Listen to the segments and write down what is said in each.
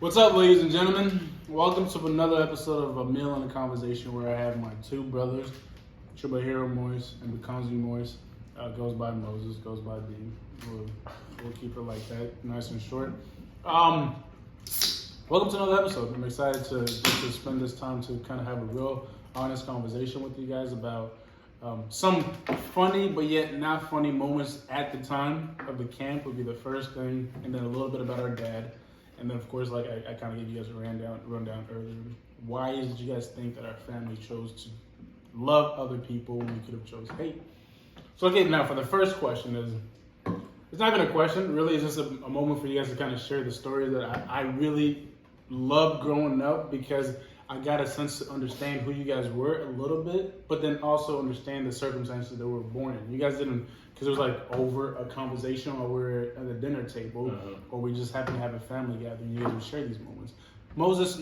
What's up, ladies and gentlemen? Welcome to another episode of A Meal and a Conversation where I have my two brothers, Chubahiro Moise and Bekanzi Moise. Goes by Moses, goes by D. We'll keep it like that, nice and short. Welcome to another episode. I'm excited to get to spend this time to kind of have a real honest conversation with you guys about some funny but yet not funny moments at the time of the camp would be the first thing, and then a little bit about our dad. And then, of course, like I kind of gave you guys a rundown earlier. Why did you guys think that our family chose to love other people when we could have chose hate? So, okay, now for the first question it's not even a question. Really, it's just a moment for you guys to kind of share the story that I really loved growing up, because I got a sense to understand who you guys were a little bit, but then also understand the circumstances that we were born in. You guys didn't, because it was like over a conversation while we were at the dinner table, or we just happened to have a family gathering. You guys would share these moments. Moses,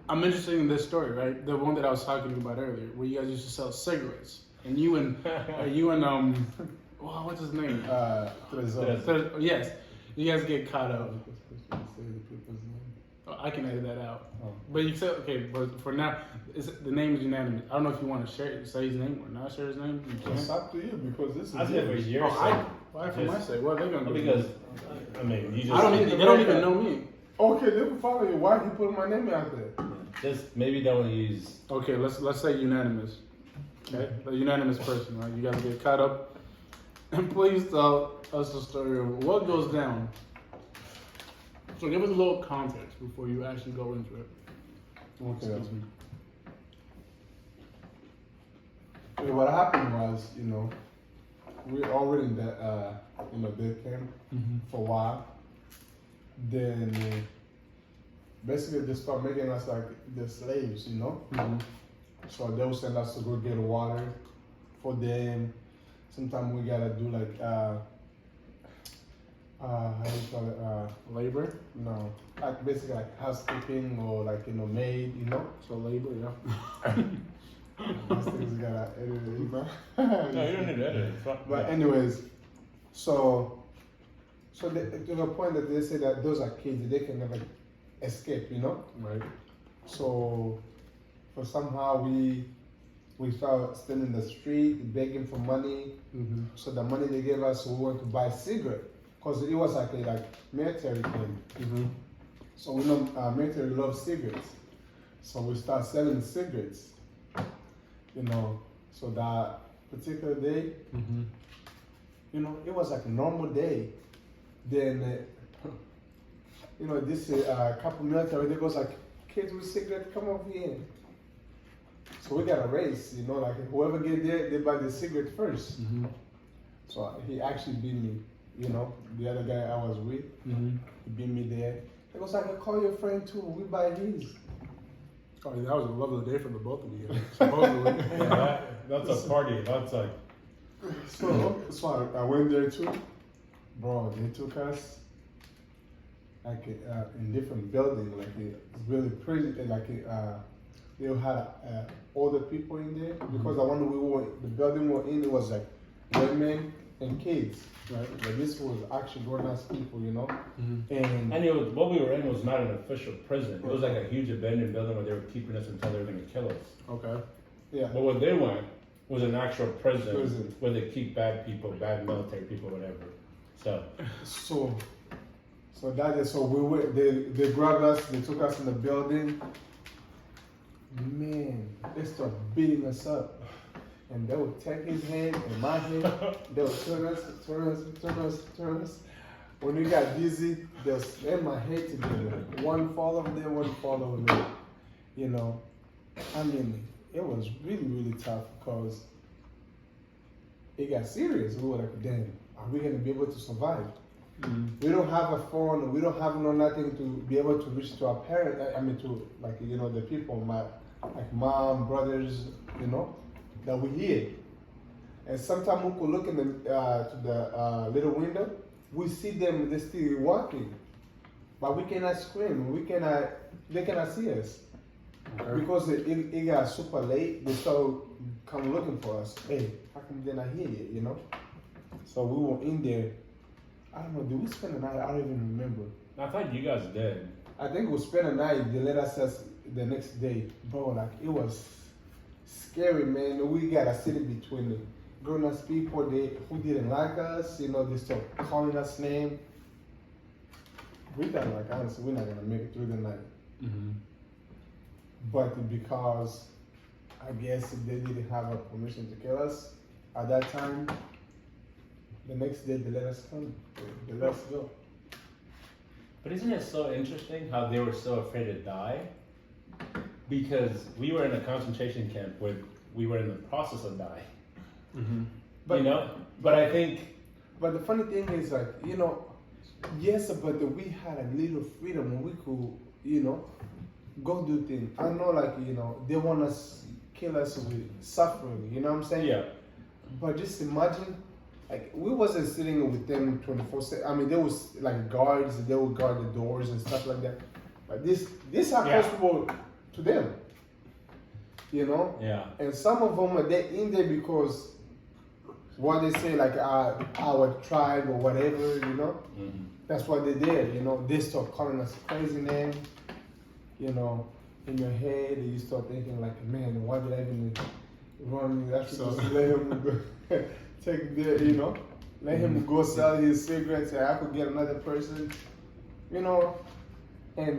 I'm interested in this story, right? The one that I was talking about earlier, where you guys used to sell cigarettes, and what's his name? Yes, you guys get caught up. I can edit that out. Oh. But you said, okay, but for now, the name is unanimous. I don't know if you want to say his name or not share his name. It's up to you, because this is... I've never years. Why for my sake? What are they going to do? Because, I mean, you just... They don't even know me. Okay, they will follow you. Why he put my name out there? Just maybe don't use... Okay, let's say unanimous. Okay? A unanimous person, right? You guys get caught up. And please tell us the story of what goes down. So give us a little context before you actually go into it. Okay. Okay, what happened was, we already in that, dead camp for a while. Then basically they start making us like the slaves, So they will send us to go get water for them. Sometimes we gotta do like, how do you call it? Labor? No, like basically like housekeeping or like maid, So labor, yeah. Those things you gotta edit it, No, you don't need to edit it. But anyways, so to the point that they say that those are kids, they can never escape, Right. So somehow we started standing in the street begging for money. Mm-hmm. So the money they gave us, we went to buy cigarette, because it was like a military thing. Mm-hmm. So we know military loves cigarettes. So we start selling cigarettes. So that particular day, it was like a normal day. Then, this couple military, they goes like, kids with cigarette, come over here. So we got a race, like whoever get there, they buy the cigarette first. Mm-hmm. So he actually beat me, the other guy I was with, he beat me there. He goes like, call your friend too, we buy his. Oh, that was a lovely day for the both of you, supposedly. Yeah, that's a party. That's like... So I went there too. Bro, they took us like in different building, like a really pretty, they had older people in there, because the one the building we were in, it was like women and kids, right? But this was actually grown-ass people, And what we were in was not an official prison. It was like a huge abandoned building where they were keeping us until they were going to kill us. Okay. Yeah. But what they went was an actual prison where they keep bad people, bad military people, whatever. So we were, they grabbed us, they took us in the building. Man, they started beating us up. And they would take his hand and my hand. They would turn us. When we got dizzy, they'll slam my head together. One fall over there, one fall over there. I mean, it was really, really tough, because it got serious. We were like, damn, are we going to be able to survive? Mm-hmm. We don't have a phone, we don't have nothing to be able to reach to our parents, the people, like mom, brothers, that we hear. And sometimes we could look in to the little window, we see them, they're still walking. But we cannot scream, they cannot see us. Okay. Because it got super late, they started come looking for us. Hey, how come they're not here yet, So we were in there. I don't know, did we spend the night? I don't even remember. I thought you guys did. I think we spent a night. They let us the next day, bro. Like it was scary, man. We got to sit in between the grown-ups people who didn't like us. You know, they start calling us name. We thought, like, honestly, we're not gonna make it through the night. Mm-hmm. But because I guess they didn't have a permission to kill us at that time, the next day they let us come. They let us go. But isn't it so interesting how they were so afraid to die? Because we were in a concentration camp where we were in the process of dying. Mm-hmm. But you know? But I think. But the funny thing is, like, you know, yes, but we had a little freedom when we could, you know, go do things. I know, like, you know, they want us, kill us with suffering, you know what I'm saying? Yeah. But just imagine, like, we wasn't sitting with them 24/7. I mean, there was, like, guards, they would guard the doors and stuff like that. But this how Yeah. close we were to them, you know? Yeah. And some of them, they're in there because what they say, like our tribe or whatever, you know, Mm-hmm. that's what they did, you know. They start calling us crazy names, you know. In your head, you start thinking like, man, why did I even run? I should just let him go, take the, you know, let him go sell his cigarettes, and I could get another person, you know. And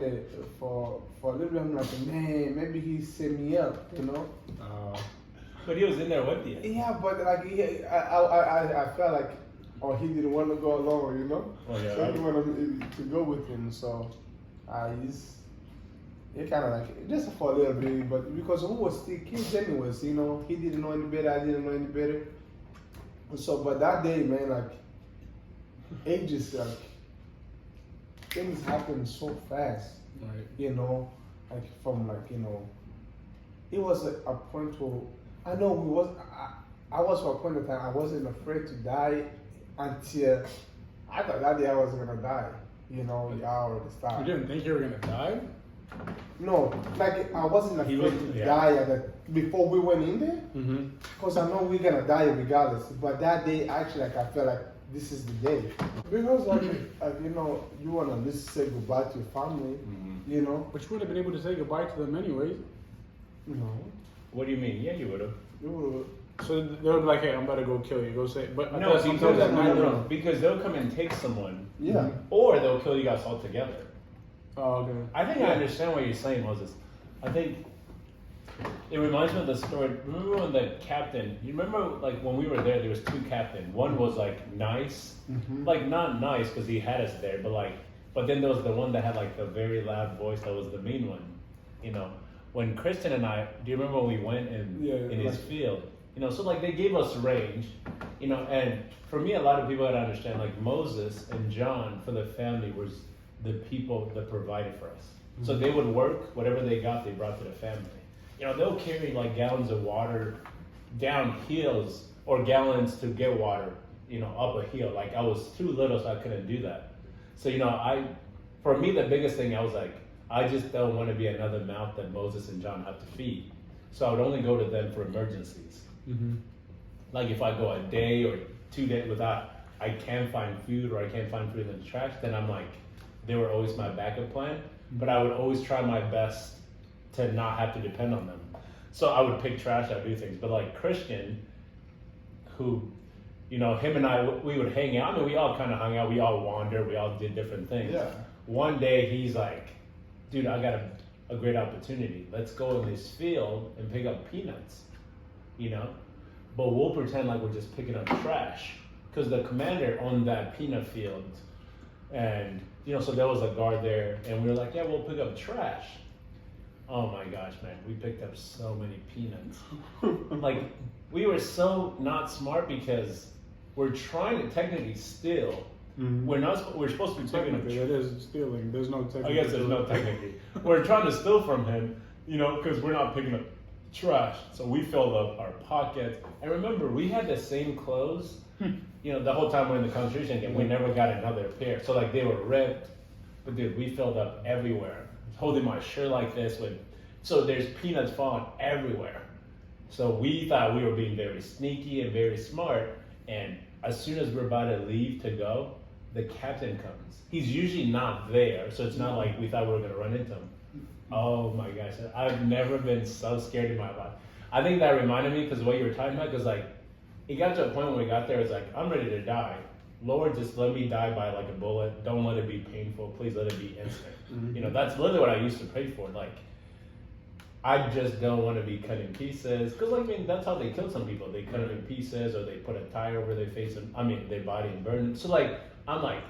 for a little bit, I'm like, man, maybe he set me up, you know. But he was in there with you. Yeah, but like I felt like, oh, he didn't want to go alone, you know. Oh, yeah. So he wanted to go with him. So it kind of like just for a little bit, but because we were still kids anyways, you know. He didn't know any better. I didn't know any better. So, but that day, man, like ages, like things happen so fast, Right. you know. Like from like, you know, it was a point where I know I was for a point of time I wasn't afraid to die until I thought that day I was gonna die. You know, the hour of the You start. didn't think you were gonna die? No, like I wasn't He afraid was- to yeah. die before we went in there, Mm-hmm. because I know we're gonna die regardless. But that day, actually, like I felt like this is the day, because like you know, you wanna at least say goodbye to your family. Mm-hmm. You know, But you would have been able to say goodbye to them anyways. no, What do you mean? Yeah, you would have. you would. So they would be like, hey, I'm about to go kill you. Go say. But I No, thought sometimes because, at night. no, because they'll come and take someone, Yeah. or they'll kill you guys all together. Oh, okay. I think I understand what you're saying, Moses. I think it reminds me of the story. Remember when the captain? You remember like when we were there? There was two captains. One was like nice, Mm-hmm. like not nice because he had us there, but like, but then there was the one that had like the very loud voice. That was the mean one. You know, when Kristen and I, do you remember when we went in his like- field? You know, so like they gave us range. You know, and for me, a lot of people had to understand like Moses and John for the family was the people that provided for us. So they would work, whatever they got, they brought to the family. You know, they'll carry like gallons of water down hills or gallons to get water, you know, up a hill. Like I was too little, so I couldn't do that. So, you know, for me, the biggest thing, I was like, I just don't want to be another mouth that Moses and John have to feed. So I would only go to them for emergencies. Mm-hmm. Like if I go a day or 2 days without, I can't find food or I can't find food in the trash, then I'm like, they were always my backup plan. But I would always try my best to not have to depend on them. So I would pick trash, I would do things. But like Christian, who, you know, him and I, we would hang out. I mean, we all kind of hung out. We all wandered. We all did different things. Yeah. One day he's like, dude, I got a great opportunity. Let's go in this field and pick up peanuts, you know? But we'll pretend like we're just picking up trash. Because the commander owned that peanut field. And, you know, so there was a guard there. And we were like, yeah, we'll pick up trash. Oh my gosh, man. We picked up so many peanuts. Like, we were so not smart because we're trying to technically steal. Mm-hmm. We're supposed to be picking up Technically, trash. it is stealing. There's no technical. I guess there's no technically. We're trying to steal from him, you know, because we're not picking up trash. So we filled up our pockets. And remember, we had the same clothes, you know, the whole time we're in the concentration camp. We never got another pair. So like they were ripped, but dude, we filled up everywhere. Holding my shirt like this so there's peanuts falling everywhere. So we thought we were being very sneaky and very smart. And as soon as we're about to leave to go, the captain comes. He's usually not there, so it's not like we thought we were gonna run into him. Oh my gosh, I've never been so scared in my life. I think that reminded me because of what you were talking about, because like, it got to a point when we got there, it's like, I'm ready to die. Lord, just let me die by like a bullet. Don't let it be painful. Please let it be instant. Mhm. You know, that's literally what I used to pray for. Like, I just don't want to be cut in pieces. Because, like, I mean, that's how they kill some people. They cut them in pieces, or they put a tire over their face, and their body and burn them. So, like, I'm like,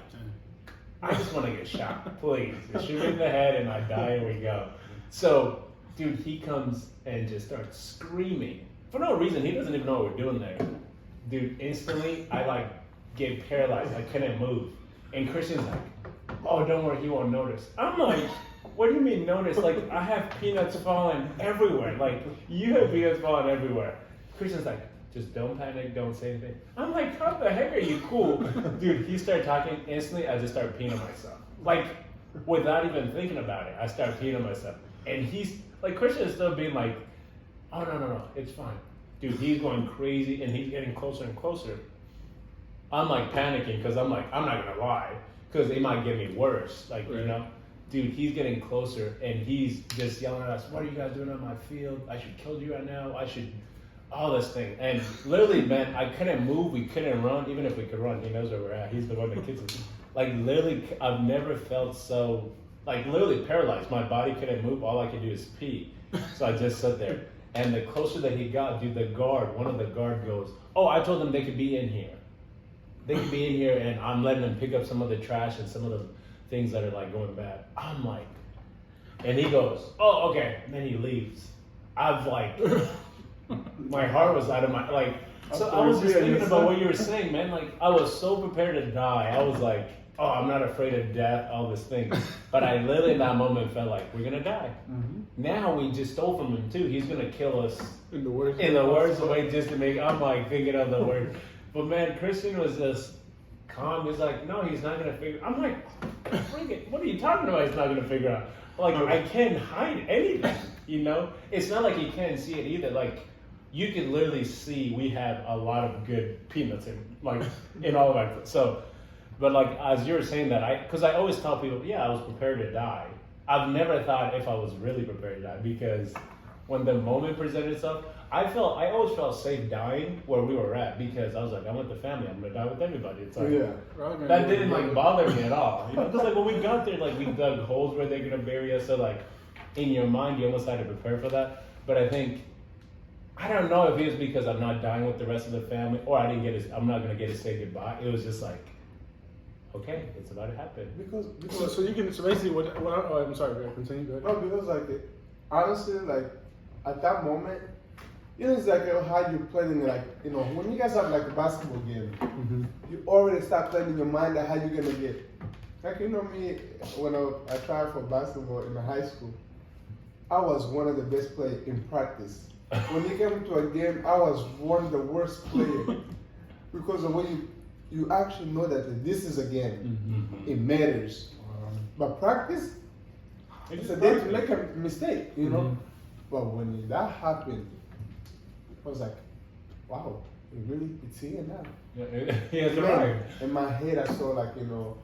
I just want to get shot. Please. Just shoot me in the head and I die and we go. So, dude, he comes and just starts screaming. For no reason. He doesn't even know what we're doing there. Dude, instantly, I, like, get paralyzed. I couldn't move. And Christian's like, oh, don't worry, he won't notice. I'm like, what do you mean notice? Like, I have peanuts falling everywhere. Like, you have peanuts falling everywhere. Christian's like, just don't panic, don't say anything. I'm like, how the heck are you cool? Dude, he started talking, instantly I just started peeing on myself. Like, without even thinking about it, I started peeing on myself. And he's, like, Christian is still being like, oh, no, it's fine. Dude, he's going crazy, and he's getting closer and closer. I'm like panicking, because I'm like, I'm not gonna lie, because it might get me worse, like, you know? Dude, he's getting closer, and he's just yelling at us, what are you guys doing on my field? I should kill you right now, all this thing. And literally, man, I couldn't move, we couldn't run, even if we could run, he knows where we're at, he's the one that kicks us. Like, literally, I've never felt so, like, literally paralyzed. My body couldn't move, all I could do is pee. So I just sat there. And the closer that he got, dude, one of the guard goes, oh, I told them they could be in here. They could be in here, and I'm letting them pick up some of the trash and some of the things that are, like, going bad. I'm like, and he goes, oh, okay. And then he leaves. I've, like, my heart was out of my, like, so I was just thinking about what you were saying, man. Like, I was so prepared to die. I was like, oh, I'm not afraid of death, all this thing. But I literally in that moment felt like, we're gonna die. Mm-hmm. Now we just stole from him too. He's gonna kill us In the worst way just to make, I'm like thinking of the word. But man, Christian was just calm. He's like, no, he's not gonna figure. I'm like, what are you talking about? He's not gonna figure out. Like, I can't hide anything, you know? It's not like he can't see it either. Like, you can literally see we have a lot of good peanuts in all of our, so, but like, as you were saying that, because I always tell people, yeah, I was prepared to die. I've never thought if I was really prepared to die, because when the moment presented itself, I always felt safe dying where we were at, because I was like, I'm with the family, I'm gonna die with everybody. It's like, that didn't like bother me at all. You know, because like when we got there, like we dug holes where they're gonna bury us, so like in your mind you almost had to prepare for that. But I think, I don't know if it was because I'm not dying with the rest of the family, or I'm not gonna get to say goodbye. It was just like, okay, it's about to happen. Because so basically I'm sorry, go ahead, continue, go ahead. no, because like honestly, like at that moment, you know, it's like how you playing, like, you know, when you guys have like a basketball game, you already start playing in your mind that how you gonna get. Like, you know me, when I tried for basketball in the high school, I was one of the best players in practice. When it came to a game, I was one of the worst players, because the way you actually know that this is a game, it matters. But practice, it's a day to make a mistake, you know. But when that happened, I was like, wow, it's here now. Yeah, it's right. In my head, I saw, like, you know,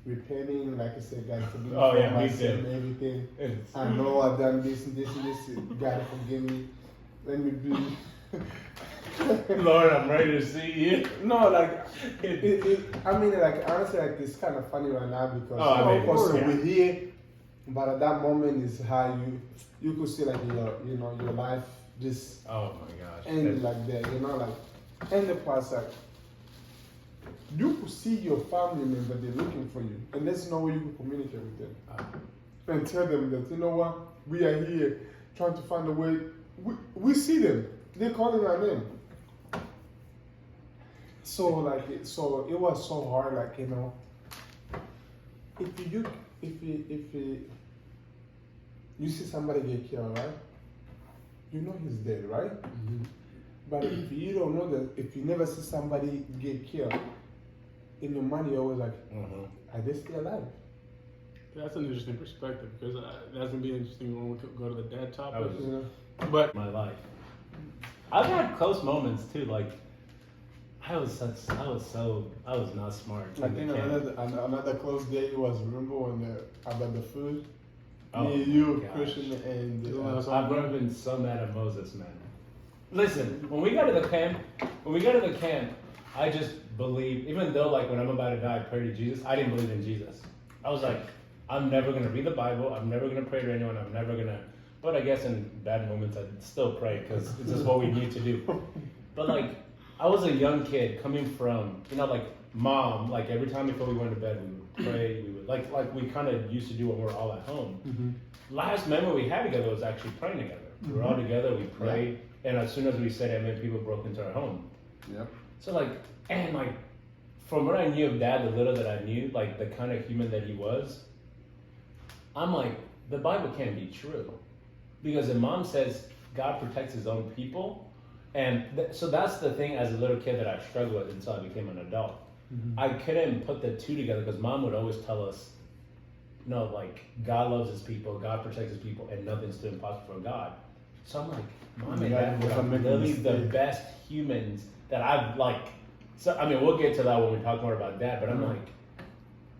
repenting, like I said, God forgive me Oh, for yeah, my me sin too. and everything. It's- I know I've done this and this and this. God forgive me. Let me be. Lord, I'm ready to see you. No, like, I mean, like, honestly, like, it's kind of funny right now, because of course we're here, but at that moment is how you could see, like, your life just Oh my gosh. end like that, you know, like, and the plus, like, you could see your family member, they're looking for you, and there's no way you can communicate with them and tell them that, you know what, we are here trying to find a way. We see them, they're calling our name. So like, so it was so hard, like, you know, if you see somebody get killed, right? You know he's dead, right? But if you don't know that, if you never see somebody get killed, in your mind you're always like, are they still alive? That's an interesting perspective, because that's gonna be interesting when we go to the dead topic. You know? But My life. I've had close moments too, like, I was not smart. I in think the camp. another close day was, remember when about the food? Oh, Me, you, gosh. Christian, and I've never been so mad at Moses, man. Listen, when we got to the camp, I just believe, even though like when I'm about to die, I pray to Jesus, I didn't believe in Jesus. I was like, I'm never gonna read the Bible, I'm never gonna pray to anyone, I'm never gonna, but I guess in bad moments I'd still pray because it's just what we need to do. But like, I was a young kid coming from, like mom, like every time before we went to bed, we would pray, we would, like we kind of used to do when we were all at home. Mm-hmm. Last memory we had together was actually praying together. We were all together, we prayed, and as soon as we said amen, people broke into our home. Yep. So like, and like, from what I knew of Dad, the little that I knew, like the kind of human that he was, I'm like, the Bible can't be true. Because if Mom says God protects his own people, and so that's the thing as a little kid that I struggled with until I became an adult. Mm-hmm. I couldn't put the two together because Mom would always tell us, no, like God loves his people, God protects his people, and nothing's too impossible for God. So I'm like, Mom and Dad were really the best humans that I've like. So I mean, we'll get to that when we talk more about that. But I'm like,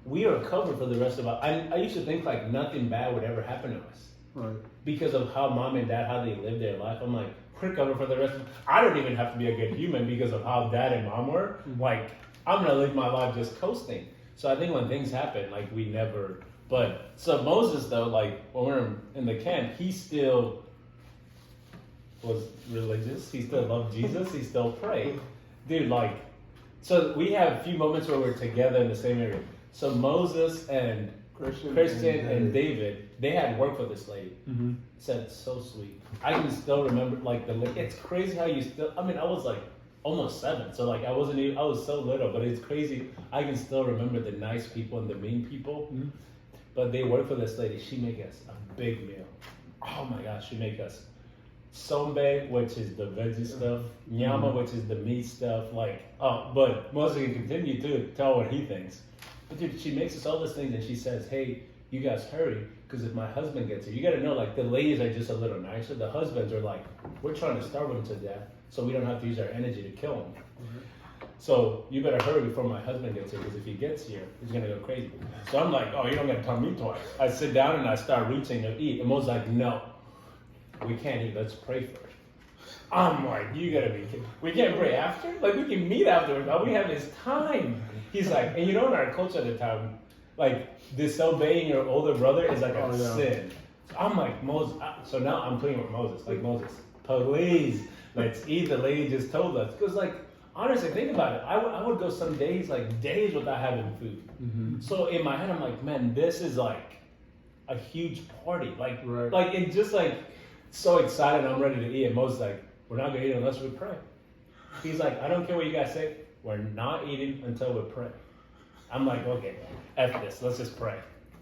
we are covered for the rest of our. I used to think like nothing bad would ever happen to us. Right. Because of how Mom and Dad, how they lived their life. I'm like, we're covered for the rest of. I don't even have to be a good human because of how Dad and Mom were. Like, I'm gonna live my life just coasting. So I think when things happen, like we never. But so Moses though, like when we're in the camp, he still was religious. He still loved Jesus. He still prayed, dude. Like, so we have a few moments where we're together in the same area. So Moses and Christian and David, they had worked for this lady. Mm-hmm. Said so sweet. I can still remember like it's crazy how you still. I mean, I was like almost 7, so like I was so little, but it's crazy. I can still remember the nice people and the mean people. Mm-hmm. But they worked for this lady. She make us a big meal. Oh my gosh, she make us sombe, which is the veggie stuff, nyama, which is the meat stuff. Like, but Moses can continue to tell what he thinks. But dude, she makes us all these things, and she says, "Hey, you guys hurry, because if my husband gets here, you got to know, like the ladies are just a little nicer. The husbands are like, we're trying to starve him to death, so we don't have to use our energy to kill him. So you better hurry before my husband gets here, because if he gets here, he's gonna go crazy." So I'm like, "Oh, you don't gotta tell me twice." I sit down and I start reaching to eat, and Moses like, "No, we can't eat. Let's pray first." I'm like, "You gotta be kidding! We can't pray after? Like we can meet afterwards. All we have is time." He's like, and in our culture at the time, like disobeying your older brother is like a sin. So I'm like, Moses. So now I'm pleading with Moses, like, Moses, please, let's eat. The lady just told us, because like. Honestly, think about it. I would go some days, like days without having food. Mm-hmm. So in my head, I'm like, man, this is like a huge party. Like, like it's just like so excited. I'm ready to eat. And Moses like, we're not gonna eat unless we pray. He's like, I don't care what you guys say. We're not eating until we pray. I'm like, okay, F this. Let's just pray.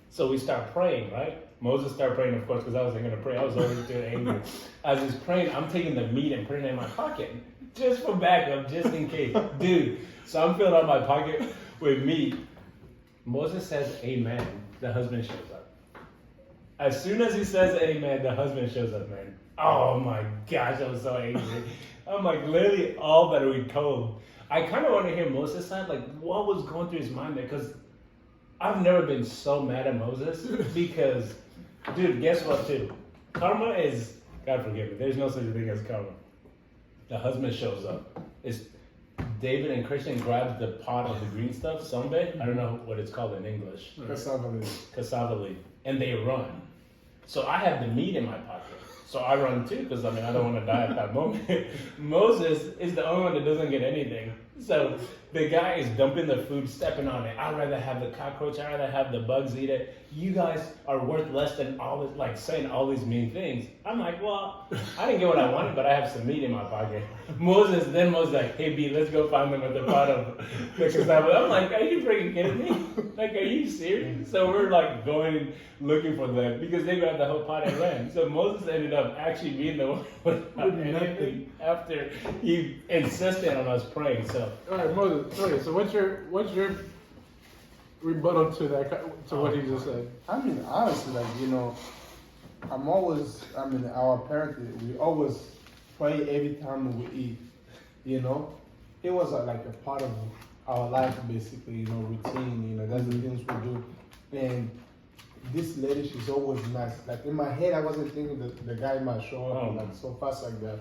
So we start praying, right? Moses started praying, of course, because I wasn't gonna pray. I was already too angry. As he's praying, I'm taking the meat and putting it in my pocket. Just for backup, just in case. Dude, so I'm filling up my pocket with meat. Moses says amen. The husband shows up. As soon as he says amen, the husband shows up, man. Oh my gosh, I was so angry. I'm like, literally all that we told. I kind of want to hear Moses' side, like what was going through his mind there, because I've never been so mad at Moses because, dude, guess what too? Karma is, God forgive me, there's no such a thing as karma. The husband shows up. It's David and Christian grabs the pot of the green stuff, sambe. I don't know what it's called in English. Cassava leaf. And they run. So I have the meat in my pocket. So I run too, because I don't want to die at that moment. Moses is the only one that doesn't get anything. So the guy is dumping the food, stepping on it. I'd rather have the cockroach. I'd rather have the bugs eat it. You guys are worth less than all this, like saying all these mean things. I'm like, well, I didn't get what I wanted, but I have some meat in my pocket. Moses like, hey B, let's go find them at the pot of the cassava. I'm like, are you freaking kidding me? Like, are you serious? So we're like going looking for them because they grabbed the whole pot and ran. So Moses ended up actually being the one without anything after he insisted on us praying. So all right, Moses. Okay, so what's your rebuttal to that, to what he just said? I mean, honestly, like, our parenting, we always pray every time we eat, it was like a part of our life, basically, you know, routine, you know, that's the things we do. And this lady, she's always nice. Like in my head, I wasn't thinking that the guy might show up like so fast like that.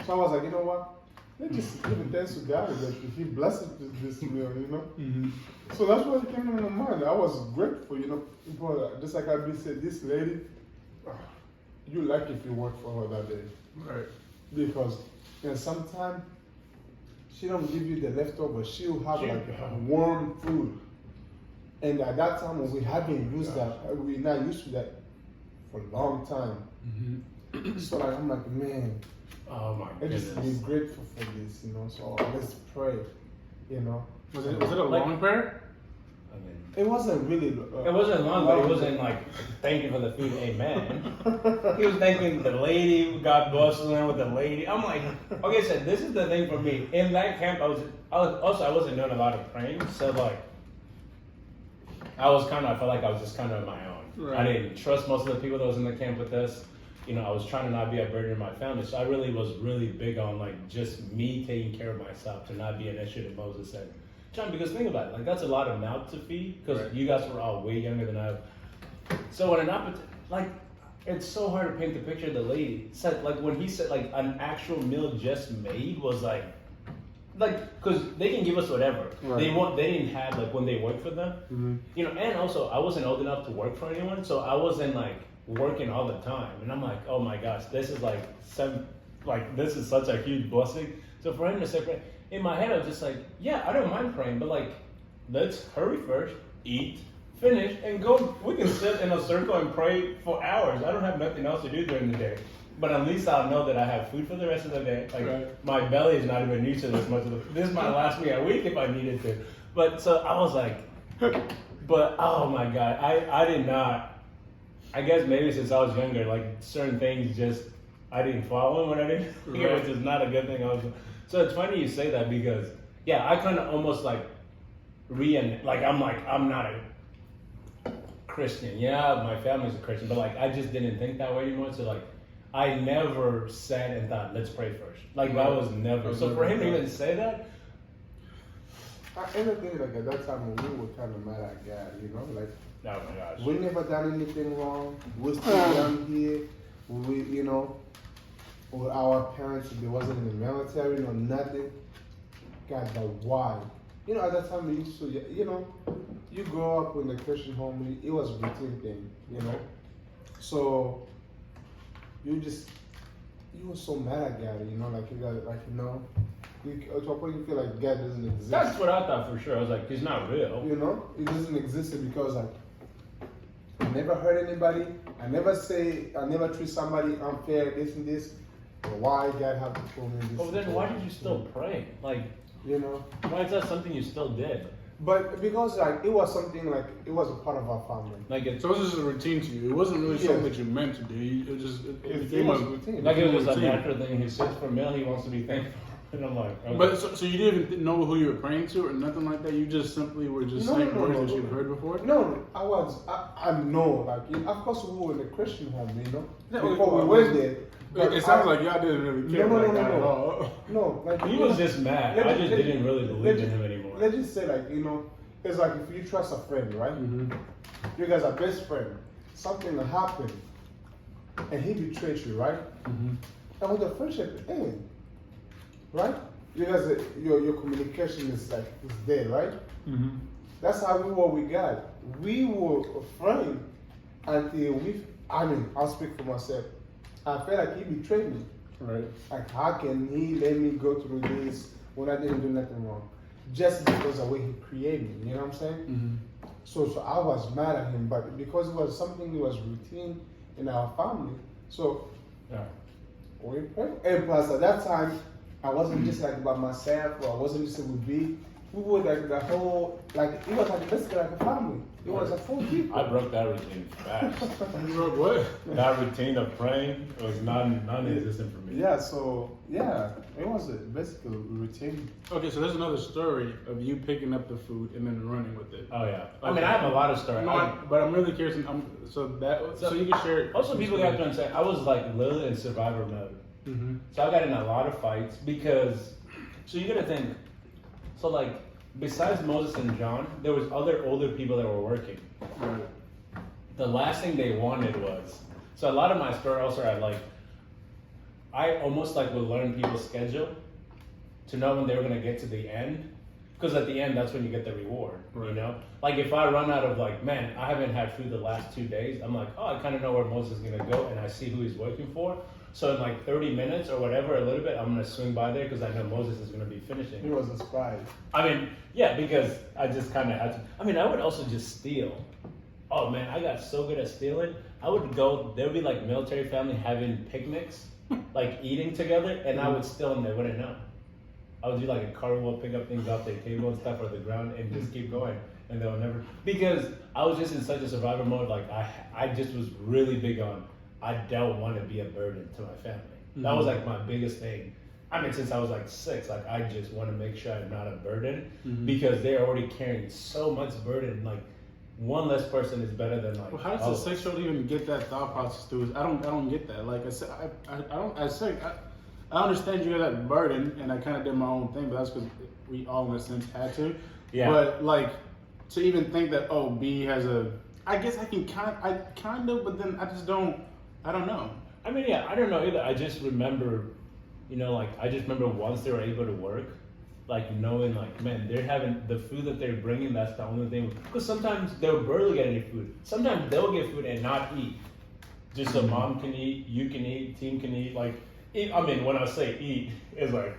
So I was like, you know what? Let's just give it thanks to God that if He blesses this meal, you know. So that's what came to my mind. I was grateful, you know. But just like I said, this lady, you like if you work for her that day, Right. because sometimes she don't give you the leftover. She'll have like a warm food. And at that time when we haven't used that, we're not used to that for a long time. So like I'm like, man, Oh my I just be goodness. grateful for this, you know. So let's pray, you know. Was it a Like- long prayer? I mean, It wasn't really. it wasn't long, but it wasn't like, thank you for the food, amen. He was thanking the lady, God bless her with the lady. I'm like, okay, so this is the thing for me. In that camp, I wasn't doing a lot of praying, so like, I felt like I was just kind of on my own. Right. I didn't trust most of the people that was in the camp with us. You know, I was trying to not be a burden to my family, so I really was big on like just me taking care of myself, to not be an issue to Moses and John. Because think about it, like that's a lot of mouth to feed. Because Right. you guys were all way younger than I. So when it's so hard to paint the picture of the lady. Said like when he said like an actual meal just made was like because they can give us whatever Right. they didn't have like when they worked for them. You know, and also I wasn't old enough to work for anyone, so I wasn't like working all the time. And I'm like, oh my gosh, this is this is such a huge blessing. So for him to say, in my head I was just like, yeah, I don't mind praying, but like, let's hurry first, eat, finish, and go. We can sit in a circle and pray for hours. I don't have nothing else to do during the day. But at least I'll know that I have food for the rest of the day. Like Right. my belly is not even used to this much. This might last me a week if I needed to. But so I was like, but oh my God, I did not. I guess maybe since I was younger, like certain things just I didn't follow when I didn't hear, Right. which is not a good thing. So it's funny you say that because yeah, I kind of almost like I'm not a Christian. Yeah, my family's a Christian, but like I just didn't think that way anymore. So like I never sat and thought, let's pray first. Like that was never. So for him to even say that, Anything like at that time we were kind of mad at God, you know, like. oh my gosh. We never done anything wrong. We're still young here. We, you know, with our parents, they wasn't in the military, no nothing. God, but why? You know, at that time we used to, you know, you grow up in a Christian home, it was a routine thing, you know. So you were so mad at God, you know, like you got, like you know, at a point you feel like God doesn't exist. That's what I thought for sure. I was like, he's not real. You know, it doesn't exist because like I never hurt anybody. I never treat somebody unfair, this and this. But why God have to pull me in this? But then why situation? did you still pray? Like, You know, why is that something you still did? but because like it was something like it was a part of our family. Like it's So it was just a routine to you. It wasn't really Yeah. something that you meant to do. It just it It became was a routine. like it was a routine. natural thing. He sits for a meal. He wants to be thankful. And I'm like, okay. But so you didn't even know who you were praying to or nothing like that. You just simply were just No, saying no, words no, that no. you've heard before. No, I know, like of course we were in a Christian home, you know. Yeah, Before well, we went there. but It sounds I- like y'all didn't really care No, no, about no, God no, at no. all. No, like he was just mad. I just didn't really believe in him anymore. Let's just say like, you know, it's like if you trust a friend, right? You guys are best friend. Something will happen and he betrays you, right? And with the friendship end, right? You guys, your communication is like is there, right? That's how we were with God. We were afraid until I'll speak for myself. I felt like he betrayed me. Right. Like, how can he let me go through this when I didn't do nothing wrong? Just because of the way he created me, you know what I'm saying? So I was mad at him, but because it was something that was routine in our family, so Yeah. we prayed. And plus, at that time, I wasn't just like by myself, or I wasn't just with B. We were like the whole, like, it was like basically like a family. It was a full people. I broke that routine fast. You wrote what? That routine of praying was non-existent for me. Yeah, so, yeah, it was basically routine. Okay, so there's another story of you picking up the food and then running with it. Oh yeah. I mean, I have a lot of stories. But I'm really curious. So you can share. Also, people have to understand, I was like literally in survivor mode. So I got in a lot of fights because, so you gotta think, So like, besides Moses and John, there was other older people that were working. Right. The last thing they wanted was, so a lot of my story also had like, I almost like would learn people's schedule to know when they were gonna get to the end. Because at the end, that's when you get the reward, you Right. know? Like if I run out of like, man, I haven't had food the last 2 days, I'm like, oh, I kind of know where Moses is gonna go and I see who he's working for. So in like 30 minutes or whatever, a little bit, I'm gonna swing by there because I know Moses is gonna be finishing. He was inspired. I mean, yeah, because I just kind of had to. I mean, I would also just steal. Oh man, I got so good at stealing. I would go, there would be like military family having picnics, like eating together, and I would steal and they wouldn't know. I would do like a cartwheel, pick up things off their table and stuff or the ground and just keep going. And they'll never, because I was just in such a survivor mode, like I just was really big on, I don't want to be a burden to my family. That was like my biggest thing. I mean, since I was like 6, like I just want to make sure I'm not a burden because they're already carrying so much burden. Like one less person is better than like. Well, how does a 6-year-old even get that thought process through? I don't get that. Like I said, I understand you got that burden, and I kind of did my own thing, but that's because we all in a sense had to. Yeah. But like to even think that B has a, I guess I can kind of, but then I just don't. I don't know. I mean, yeah, I don't know either. I just remember, you know, like I just remember once they were able to work, like knowing, like, man, they're having the food that they're bringing. That's the only thing. Because sometimes they'll barely get any food. Sometimes they'll get food and not eat. Just so mom can eat, you can eat, team can eat. Like, eat, I mean, when I say eat, it's like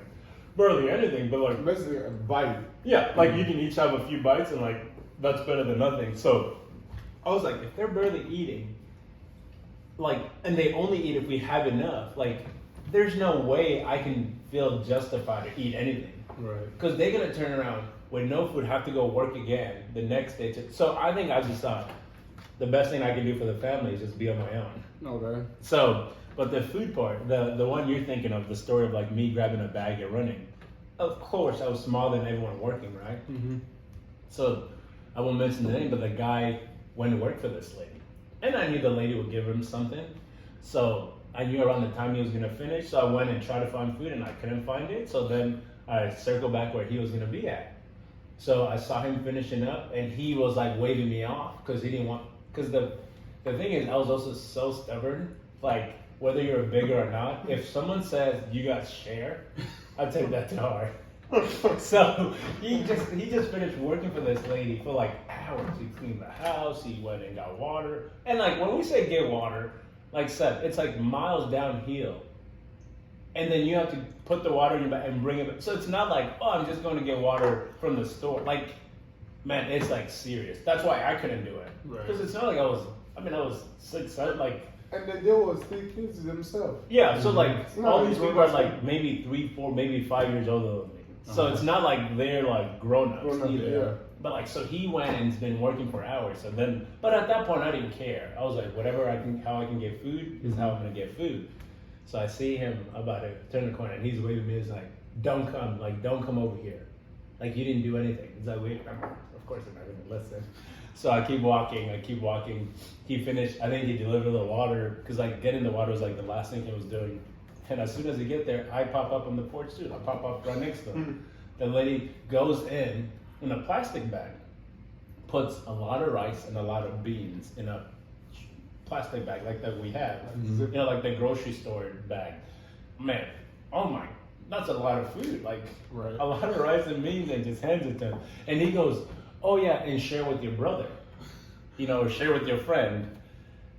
barely anything, but like Basically, a bite. yeah, like you can each have a few bites and like that's better than nothing. So I was like, if they're barely eating, like, and they only eat if we have enough, like, there's no way I can feel justified to eat anything. Right. Because they're gonna turn around with no food, have to go work again the next day. So I think I just thought the best thing I can do for the family is just be on my own. Okay. So, but the food part, the one you're thinking of, the story of like me grabbing a bag and running. Of course, I was smaller than everyone working, right? Mm-hmm. So I won't mention the name, but the guy went to work for this lady. And I knew the lady would give him something. So I knew around the time he was gonna finish. So I went and tried to find food and I couldn't find it. So then I circled back where he was gonna be at. So I saw him finishing up and he was like waving me off because he didn't want, because the thing is I was also so stubborn, like whether you're bigger or not, if someone says you got share, I take that to heart. So he just finished working for this lady for like hours. He cleaned the house, he went and got water. And like when we say get water, like Seth, it's like miles downhill. And then you have to put the water in your bag and bring it back. So it's not like, oh, I'm just going to get water from the store. Like, man, it's like serious. That's why I couldn't do it. Right. Because it's not like I was 6, 7, like. And then there was 3 kids themselves. Yeah, so like It's not all like these people grown-ups. are like maybe 3, 4, maybe 5 years older than me. So it's not like they're like grown-ups Grown-up, either. yeah. But like, so he went and has been working for hours. And then, but at that point, I didn't care. I was like, whatever how I can get food is how I'm gonna get food. So I see him about to turn the corner, and he's waving me. He's like, don't come over here. Like you didn't do anything. He's like, wait, of course I'm not gonna listen. So I keep walking. He finished. I think he delivered the water because like getting the water was like the last thing he was doing. And as soon as he get there, I pop up on the porch too. I pop up right next to him. The lady goes in a plastic bag, puts a lot of rice and a lot of beans in a plastic bag like that we have, you know, like the grocery store bag. Man, oh my, that's a lot of food. Like Right. a lot of rice and beans, and just hands it to him. And he goes, "Oh yeah, and share with your brother, you know, share with your friend."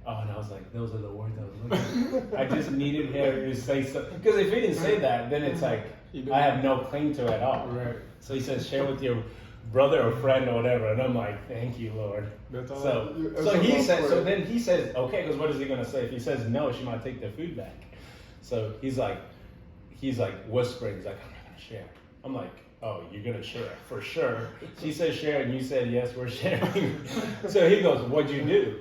Oh, and I was like, those are the words I was looking for. I just needed him to say something. Because if he didn't say that, then it's like, I have no claim to it at all. Right. So he says, share with your brother or friend or whatever. And I'm like, thank you, Lord. That's all. So then he says, okay, because what is he going to say? If he says no, she might take the food back. So he's like whispering, he's like, I'm not going to share. I'm like, oh, you're going to share for sure. She says share and you said, yes, we're sharing. So he goes, what'd you do?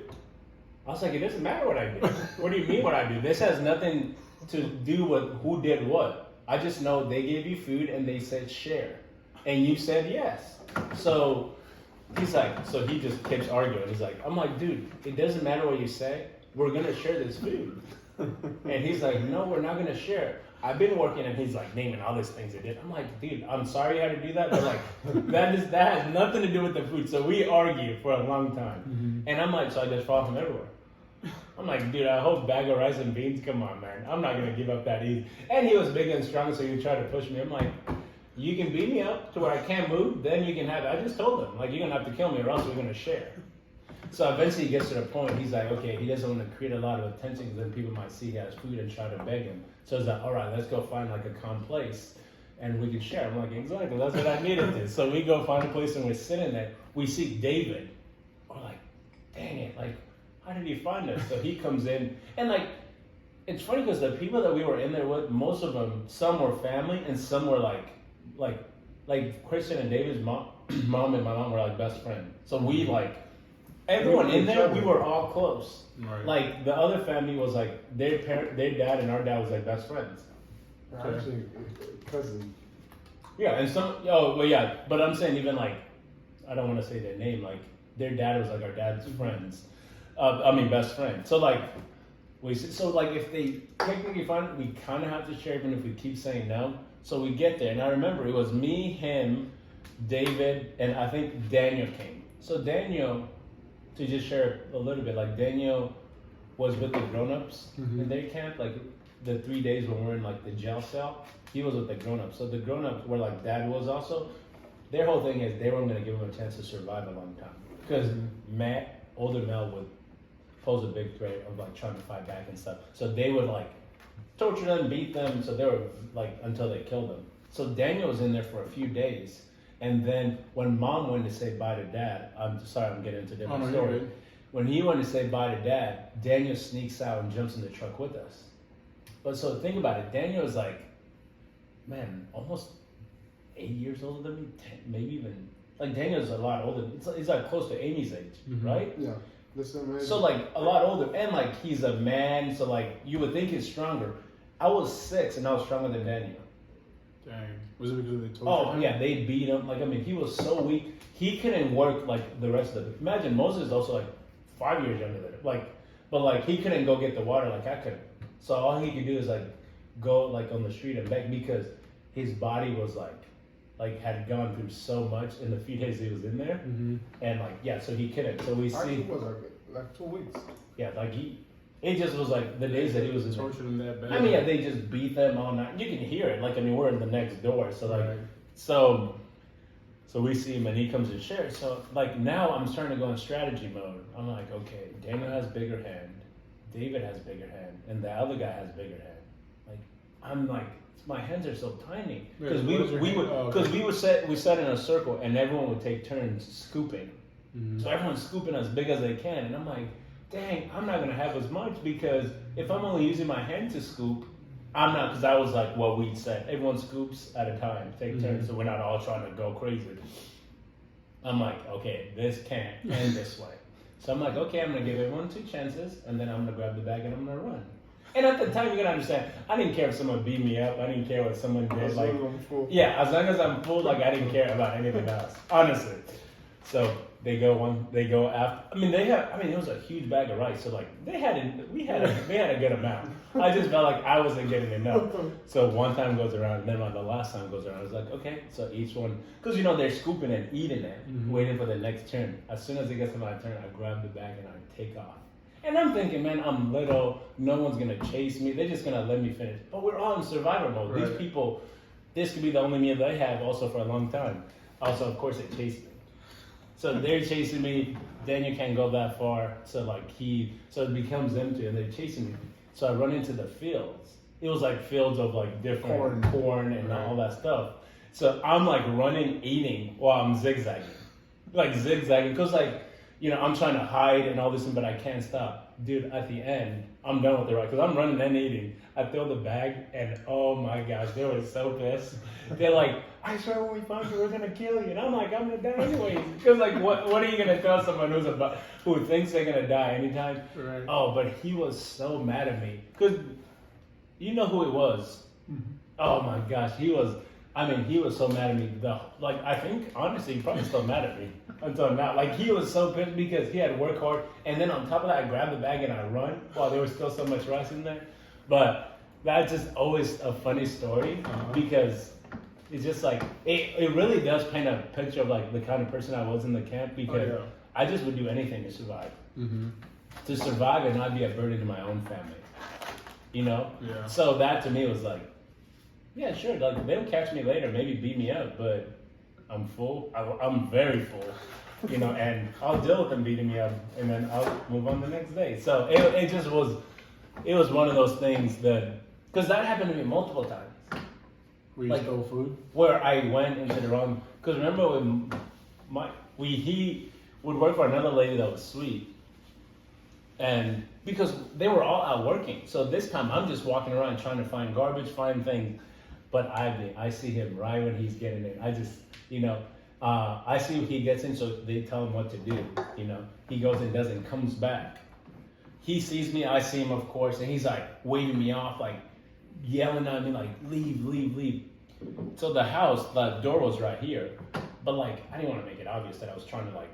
I was like, it doesn't matter what I do. What do you mean what I do? This has nothing to do with who did what. I just know they gave you food and they said share. And you said yes. So he's like, so he just keeps arguing. He's like, I'm like, dude, it doesn't matter what you say. We're going to share this food. And he's like, no, we're not gonna share. I've been working, and he's like naming all these things they did. I'm like, dude, I'm sorry you had to do that, but like that has nothing to do with the food. So we argue for a long time, and I'm like, so I just follow him everywhere. I'm like, dude, I hope bag of rice and beans. Come on, man, I'm not gonna give up that easy. And he was big and strong, so he tried to push me. I'm like, you can beat me up to where I can't move, then you can have it. I just told him, like, you're gonna have to kill me, or else we're gonna share. So eventually he gets to the point, he's like, okay, he doesn't want to create a lot of attention because then people might see he has food and try to beg him. So he's like, all right, let's go find like a calm place and we can share. I'm like, exactly, that's what I needed to. So we go find a place and we're sitting there. We see David. We're like, dang it, like, how did he find us? So he comes in and like, it's funny because the people that we were in there with, most of them, some were family and some were like Christian and David's mom and my mom were like best friends. So we like, everyone in there, we were all close. Right. Like the other family was like their dad and our dad was like best friends. Actually, cousin. Yeah, and but I'm saying even like, I don't want to say their name. Like their dad was like our dad's friends. Best friend. So like if they technically find it, we kind of have to share even if we keep saying no. So we get there, and I remember it was me, him, David, and I think Daniel came. So Daniel, to just share a little bit, like Daniel was with the grown-ups in their camp, like the 3 days when we're in like the jail cell, he was with the grown-ups. So the grown-ups were like dad was also, their whole thing is they weren't going to give him a chance to survive a long time. Because older Mel would pose a big threat of like trying to fight back and stuff. So they would like torture them, beat them, so they were like until they killed them. So Daniel was in there for a few days. And then when mom went to say bye to dad, I'm sorry, I'm getting into a different story. When he went to say bye to dad, Daniel sneaks out and jumps in the truck with us. But so think about it, Daniel is like, man, almost 8 years older than me, 10, maybe even, like Daniel's a lot older. He's like close to Amy's age, right? Yeah. Listen, so like a lot older, and like he's a man, so like you would think he's stronger. I was 6 and I was stronger than Daniel. Dang. Was it because they tortured Oh him? yeah, they beat him. Like I mean, he was so weak. He couldn't work like the rest of the. Imagine Moses is also like 5 years younger than him. But like he couldn't go get the water like I could. So all he could do is like go like on the street and beg because his body was like had gone through so much in the few days he was in there, and like so he couldn't. So we see. It was like 2 weeks. Yeah, like it just was like the days that he was in there. Tortured him that bad. I mean, yeah, they just beat them all night. You can hear it. Like, I mean, we're in the next door. So, like, so we see him and he comes and shares. So, like, now I'm starting to go in strategy mode. I'm like, okay, Daniel has bigger hand. David has bigger hand. And the other guy has bigger hand. Like, I'm like, my hands are so tiny. Because we sat in a circle and everyone would take turns scooping. So everyone's scooping as big as they can. And I'm like, dang, I'm not gonna have as much because if I'm only using my hand to scoop, I'm not, because I was like what we said, everyone scoops at a time, take turns, so we're not all trying to go crazy. I'm like, okay, this can't end this way. So I'm like, okay, I'm gonna give everyone 2 chances, and then I'm gonna grab the bag and I'm gonna run. And at the time, you gotta understand, I didn't care if someone beat me up, I didn't care what someone did, like, yeah, as long as I'm full, like, I didn't care about anything else, honestly. So they go after. I mean, it was a huge bag of rice. So like, we had a good amount. I just felt like I wasn't getting enough. So one time goes around, and then like the last time goes around, I was like, okay. So each one, because they're scooping and eating it, waiting for the next turn. As soon as it gets to my turn, I grab the bag and I take off. And I'm thinking, man, I'm little. No one's gonna chase me. They're just gonna let me finish. But we're all in survivor mode. Right. These people, this could be the only meal they have also for a long time. Also, of course, they chase me. So they're chasing me. Daniel can't go that far. So it becomes empty and they're chasing me. So I run into the fields. It was like fields of like different corn and all that stuff. So I'm like running, eating while I'm zigzagging. Because I'm trying to hide and all this, but I can't stop. Dude, at the end, I'm done with the ride because I'm running and eating. I throw the bag and oh my gosh, they were so pissed. They're like, I swear when we find you, we're gonna kill you. And I'm like, I'm gonna die anyways. Because like, what are you gonna tell someone who thinks they're gonna die anytime? Right. Oh, but he was so mad at me because you know who it was. Oh my gosh, he was I mean, he was so mad at me. I think honestly, he probably still mad at me until now. Like he was so pissed because he had to work hard, and then on top of that, I grabbed the bag and I run while there was still so much rice in there. But that's just always a funny story because it's just like it really does paint a picture of like the kind of person I was in the camp because I just would do anything to survive. Mm-hmm. To survive and not be a burden to my own family. You know? Yeah. So that to me was like, yeah, sure, like they'll catch me later, maybe beat me up, but I'm full. I'm very full, you know, and I'll deal with them beating me up, and then I'll move on the next day. So it just was, it was one of those things that, because that happened to me multiple times. Where you stole food? Where I went into the wrong, because remember when he would work for another lady that was sweet, and because they were all out working, so this time I'm just walking around trying to find garbage, find things. But I see him right when he's getting in. I just, you know, I see what he gets in, so they tell him what to do. You know, he goes and does it and comes back. He sees me, I see him, of course, and he's like waving me off, like yelling at me, like leave, leave, leave. So the house, the door was right here, but like I didn't want to make it obvious that I was trying to like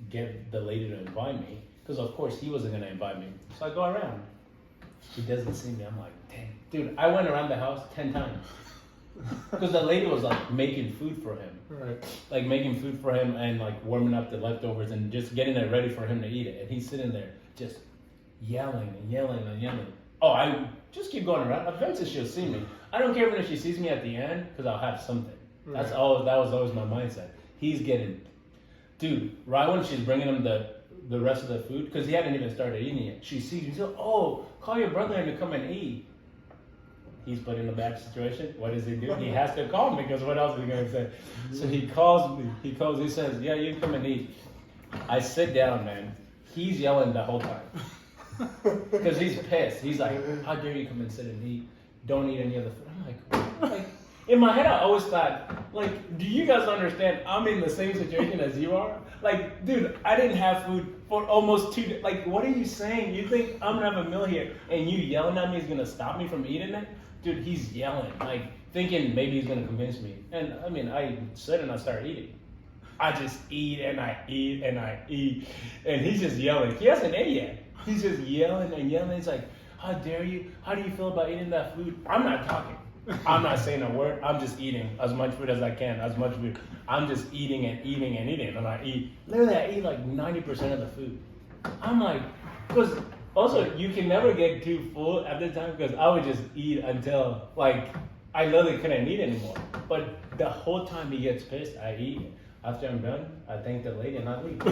get the lady to invite me, because of course he wasn't gonna invite me. So I go around. He doesn't see me. I'm like, dang, dude, I went around the house 10 times. Because the lady was like making food for him, Right. like making food for him and like warming up the leftovers and just getting it ready for him to eat it. And he's sitting there just yelling and yelling and yelling. Oh, I just keep going around. Eventually she'll see me. I don't care even if she sees me at the end because I'll have something. That's all. That was always my mindset. He's getting, dude. Right when she's bringing him the rest of the food because he hadn't even started eating it. She sees me. She's like, oh, call your brother in to come and eat. He's put in a bad situation. What does he do? He has to call me because what else is he going to say? So he calls me. He says, yeah, you can come and eat. I sit down, man. He's yelling the whole time. Because he's pissed. He's like, how dare you come and sit and eat? Don't eat any of the food. I'm like, in my head, I always thought, like, do you guys understand? I'm in the same situation as you are. Like, dude, I didn't have food for almost 2 days. Like, what are you saying? You think I'm going to have a meal here and you yelling at me is going to stop me from eating it? Dude, he's yelling, like, thinking maybe he's gonna convince me. And I mean, I sit and I start eating. I just eat and I eat and I eat. And he's just yelling. He hasn't ate yet. He's just yelling and yelling. He's like, how dare you? How do you feel about eating that food? I'm not talking. I'm not saying a word. I'm just eating as much food as I can, as much food. I'm just eating and eating and eating. And I eat. Literally, I eat like 90% of the food. I'm like, because also, you can never get too full at the time because I would just eat until, like, I literally couldn't eat anymore. But the whole time he gets pissed, I eat. After I'm done, I thank the lady and I leave.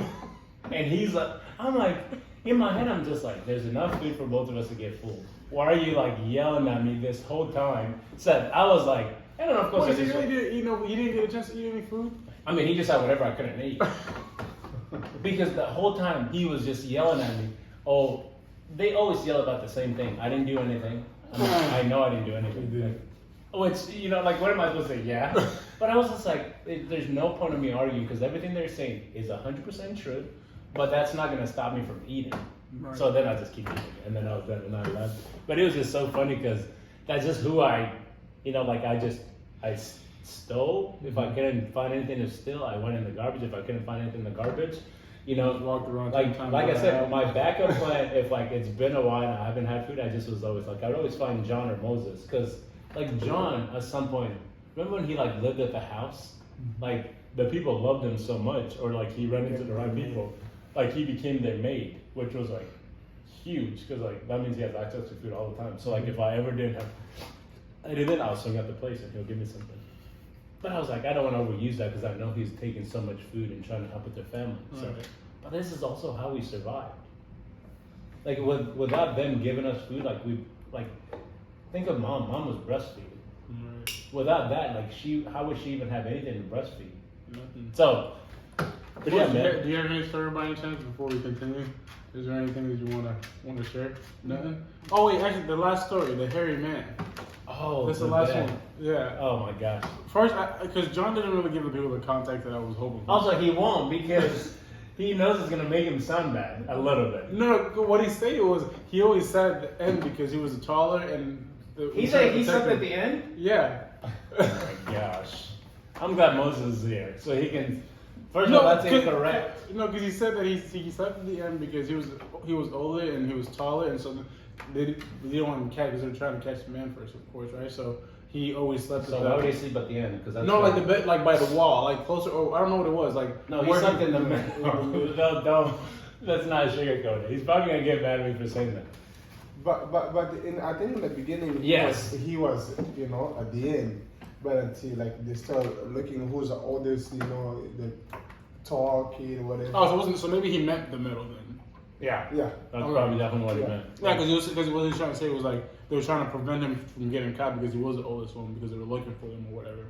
And he's like, I'm like, in my head, I'm just like, there's enough food for both of us to get full. Why are you, like, yelling at me this whole time? So I was like, I don't know, of course. Well, he didn't get a chance to eat any food? I mean, he just had whatever I couldn't eat. Because the whole time, he was just yelling at me. Oh, they always yell about the same thing. I didn't do anything. I mean, I know I didn't do anything. Like, oh, it's, you know, like, what am I supposed to say? Yeah. But I was just like, there's no point of me arguing because everything they're saying is 100% true, but that's not going to stop me from eating. Right. So then I just keep eating. And then I was done and I left. But it was just so funny because that's just who I, you know, like, I stole. If I couldn't find anything to steal, I went in the garbage. If I couldn't find anything in the garbage, you know, walked around like I said, my backup plan, if like it's been a while and I haven't had food, I just was always like, I would always find John or Moses. Because like John, at some point, remember when he like lived at the house? Like the people loved him so much, or like he ran into the right people, like he became their maid, which was like huge because like that means he has access to food all the time. So like if I ever didn't have anything, I'll swing at the place and he'll give me something. But I was like, I don't want to overuse that because I know he's taking so much food and trying to help with their family. So, right. But this is also how we survived. Like without them giving us food, like think of mom. Mom was breastfeeding. Right. Without that, like how would she even have anything to breastfeed? Nothing. So, but yeah, man. Do you have any story by any chance before we continue? Is there anything that you want to share? Nothing. Oh wait, actually, the last story, the hairy man. Oh, that's the last one. Yeah. Oh my gosh. First, because John didn't really give the people the contact that I was hoping for. Also, he won't because he knows it's gonna make him sound bad a little bit. No, what he said was he always said at the end because he was taller and. He said he said at the end. Yeah. Oh my gosh. I'm glad Moses is here, so he can. First of all, that's incorrect. No, because he said that he slept at the end because he was older and he was taller, and so they didn't want him to catch because they were trying to catch the man first, of course, right? So he always slept. So why would he sleep at the end? Because that's no, like the bed, like by the wall, like closer. Or I don't know what it was. Like no, he slept in the middle. Don't. Let's not sugarcoat it. He's probably gonna get mad at me for saying that. I think in the beginning, Yes. he was, at the end. But until like they start looking who's the oldest, the tall kid or whatever. Oh, so it wasn't. So maybe he meant the middle then. Yeah. Yeah. That's probably definitely what he meant. Yeah, because what he was trying to say was like they were trying to prevent him from getting caught because he was the oldest one because they were looking for him or whatever.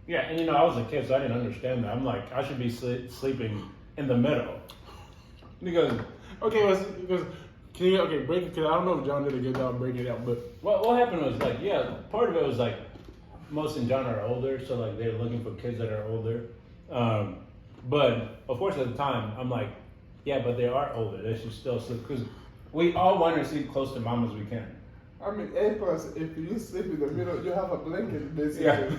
Yeah, and I was a kid, so I didn't understand that. I'm like, I should be sleeping in the middle. Because because can you break it? Because I don't know if John did a good job breaking it out, but what happened was like, yeah, part of it was like, Moses and John are older, so like they're looking for kids that are older. But of course, at the time, I'm like, yeah, but they are older. They should still sleep because we all want to sleep close to mom as we can. I mean, and plus, if you sleep in the middle, you have a blanket basically. Yeah.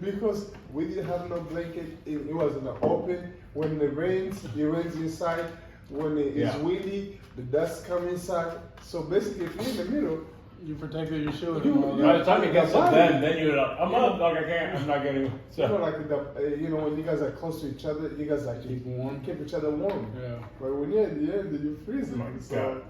Because we didn't have no blanket, it was in the open. When it rains inside. When it is windy, the dust come inside. So basically, if you're in the middle, you protected your children. You- and all you- that. By the time it gets up then you're like, I'm up, like I can't, I'm not getting. So. like when you guys are close to each other, you guys like Keep warm. keep each other warm. Yeah. But when you're at the end, you're freezing. Oh my So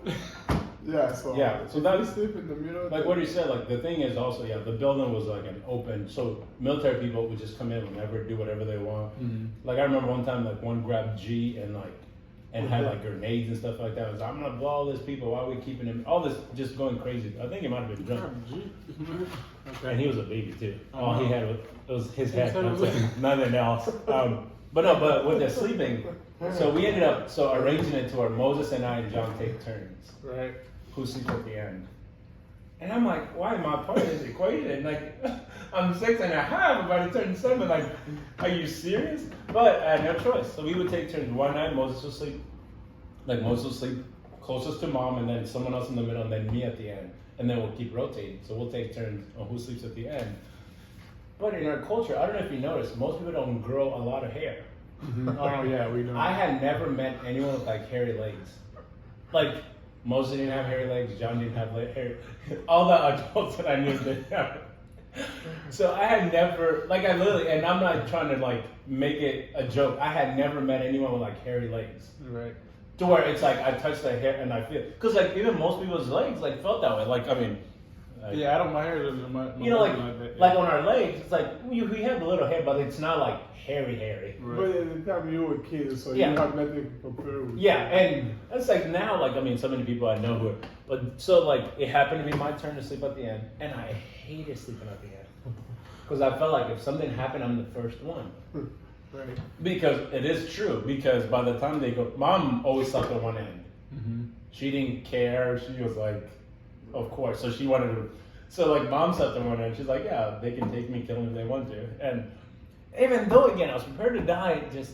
yeah, so So if that- you sleep in the middle. Like then- what he said, like the thing is also, yeah, the building was like an open, so military people would just come in whenever, do whatever they want. Mhm. Like I remember one time, like one grabbed G and had like grenades and stuff like that. It was, I'm gonna blow all these people. Why are we keeping him? All this just going crazy. I think he might have been drunk, Okay. and he was a baby too. Oh, All he no. had was his head, head was- nothing else. But with the sleeping, so we ended up arranging it to where Moses and I and John take turns. Right. Who sleeps at the end. And I'm like, why am I part of this equation? Like, I'm 6.5, about to turn 7. Like, are you serious? But I had no choice. So we would take turns. One night, Moses would sleep. Like, Moses would sleep closest to mom, and then someone else in the middle, and then me at the end. And then we'll keep rotating. So we'll take turns on who sleeps at the end. But in our culture, I don't know if you noticed, most people don't grow a lot of hair. Oh yeah, we know. I had never met anyone with like hairy legs. Like Moses didn't have hairy legs, John didn't have hair. All the adults that I knew didn't have it. So I had never, like I literally, and I'm not trying to like make it a joke. I had never met anyone with like hairy legs. Right. To where it's like I touch the hair and I feel, cause like even most people's legs like felt that way. Like I mean. Yeah, I don't. My hair is my that, like on our legs, it's like we have a little hair, but it's not like hairy. But at the time you were kids, so Yeah. you have nothing to compare with. Yeah, and it's like now, like I mean, so many people I know who, but so like it happened to be my turn to sleep at the end, and I hated sleeping at the end because I felt like if something happened, I'm the first one. Right. Because it is true. Because by the time they go, mom always slept at one end. Mm-hmm. She didn't care. She was like, of course. So she wanted to. So like mom slept at one end. She's like, yeah, they can take me, kill me if they want to. And even though again I was prepared to die, just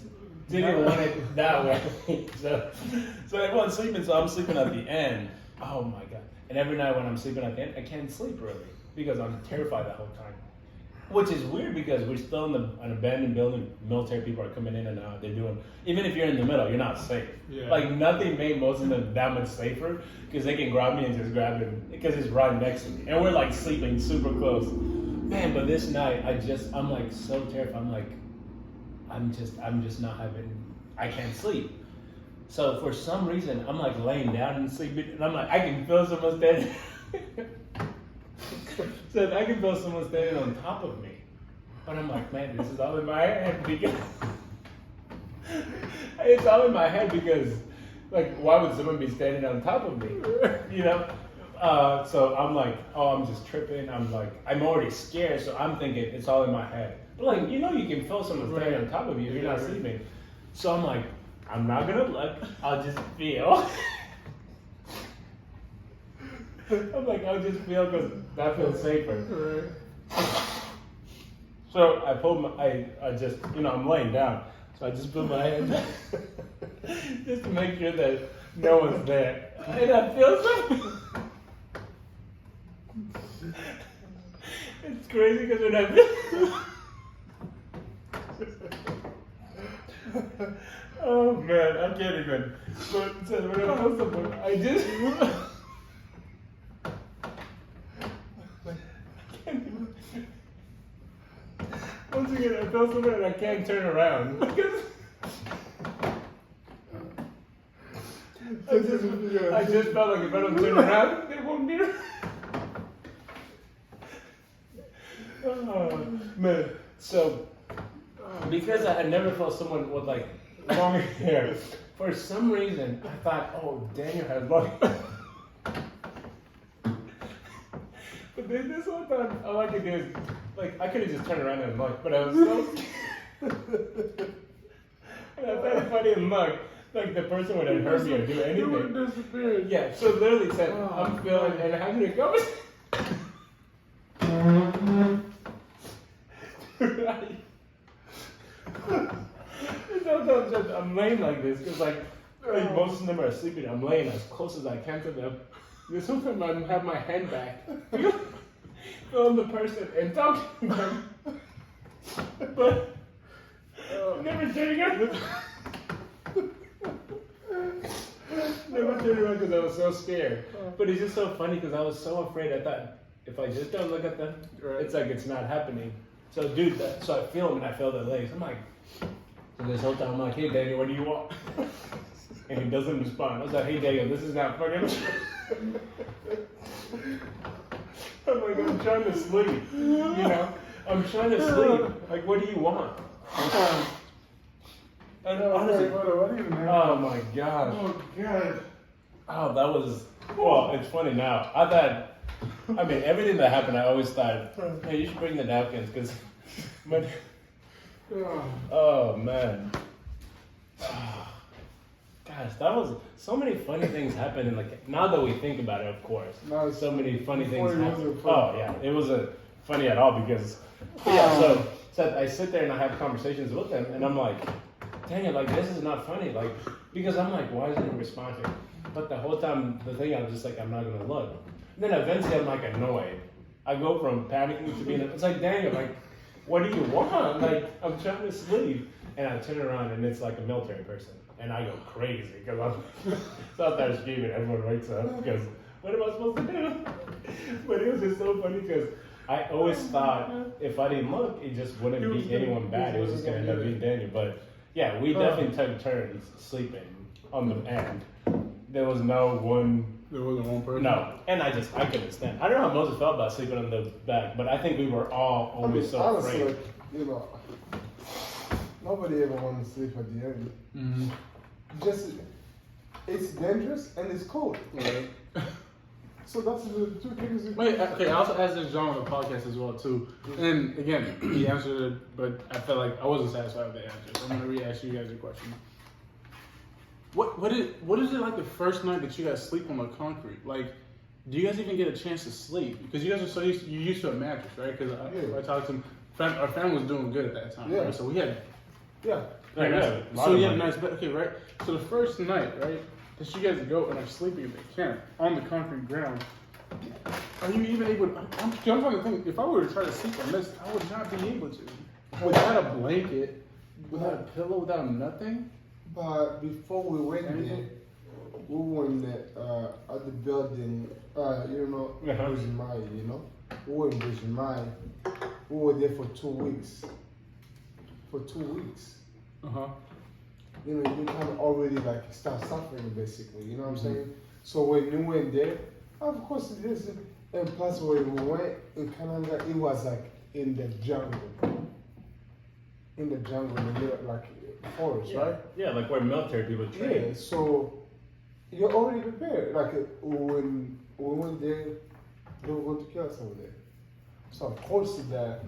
didn't want it that way. so everyone's sleeping, so I'm sleeping at the end. Oh my god! And every night when I'm sleeping at the end, I can't sleep really because I'm terrified the whole time. Which is weird because we're still in an abandoned building. Military people are coming in and out. They're doing, even if you're in the middle, you're not safe. Yeah. Like nothing made most of them that much safer because they can grab me and just grab him because it's right next to me. And we're like sleeping super close. Man, but this night I'm like so terrified. I'm just not having, I can't sleep. So for some reason, I'm like laying down and sleeping and I'm like, I can feel someone standing. So I can feel someone standing on top of me. But I'm like, man, this is all in my head because it's all in my head because like why would someone be standing on top of me? You know? So I'm like, oh, I'm just tripping. I'm already scared, so I'm thinking it's all in my head. But like, you know, you can feel someone standing on top of you if you're not sleeping. So I'm like, I'm not gonna look, I'll just feel. I'm like, I'll just feel because that feels safer. So I pulled I just, I'm laying down. So I just put my hand down just to make sure that no one's there. And I feel something. It's crazy because when I oh man, I can't even. But so when I felt something, I just. Once again, I felt something and I can't turn around. I just felt like if I don't turn around, they won't be around. Oh, man. So, because I had never felt someone with like long hair, for some reason I thought, oh, Daniel has long hair. But then this whole time, all I could do is, like, I could have just turned around and looked, but I was so scared. And I thought it funny and look, like the person would have hurt me or do You anything. would disappear. Yeah, so literally said, I'm feeling, and how did it go? Sometimes I'm laying like this because like most of them are sleeping. I'm laying as close as I can to them. Then sometimes I have my hand back, film the person and talk to them, but never turning around. Never turned around because I was so scared. But it's just so funny because I was so afraid. I thought if I just don't look at them, it's like it's not happening. So dude, so I film and I feel their legs. I'm like, so this whole time I'm like, hey Daniel, what do you want? And he doesn't respond. I was like, hey Daniel, this is not funny. I'm like, I'm trying to sleep. You know, I'm trying to sleep. Like, what do you want? And honestly, What even happened? oh my gosh. Oh God. Oh, that was, well, it's funny now. I thought, I mean, everything that happened, I always thought, hey, you should bring the napkins, because, oh man. Gosh, that was, so many funny things happened, and like, now that we think about it, of course, No, it's- so many funny things before it happened. wasn't funny. Oh yeah, it wasn't funny at all, because, yeah, so I sit there and I have conversations with them, and I'm like, Daniel, like, this is not funny, like, because I'm like, why isn't he responding? But the whole time, the thing, I was just like, I'm not gonna look. And then eventually I'm like annoyed. I go from panicking to being, it's like, Daniel, like, what do you want? Like, I'm trying to sleep. And I turn around and it's like a military person. And I go crazy because I'm so out there screaming, everyone wakes up because what am I supposed to do? But it was just so funny because I always thought if I didn't look, it just wouldn't be anyone bad. It was just gonna end up being Daniel. But yeah, we definitely took turns sleeping on the end. There was no one. There wasn't one person. No, and I couldn't stand. I don't know how Moses felt about sleeping on the back, but I think we were all always so honestly, afraid. you know, nobody ever wanted to sleep at the end. Mm-hmm. Just, it's dangerous and it's cold. Right. So that's the two things. Wait, okay, I also asked this John on the podcast as well too. And again, he answered it, but I felt like I wasn't satisfied with the answer. So I'm gonna re-ask you guys a question. What is it like the first night that you guys sleep on the concrete? Like, do you guys even get a chance to sleep? Because you guys are so used to a mattress, right? Because I talked to him. Our family was doing good at that time, Yeah. right? So we had Yeah. so you had a nice bed, okay, right? So the first night, right, that you guys go and are sleeping in the camp on the concrete ground, are you even able to, I'm trying to think, if I were to try to sleep on this, I would not be able to. Without a blanket, without a pillow, without nothing? But before we went there, we went there at the building, you know, Virgin Mile, you know. We were in Virgin Mile. We were there for 2 weeks. For 2 weeks. Uh-huh. You know, you kind of already like start suffering basically, you know what I'm saying? So when you went there, of course it is, and plus when we went in Canada, it was like in the jungle. In the jungle, in the middle, like forest, right? Yeah, like where military people train. Yeah, so you're already prepared. Like when we went there, they were going to kill us over there. So of course the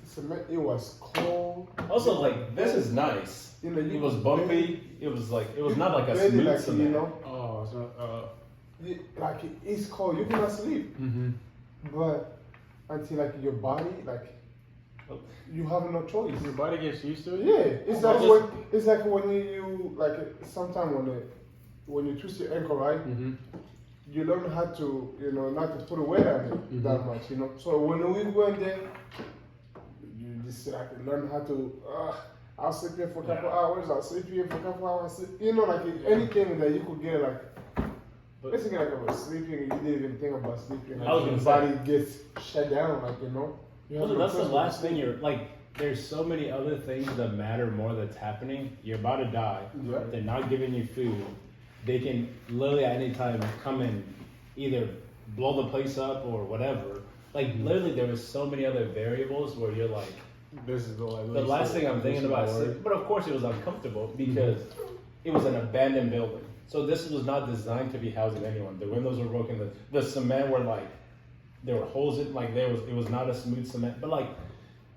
cement, it was cold. Also, like, this is nice. You know, It was bumpy. It was like, it was not like a barely, smooth like, cement. you know, Oh, so, like it's cold. You cannot sleep, mm-hmm. but until like your body, like you have no choice. Your body gets used to it? Yeah, it's like when you like sometimes when you twist your ankle, right? Mm-hmm. you learn how to, you know, not to put weight on it that much, you know. So when we go in there, you just like learn how to. I'll sleep here for a couple hours. I'll sleep here for a couple hours. You know, like anything that you could get, like basically like about sleeping. You didn't even think about sleeping. Like I was your gonna body gets shut down, like you know. You have Well, no that's the choice but last to thing sleep. you're like. There's so many other things that matter more that's happening. You're about to die. Yeah. They're not giving you food. They can literally at any time come and either blow the place up or whatever. Like literally, there was so many other variables where you're like, This is the last thing I'm thinking about is sleep. But of course, it was uncomfortable because it was an abandoned building. So this was not designed to be housing anyone. The windows were broken. The cement were like, there were holes in, like it was not a smooth cement. But like,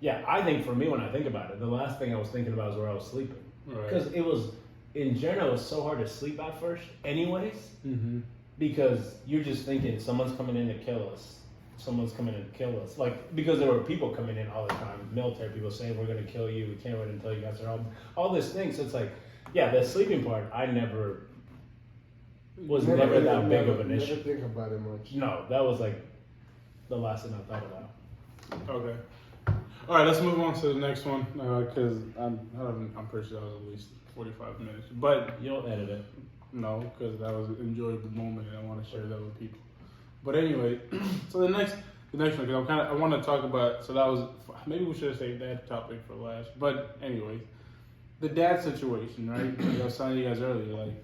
yeah, I think for me, when I think about it, the last thing I was thinking about is where I was sleeping. Right. Because it was, in general, it was so hard to sleep at first anyways. Mm-hmm. Because you're just thinking someone's coming in to kill us. Someone's coming in to kill us. Like, because there were people coming in all the time, military people saying, we're going to kill you, we can't wait until you guys are all this thing. So it's like, yeah, the sleeping part, I never, was never that big of an issue. Never think about it much. No, that was like the last thing I thought about. Okay. All right, let's move on to the next one because I'm pretty sure that was at least 45 minutes. But You don't edit it. no, because that was an enjoyable moment and I want to share that with people. But anyway, so the next one, because I want to talk about. So that was maybe we should have saved that topic for last. But anyway, the dad situation, right? Like I was telling you guys earlier, like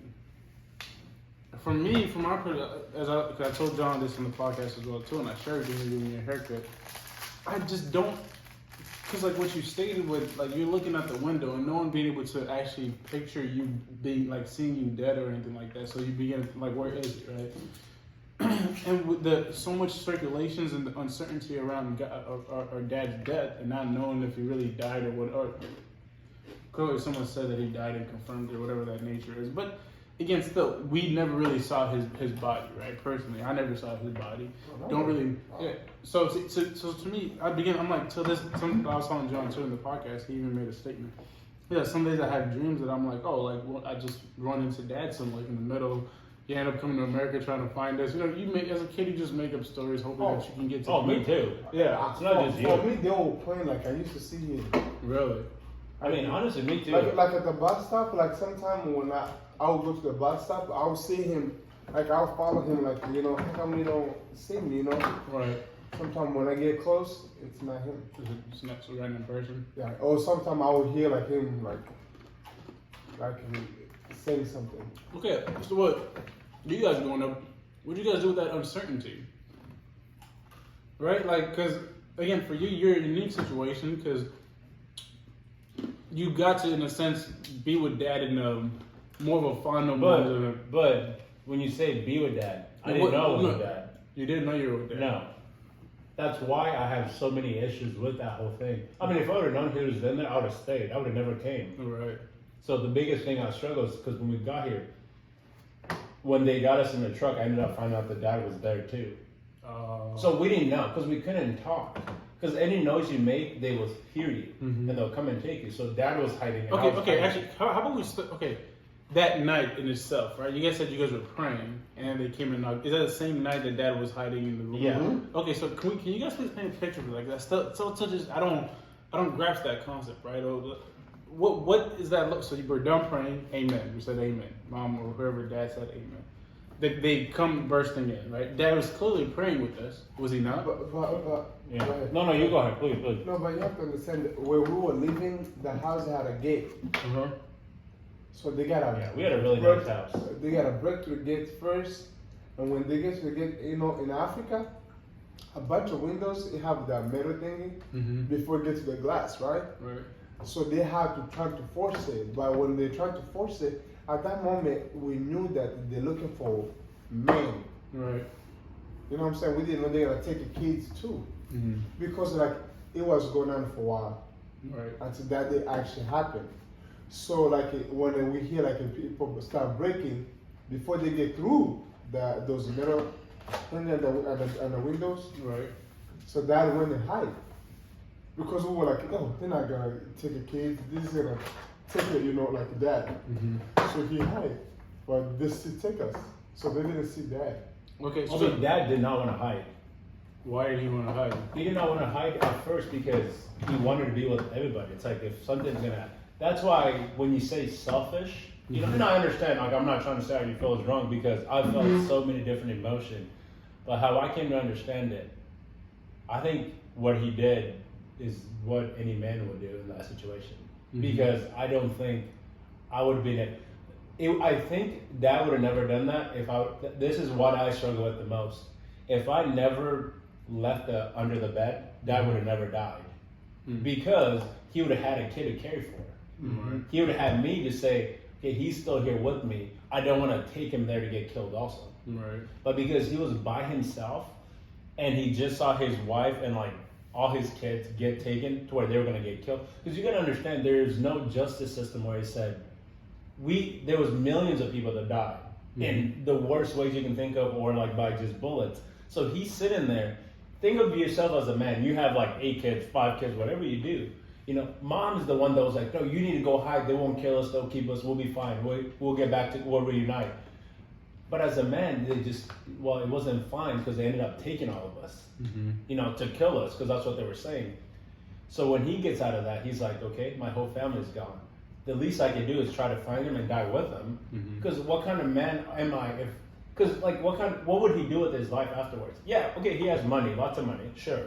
for me, from my cause I told John this in the podcast as well too, and I shared you giving me a haircut. I just don't. Because like what you stated with, like you're looking out the window and no one being able to actually picture you being like seeing you dead or anything like that. So you begin like, where is it, right? And with the so much circulations and the uncertainty around our dad's death and not knowing if he really died or what, or clearly someone said that he died and confirmed it or whatever that nature is. But again, still, we never really saw his body, right? Personally, I never saw his body. Don't really. Yeah. So to me, I'm like, till this. I was telling John too in the podcast. He even made a statement. Yeah, some days I have dreams that I'm like, oh, like well, I just run into dad somewhere like in the middle. You end up coming to America trying to find us. You know, as a kid, you just make up stories hoping that you can get to. Oh, me too. Yeah. It's not just you. For me, they were playing like I used to see him. Really. I mean, honestly, me too. Like at the bus stop, like sometime when I would go to the bus stop, I would see him, like I'll follow him, like, you know, how come you don't see me, you know? Right. Sometimes when I get close, it's not him. It's not so random person. Yeah. Or sometimes I would hear like him, like he saying something. Okay, so what you guys growing up, what do you guys do with that uncertainty? Right? Like, because, again, for you, you're in a unique situation because you got to, in a sense, be with dad in more of a fond moment. But when you say be with dad, I didn't know it was with dad. You didn't know you were with dad? No. That's why I have so many issues with that whole thing. I mean, if I would have known he was in there, I would have stayed. I would have never came. Right. So the biggest thing I struggled is because when we got here, when they got us in the truck, I ended up finding out that dad was there too. So we didn't know because we couldn't talk. Because any noise you make, they will hear you and they'll come and take you. So dad was hiding. And I was hiding. Actually, how about we that night in itself, right? You guys said you guys were praying and they came and knocked. Is that the same night that dad was hiding in the room? Yeah. Mm-hmm. Okay, so can you guys please paint a picture of it like that? So just I don't grasp that concept, right? What is that look? So you were done praying, amen. We said amen. Mom or whoever dad said amen. They come bursting in, right? Dad was clearly praying with us, was he not? But Yeah. go ahead. No, you go ahead, please. No, but you have to understand that where we were living, the house had a gate. Uh-huh. So they got a Yeah, we had a really nice house. They got to break through the gate first, and when they get to the gate, you know, in Africa, a bunch of windows they have the metal thingy before it gets to the glass, right? Right. So they had to try to force it, but when they tried to force it, at that moment we knew that they're looking for men. Right. You know what I'm saying? We didn't know they're gonna take the kids too, Mm-hmm. because like it was going on for a while Right. until that day actually happened. So like when we hear like people start breaking, before they get through those metal thing and the windows, Right. so that went and hide. Because we were like, oh, they're not gonna take a kid. This is gonna take it, you know, like that. Mm-hmm. So he hid, but they still take us. So they didn't see that. Okay, so Also, dad did not want to hide. why did he want to hide? He did not want to hide at first because he wanted to be with everybody. It's like if something's gonna. That's why when you say selfish, you know, and I understand. Like I'm not trying to say how you feel is wrong because I felt so many different emotions. But how I came to understand it, I think what he did is what any man would do in that situation. Because I don't think I would have been I think Dad would have never done that if I. This is what I struggle with the most. If I never left under the bed, Dad would have never died because he would have had a kid to care for. He would have had me to say, okay, he's still here with me. I don't want to take him there to get killed also. Right. But because he was by himself and he just saw his wife and like all his kids get taken to where they were going to get killed. Because you got to understand, there's no justice system where he said, there was millions of people that died in the worst ways you can think of or like by just bullets. So he's sitting there. Think of yourself as a man. You have like 8 kids, 5 kids, whatever you do. You know, mom's the one that was like, no, you need to go hide. They won't kill us. They'll keep us. We'll be fine. We'll get back to, we'll reunite. But as a man, it wasn't fine because they ended up taking all of us, you know, to kill us because that's what they were saying. So when he gets out of that, he's like, okay, my whole family's gone. The least I can do is try to find him and die with him. Because what kind of man am I because like what would he do with his life afterwards? Yeah, okay, he has money, lots of money, sure.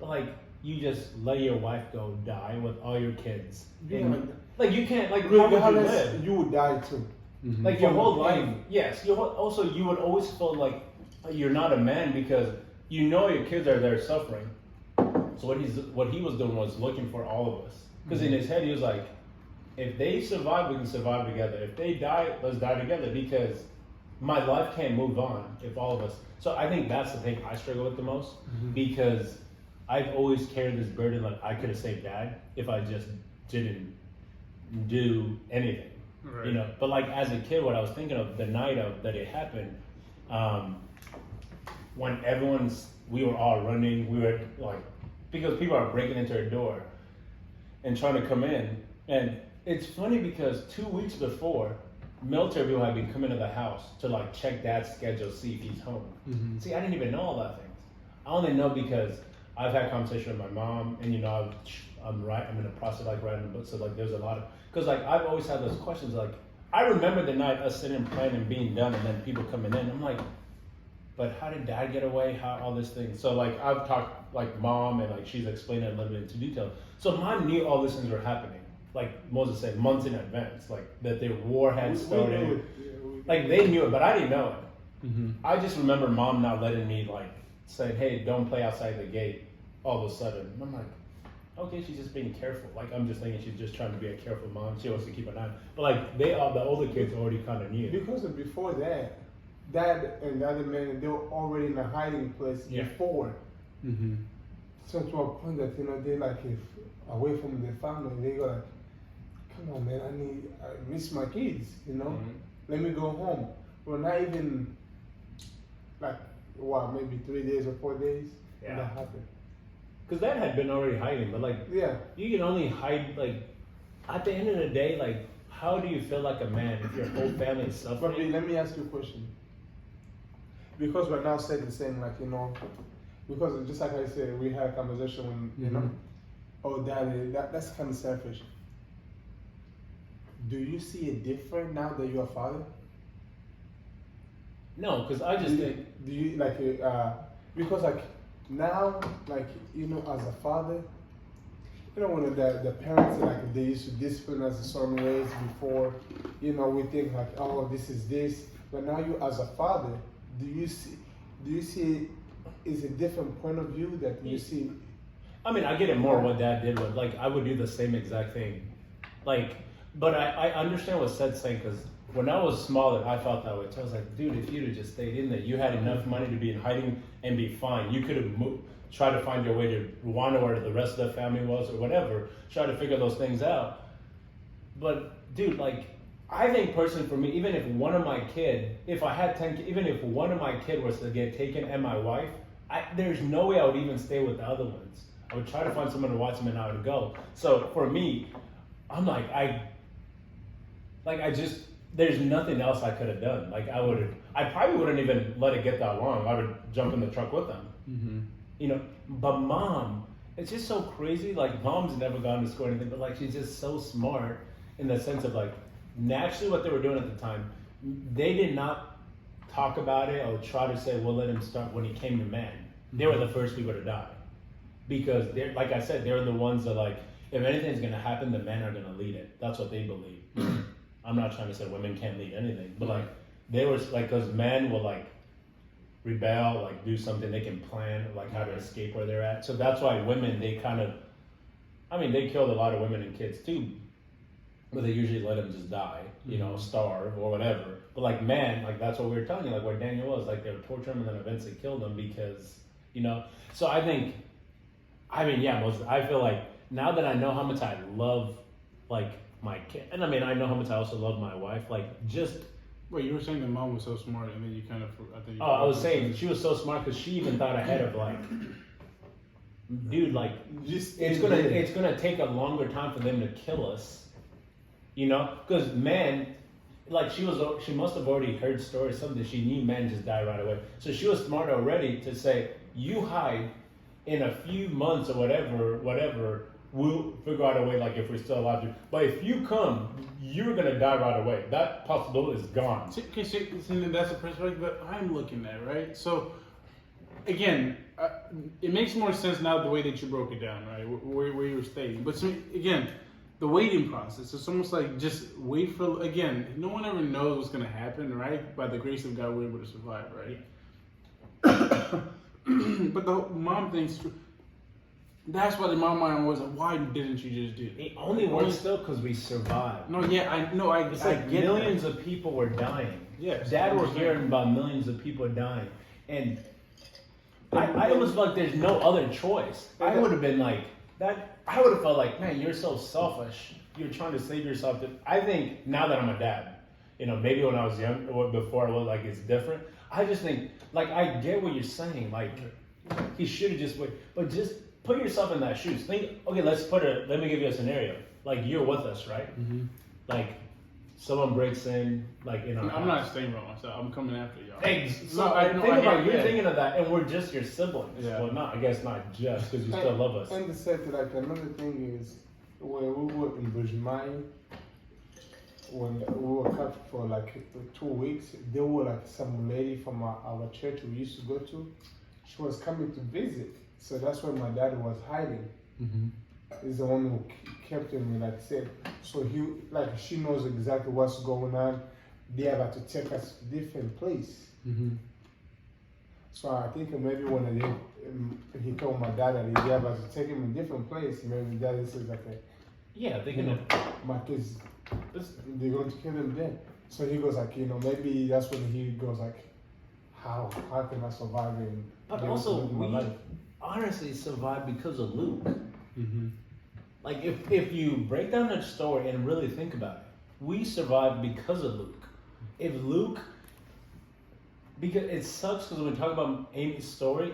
But like, you just let your wife go die with all your kids. Like you can't, like how would you live? You would die too. Like your whole life, yes. Also, you would always feel like you're not a man because you know your kids are there suffering. So what he was doing was looking for all of us. Because in his head he was like, if they survive, we can survive together. If they die, let's die together because my life can't move on if all of us. So I think that's the thing I struggle with the most because I've always carried this burden like I could have saved Dad if I just didn't do anything. Right. You know, but like as a kid, what I was thinking of the night of that it happened, when we were all running, we were like, because people are breaking into our door and trying to come in. And it's funny because 2 weeks before, military people had been coming to the house to like check Dad's schedule, see if he's home. See, I didn't even know all that things. I only know because I've had conversation with my mom, and you know, I'm in the process of like writing a book, so like there's a lot of, because like I've always had those questions. Like I remember the night us sitting and playing and being done, and then people coming in. I'm like, but how did Dad get away? How all this thing? So like I've talked like Mom, and like she's explained it a little bit into detail. So Mom knew all these things were happening. Like Moses said, months in advance, like that their war had started. Like they knew it, but I didn't know it. I just remember Mom not letting me like say, hey, don't play outside the gate. All of a sudden, and I'm like, okay, she's just being careful. Like I'm just thinking she's just trying to be a careful mom. She wants to keep an eye. But like the older kids already kind of knew. Because before that, Dad and the other men, they were already in a hiding place before. So to a point that, you know, they like if away from their family, they go like, come on man, I miss my kids, you know? Let me go home. Well, not even like maybe 3 days or 4 days when that happened. Because Dad had been already hiding, but like you can only hide like at the end of the day, like how do you feel like a man if your whole family is suffering? But let me ask you a question. Because we're now saying the same, like, you know, because just like I said, we had a conversation when, you know, oh, Daddy, that's kind of selfish. Do you see it different now that you're a father? No, because I just think. Do you, like, because, like, now, like, you know, as a father, you know, when the parents, like, they used to discipline us in certain ways before, you know, we think, like, oh, this is this. But now you, as a father, do you see, is a different point of view that you see? I mean, I get it more what Dad did with, like, I would do the same exact thing. Like, but I understand what Seth's saying, because when I was smaller, I felt that way. So I was like, dude, if you'd have just stayed in there, you had enough money to be in hiding and be fine. You could have tried to find your way to Rwanda where the rest of the family was or whatever, try to figure those things out. But, dude, like, I think personally for me, even if one of my kid, if I had 10 kids, even if one of my kid was to get taken and my wife, there's no way I would even stay with the other ones. I would try to find someone to watch them and I would go. So for me, I'm like, there's nothing else I could have done. Like I probably wouldn't even let it get that long. I would jump in the truck with them. Mm-hmm. You know, but mom, it's just so crazy. Like, mom's never gone to school or anything, but like, she's just so smart in the sense of like, naturally what they were doing at the time, they did not talk about it or try to say, we'll let him start when he came to man. They were the first people to die. Because they're, like I said, they're the ones that like, if anything's gonna happen, the men are gonna lead it. That's what they believe. I'm not trying to say women can't lead anything, but like, they were like, cause men will like, rebel, like do something, they can plan like how to escape where they're at. So that's why women, they kind of, I mean, they killed a lot of women and kids too, but they usually let them just die, you know, starve or whatever. But like men, like that's what we were telling you, like where Daniel was, like they would torture him and then eventually killed him because, you know. So I think, I mean, yeah, I feel like now that I know how much I love like my kid, and I mean, I know how much I also love my wife, like just. Wait, you were saying that mom was so smart, and then you kind of, I think. Oh, I was saying she was so smart because she even thought ahead of like, dude, like it's gonna take a longer time for them to kill us, you know? Because men, like she must have already heard stories, something she knew men just die right away. So she was smart already to say, you hide, in a few months or whatever. We'll figure out a way, like if we're still alive. But if you come, you're gonna die right away. That possibility is gone. See, that's the perspective that I'm looking at, right? So, again, it makes more sense now the way that you broke it down, right? Where you were stating. But so, again, the waiting process, it's almost like just wait for, again, no one ever knows what's gonna happen, right? By the grace of God, we're able to survive, right? But the mom thing's true. That's what in my mind was like, why didn't you just do it? It only works still because we survived. No, yeah, I It's like get millions of people were dying. Yes. Dad was hearing about millions of people dying. And I almost felt like there's no other choice. I would have been like, that. I would have felt like, man, you're so selfish. You're trying to save yourself. I think now that I'm a dad, you know, maybe when I was young or before I was like, it's different. I just think, like, I get what you're saying. Like, he should have just waited. But just put yourself in that shoes. Think, okay, let me give you a scenario. Like, you're with us, right? Mm-hmm. Like, someone breaks in, like, in our I'm house. not staying by myself. I'm coming after y'all. So you're thinking of that, and we're just your siblings. Yeah. Well, not, I guess not just, because you still love us. And the second, like another thing is, when we were in Bujimai, when we were cut for like 2 weeks, there were like some lady from our church we used to go to. She was coming to visit. So that's where my dad was hiding. Mm-hmm. He's the one who kept him, like I said. So she knows exactly what's going on. They are about to take us to a different place. Mm-hmm. So I think maybe when he told my dad that they're about to take him a different place, maybe daddy says like, Yeah, they you can. know, my kids, they're going to kill him then. So he goes like, you know, maybe that's when he goes like, how can I survive in? But be able to also, live my we life? honestly survived because of Luke. Mm-hmm. Like, if you break down that story and really think about it, we survived because of Luke. If Luke, because it sucks because when we talk about Amy's story,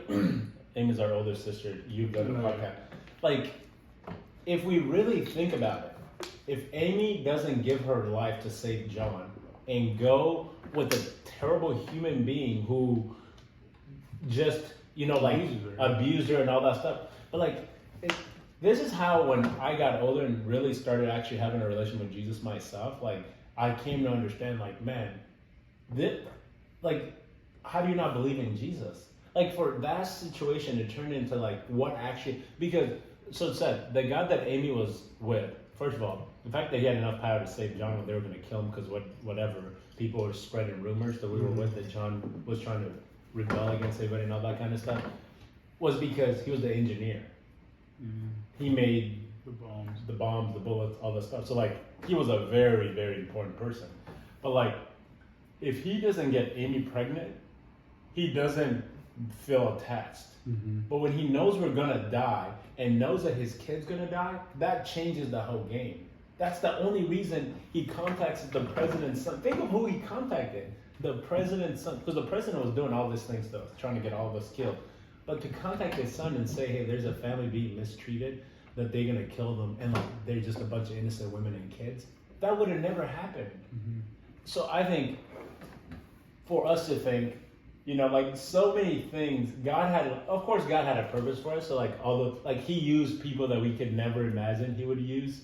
Amy's our older sister, you've done a podcast. Like, if we really think about it, if Amy doesn't give her life to save John and go with a terrible human being who just, you know, like abused her and all that stuff. But like, this is how when I got older and really started actually having a relation with Jesus myself, like I came to understand, like, man, like, how do you not believe in Jesus? Like, for that situation to turn into like what actually, because so it said the God that Amy was with, first of all, the fact that he had enough power to save John when they were going to kill him because whatever people were spreading rumors that we were with, that John was trying to rebel against everybody and all that kind of stuff, was because he was the engineer. Mm-hmm. He made The bombs, the bullets, all that stuff. So like, he was a very, very important person. But like, if he doesn't get Amy pregnant, he doesn't feel attached. Mm-hmm. But when he knows we're gonna die and knows that his kid's gonna die, that changes the whole game. That's the only reason he contacts the president's son. Think of who he contacted. The president's son. Because the president was doing all these things to us, trying to get all of us killed. But to contact his son and say, hey, there's a family being mistreated, that they're gonna kill them, and like they're just a bunch of innocent women and kids, that would have never happened. Mm-hmm. So I think for us to think, you know, like so many things. Of course, God had a purpose for us. So like He used people that we could never imagine He would use,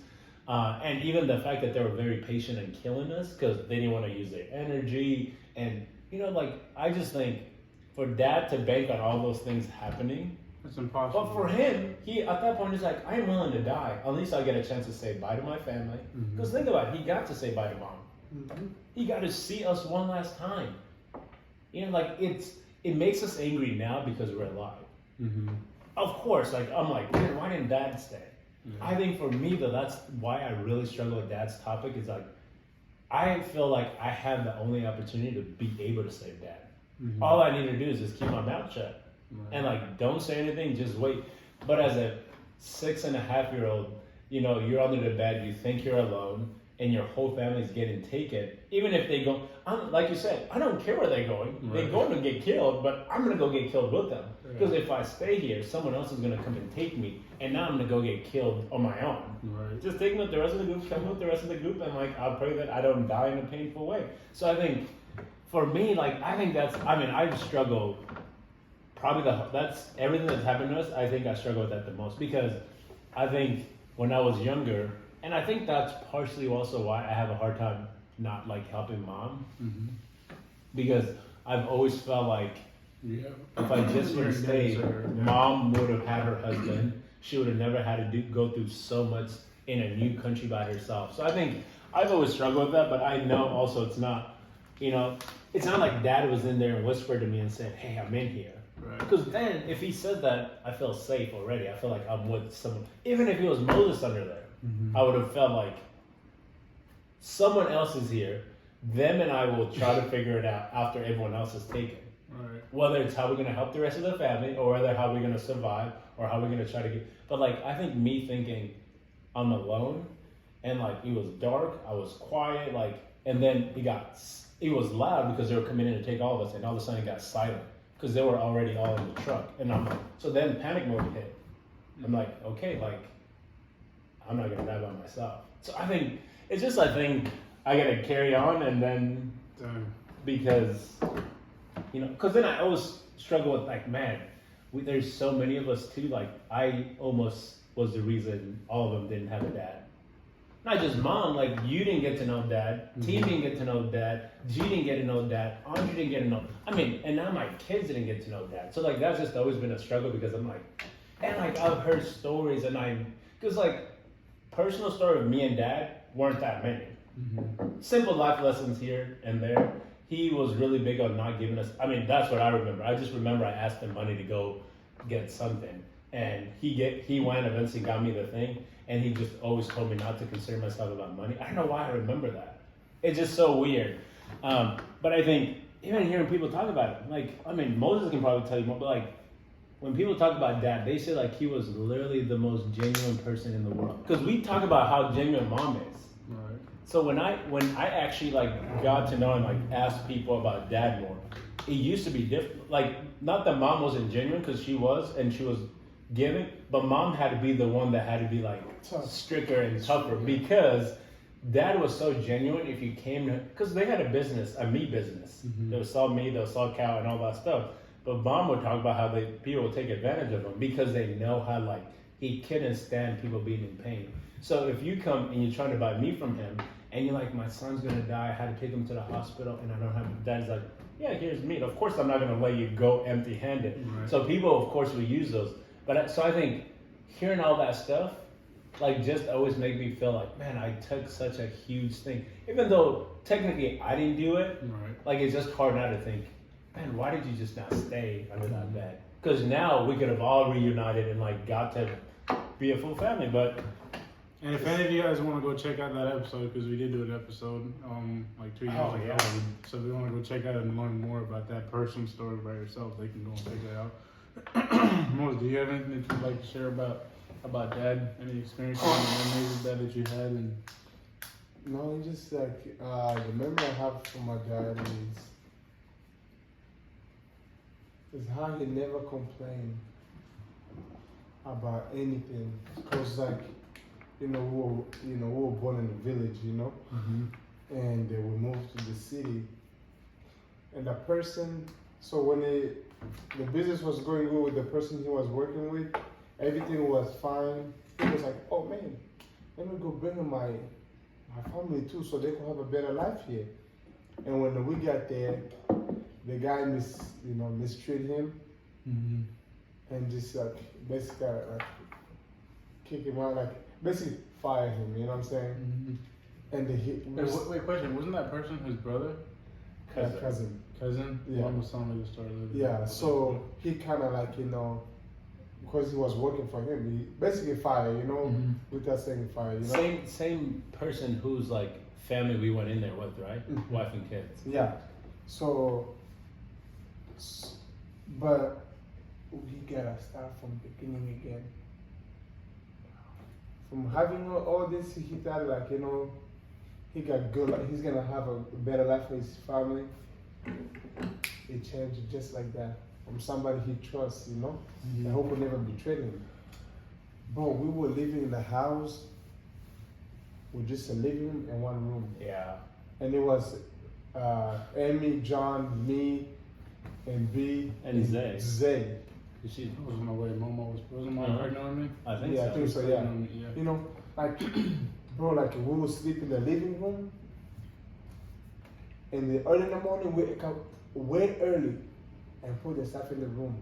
and even the fact that they were very patient in killing us because they didn't want to use their energy. And you know, like I just think for Dad to bank on all those things happening. It's impossible. But for him, he at that point is like, I am willing to die. At least I get a chance to say bye to my family. Because think about it, he got to say bye to Mom. He got to see us one last time. You know, like it makes us angry now because we're alive. Of course, like I'm like, man, why didn't Dad stay? I think for me though, that's why I really struggle with Dad's topic. Is like, I feel like I have the only opportunity to be able to save Dad. All I need to do is just keep my mouth shut. And like, don't say anything, just wait. But as a 6.5-year-old, you know, you're under the bed, you think you're alone, and your whole family's getting taken. Even if they go, like you said, I don't care where they're going. Right. They're going to get killed, but I'm gonna go get killed with them. Because if I stay here, someone else is gonna come and take me, and now I'm gonna go get killed on my own. Right. Just take me with the rest of the group, come with the rest of the group, and like, I'll pray that I don't die in a painful way. So I think, for me, like, I think I struggle. Probably that's everything that's happened to us. I think I struggle with that the most because I think when I was younger, and I think that's partially also why I have a hard time not like helping Mom, because I've always felt like if I just would have stayed, Mom would have had her husband. She would have never had to go through so much in a new country by herself. So I think I've always struggled with that, but I know also it's not, you know, it's not like Dad was in there and whispered to me and said, "Hey, I'm in here." Because then, if he said that, I feel safe already. I feel like I'm with someone. Even if it was Moses under there, I would have felt like someone else is here. Them and I will try to figure it out after everyone else is taken. Right. Whether it's how we're going to help the rest of the family, or whether how we're going to survive, or how we're going to try to get. But like, I think me thinking I'm alone, and like it was dark, I was quiet, like, and then it was loud because they were coming in to take all of us, and all of a sudden it got silent. Because they were already all in the truck. And I'm like, so then panic mode hit. I'm like, okay, like, I'm not gonna die by myself. So I think, it's just a thing I gotta carry on and then, because, you know, because then I always struggle with like, man, there's so many of us too, like, I almost was the reason all of them didn't have a dad. Not just Mom, like you didn't get to know Dad, T didn't get to know Dad, G didn't get to know Dad, Andre didn't get to know. I mean, and now my kids didn't get to know Dad. So like that's just always been a struggle because I'm like, and like I've heard stories because like personal story of me and Dad weren't that many. Simple life lessons here and there. He was really big on not giving us. I mean, that's what I remember. I just remember I asked him money to go get something, and he went and eventually got me the thing. And he just always told me not to concern myself about money. I don't know why I remember that. It's just so weird. But I think even hearing people talk about it, like, I mean, Moses can probably tell you more, but like, when people talk about Dad, they say like he was literally the most genuine person in the world. Because we talk about how genuine Mom is. Right. So when I actually like got to know and like asked people about Dad more, it used to be different. Like, not that Mom wasn't genuine, because she was, and she was giving, but Mom had to be the one that had to be like stricter and tougher, because Dad was so genuine. If you came to, because they had a meat business, they'll sell meat, they'll sell cow and all that stuff, but Mom would talk about how people would take advantage of him because they know how like he couldn't stand people being in pain. So if you come and you're trying to buy meat from him and you're like, my son's gonna die, I had to take him to the hospital and I don't have, Dad's like, yeah, here's meat. Of course I'm not gonna let you go empty-handed. Right. So people of course will use those. But so I think hearing all that stuff, like, just always make me feel like, man, I took such a huge thing. Even though technically I didn't do it, like, it's just hard not to think, man, why did you just not stay under that bed? Because now we could have all reunited and like got to be a full family. But and if any of you guys want to go check out that episode, because we did do an episode like 2 years ago. Yeah. So if you want to go check out and learn more about that personal story by yourself, they can go and check that out. Moses, do you have anything that you'd like to share about Dad? Any experiences and memories of Dad that you had? And no, just like the memory I have from my dad is how he never complained about anything. Cause like, we were born in the village, and then we moved to the city. and the person. So when the business was going good with the person he was working with, everything was fine. He was like, "Oh man, let me go bring in my family too, so they could have a better life here." And when we got there, the guy mistreated him and just like basically like kick him out, like basically fire him. You know what I'm saying? And Wait, question. Wasn't that person his brother? cousin. Cousin? Yeah. Mom was telling me the story. Yeah. So he kind of like because he was working for him, he basically fired. Without saying fire. Same person whose like family we went in there with, right? Mhm. Wife and kids. Yeah. So, but we gotta start from beginning again. From having all this, he thought like he got good. Like he's gonna have a better life for his family. It changed just like that. From somebody he trusts, I hope will never betray him. Bro, we were living in the house with just a living room and one room. Yeah. And it was Amy, John, me, and B. And Zay. Zay. She, I was on my way. Momo wasn't Mom Uh-huh. pregnant with me? I think Yeah, so. I think so, yeah. Yeah. Like, bro, like we would sleep in the living room. And early in the morning, we wake up way early and put the stuff in the room.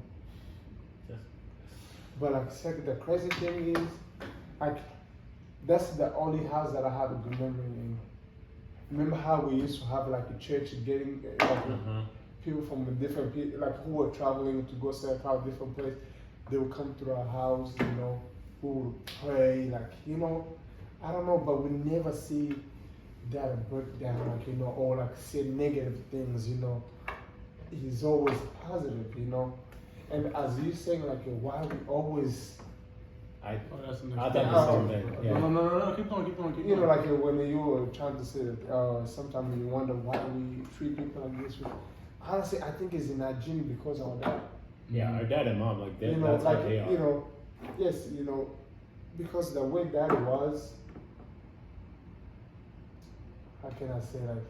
Yes. But like, the crazy thing is, like, that's the only house that I have a good memory in. Remember how we used to have like a church getting people from different people, like who were traveling to go serve out different place. They would come to our house, who would pray, like I don't know, but we never see that breakdown, like or like say negative things, He's always positive, And as you saying, like why we always. I That's the next thought thing. the same thing. Yeah. No. Keep going. Like when you were trying to say that, sometimes you wonder why we treat people like this. Honestly, I think it's in our gene because of that. Yeah, our dad and mom, like, that's like, how they are. Yes, because the way Dad was, how can I say, like,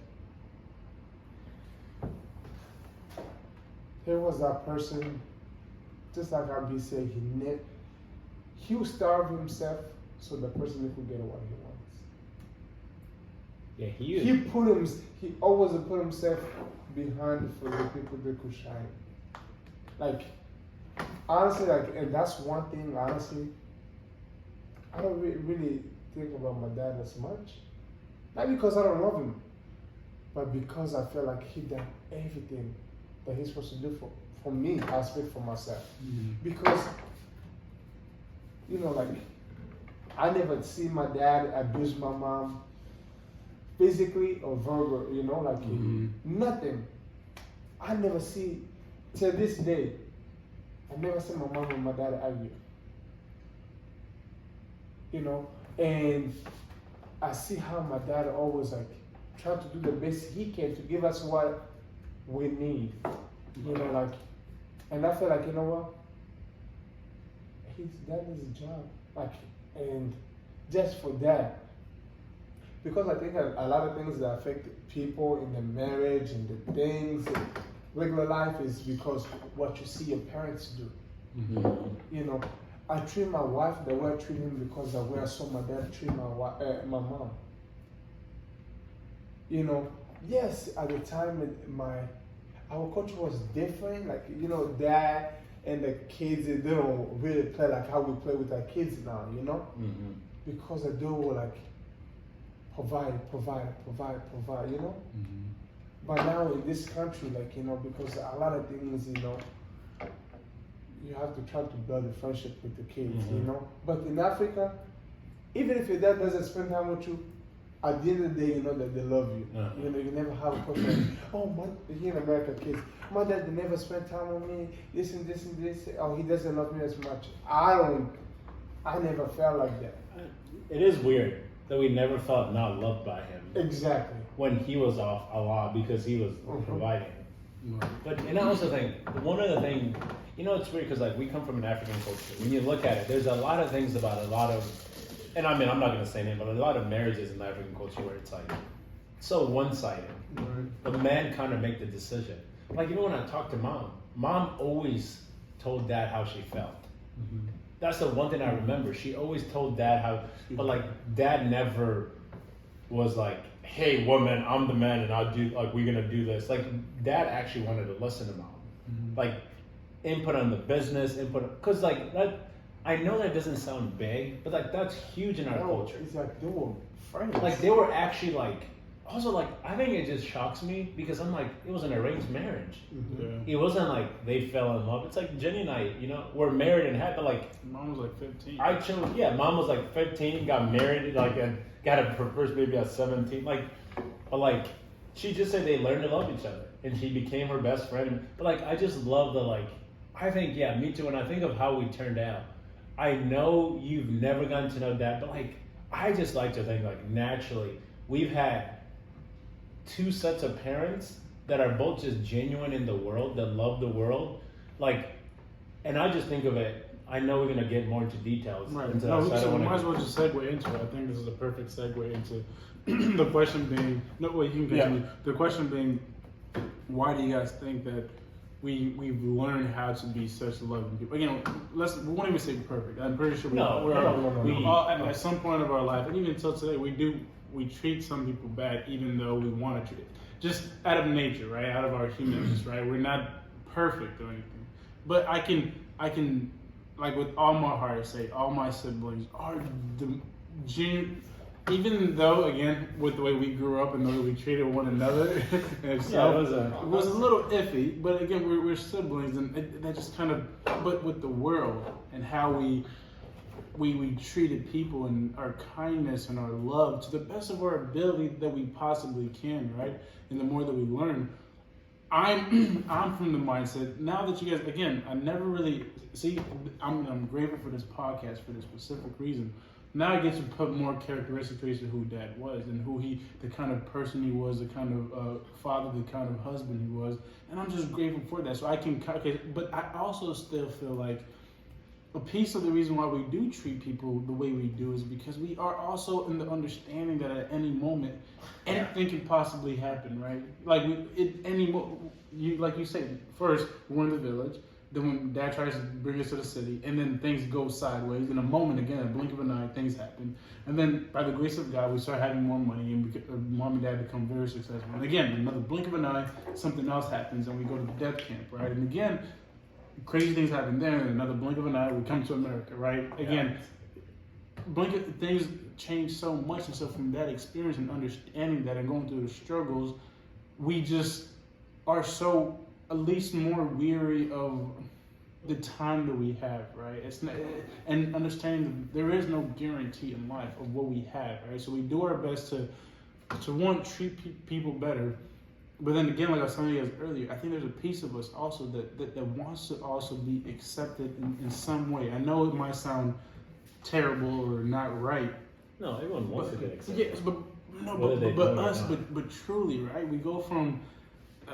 he was that person, just like Abi said, he would starve himself so the person could get what he wants. Yeah, He always put himself behind for the people that could shine. Like, honestly, like, and that's one thing, honestly, I don't really think about my dad as much. Not because I don't love him, but because I feel like he done everything that he's supposed to do for me. I speak for myself. Because, like, I never see my dad abuse my mom physically or verbal, like nothing. I never see, till this day, I never see my mom and my dad argue. And I see how my dad always like try to do the best he can to give us what we need. Like, and I feel like, what? That is his job. Like, and just for that. Because I think a lot of things that affect people in the marriage and the things in regular life is because what you see your parents do. I treat my wife the way I treat him because the way I saw my dad treat my mom. Yes, at the time our culture was different. Like, dad and the kids, they don't really play like how we play with our kids now, because they do like provide, But now in this country, like, because a lot of things, you have to try to build a friendship with the kids, But in Africa, even if your dad doesn't spend time with you, at the end of the day, you know that they love you. You never have a question, here in America, kids, my dad they never spent time with me, this and this and this, he doesn't love me as much. I never felt like that. It is weird that we never felt not loved by him. Exactly. When he was off a lot because he was providing. But, and I also think, one other thing, it's weird because like we come from an African culture. When you look at it, there's a lot of things about a lot of, and I mean, I'm not going to say name, but a lot of marriages in the African culture where it's like so one-sided. The man kind of make the decision. like even when I talked to mom always told dad how she felt. That's the one thing I remember. She always told dad how, but like dad never was like, hey woman, I'm the man and I'll do, like, we're gonna do this. Like dad actually wanted to listen to mom. Like input on the business, cause like that, I know that doesn't sound big, but like that's huge in our culture. It's like they were friends. Like they were actually like, also like, I think it just shocks me because I'm like, it was an arranged marriage. Yeah. It wasn't like they fell in love. It's like Jenny and I, we're married and had, but like, Mom was like 15. I chose, yeah, mom was like 15, got married, like, and got her first baby at 17. Like, but like, she just said they learned to love each other and she became her best friend. But like, I just love the, like, I think, yeah, me too. When I think of how we turned out, I know you've never gotten to know dad, but like, I just like to think like naturally, we've had 2 sets of parents that are both just genuine in the world, that love the world. Like, and I just think of it, I know we're gonna get more into details. Right. Into No, that, so I so don't we wanna- might as well just segue into it. I think this is a perfect segue into the question being, no, wait, you can continue. Yeah. The question being, why do you guys think that we've learned how to be such loving people? Again, we won't even say perfect. I'm pretty sure No. we all, at some point of our life, and even until today, we treat some people bad even though we want to treat it. Just out of nature, right? Out of our humanness, right? We're not perfect or anything. But I can, like with all my heart, say all my siblings are the even though, again, with the way we grew up and the way we treated one another, and Yeah, it was a little iffy. But again, we're siblings, and that just kind of, but with the world and how we treated people and our kindness and our love to the best of our ability that we possibly can, right? And the more that we learn, I'm from the mindset now that you guys, again, I never really see. I'm grateful for this podcast for this specific reason. Now I get to put more characteristics to who Dad was and the kind of person he was, the kind of father, the kind of husband he was, and I'm just grateful for that. So I can, okay, but I also still feel like a piece of the reason why we do treat people the way we do is because we are also in the understanding that at any moment anything can possibly happen, right? Like like you said, first we're in the village, then when Dad tries to bring us to the city, and then things go sideways. In a moment, again, a blink of an eye, things happen, and then by the grace of God, we start having more money, and Mom and Dad become very successful. And again, another blink of an eye, something else happens, and we go to death camp, right? And again, crazy things happen there, and another blink of an eye, we come to America, right? Again, things change so much, and so from that experience and understanding that and going through the struggles, we just are so at least more weary of the time that we have, right? It's not, and understanding that there is no guarantee in life of what we have, right? So we do our best to treat people better. But then again, like I was telling you guys earlier, I think there's a piece of us also that wants to also be accepted in some way. I know it might sound terrible or not right. No, everyone wants to get accepted. Yes, but Whether they do it or us, not. but truly, right? We go from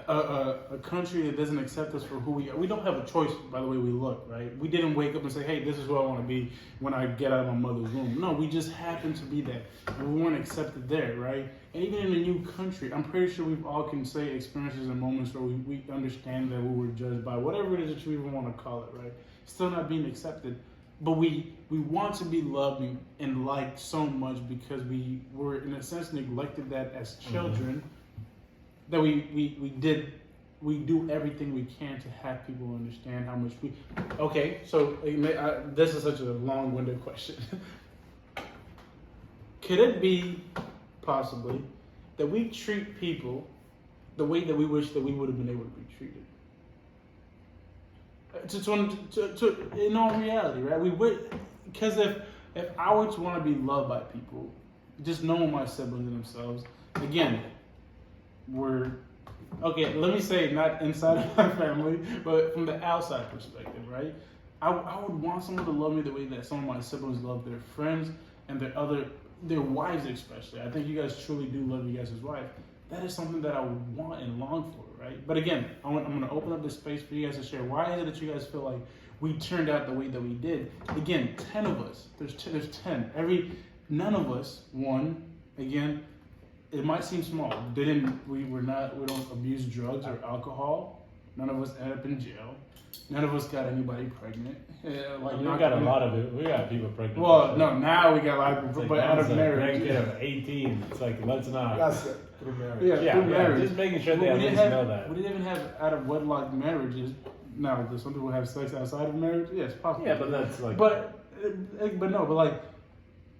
a country that doesn't accept us for who we are. We don't have a choice by the way we look, right? We didn't wake up and say, hey, this is who I want to be when I get out of my mother's womb. No, we just happen to be that. And we weren't accepted there, right? And even in a new country, I'm pretty sure we all can say experiences and moments where we understand that we were judged by whatever it is that you even want to call it, right? Still not being accepted. But we want to be loved and liked so much because we were, in a sense, neglected that as children. That we do everything we can to have people understand how much we. Okay, so this is such a long-winded question. Could it be possibly that we treat people the way that we wish that we would have been able to be treated? In all reality, right? We would, because if I were to want to be loved by people, just knowing my siblings and themselves, again. Let me say not inside of my family, but from the outside perspective, right? I would want someone to love me the way that some of my siblings love their friends and their wives especially. I think you guys truly do love you guys' wife. That is something that I would want and long for, right? But again, I'm going to open up this space for you guys to share. Why is it that you guys feel like we turned out the way that we did? Again, 10 of us. There's 10. None of us, it might seem small. We don't abuse drugs or alcohol. None of us ended up in jail. None of us got anybody pregnant. Like we not- got a lot of it. We got people pregnant. Well, no, now we got a lot of It's people, like, but out of man's a marriage. grandkid of 18. It's like, let's not. That's it. Through marriage. Yeah, through marriage. Just making sure they We at didn't least have- know that. We didn't even have out of wedlock marriages. Now, do some people have sex outside of marriage? Yes, possible. Yeah, but that's like. But no, but like,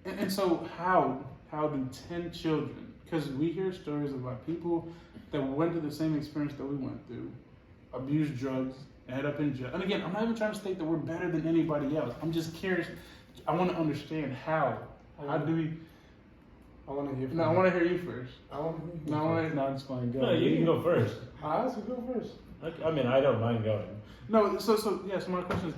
and so how do 10 children? Because we hear stories about people that went through the same experience that we went through, abused drugs, ended up in jail. And again, I'm not even trying to state that we're better than anybody else. I'm just curious. I want to understand how. How do we? I want to hear from No, I you. want to hear you first. I want to hear you. No, I want to. No, I'm just going to go. No, you can go first. I ask you go first. I mean, I don't mind going. No, so yeah. So my question is,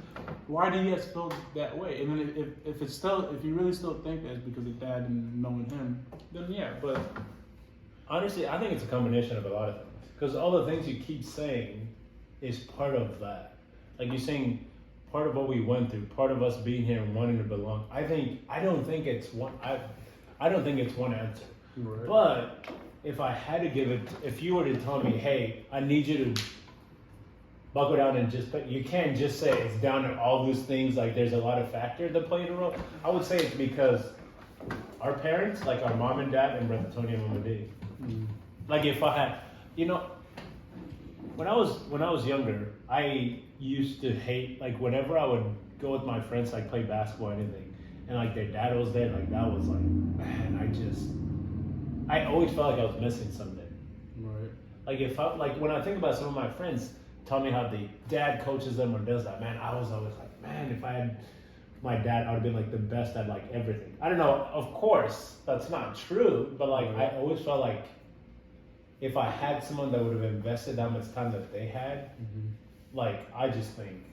why do you guys feel that way? And then if it's still, if you really still think that's because of dad and knowing him, then yeah. But Honestly, I think it's a combination of a lot of things. Because all the things you keep saying is part of that. Like you're saying, part of what we went through, part of us being here and wanting to belong. I don't think it's one. I don't think it's one answer. right. But if I had to give it, if you were to tell me, hey, I need you to buckle down and just, but you can't just say it's down to all those things. Like there's a lot of factors that play a role. I would say it's because our parents, like our mom and dad, and Brother Tony and Mama D. Like if I had, you know, when I was younger, I used to hate, like whenever I would go with my friends, like play basketball or anything, and like their dad was there, like that was like, man, I always felt like I was missing something. Right. Like when I think about some of my friends tell me how the dad coaches them or does that, man, I was always like, man, if I had my dad, I would have been like the best at like everything. I don't know, of course, that's not true, but like I always felt like if I had someone that would have invested that much time that they had, like I just think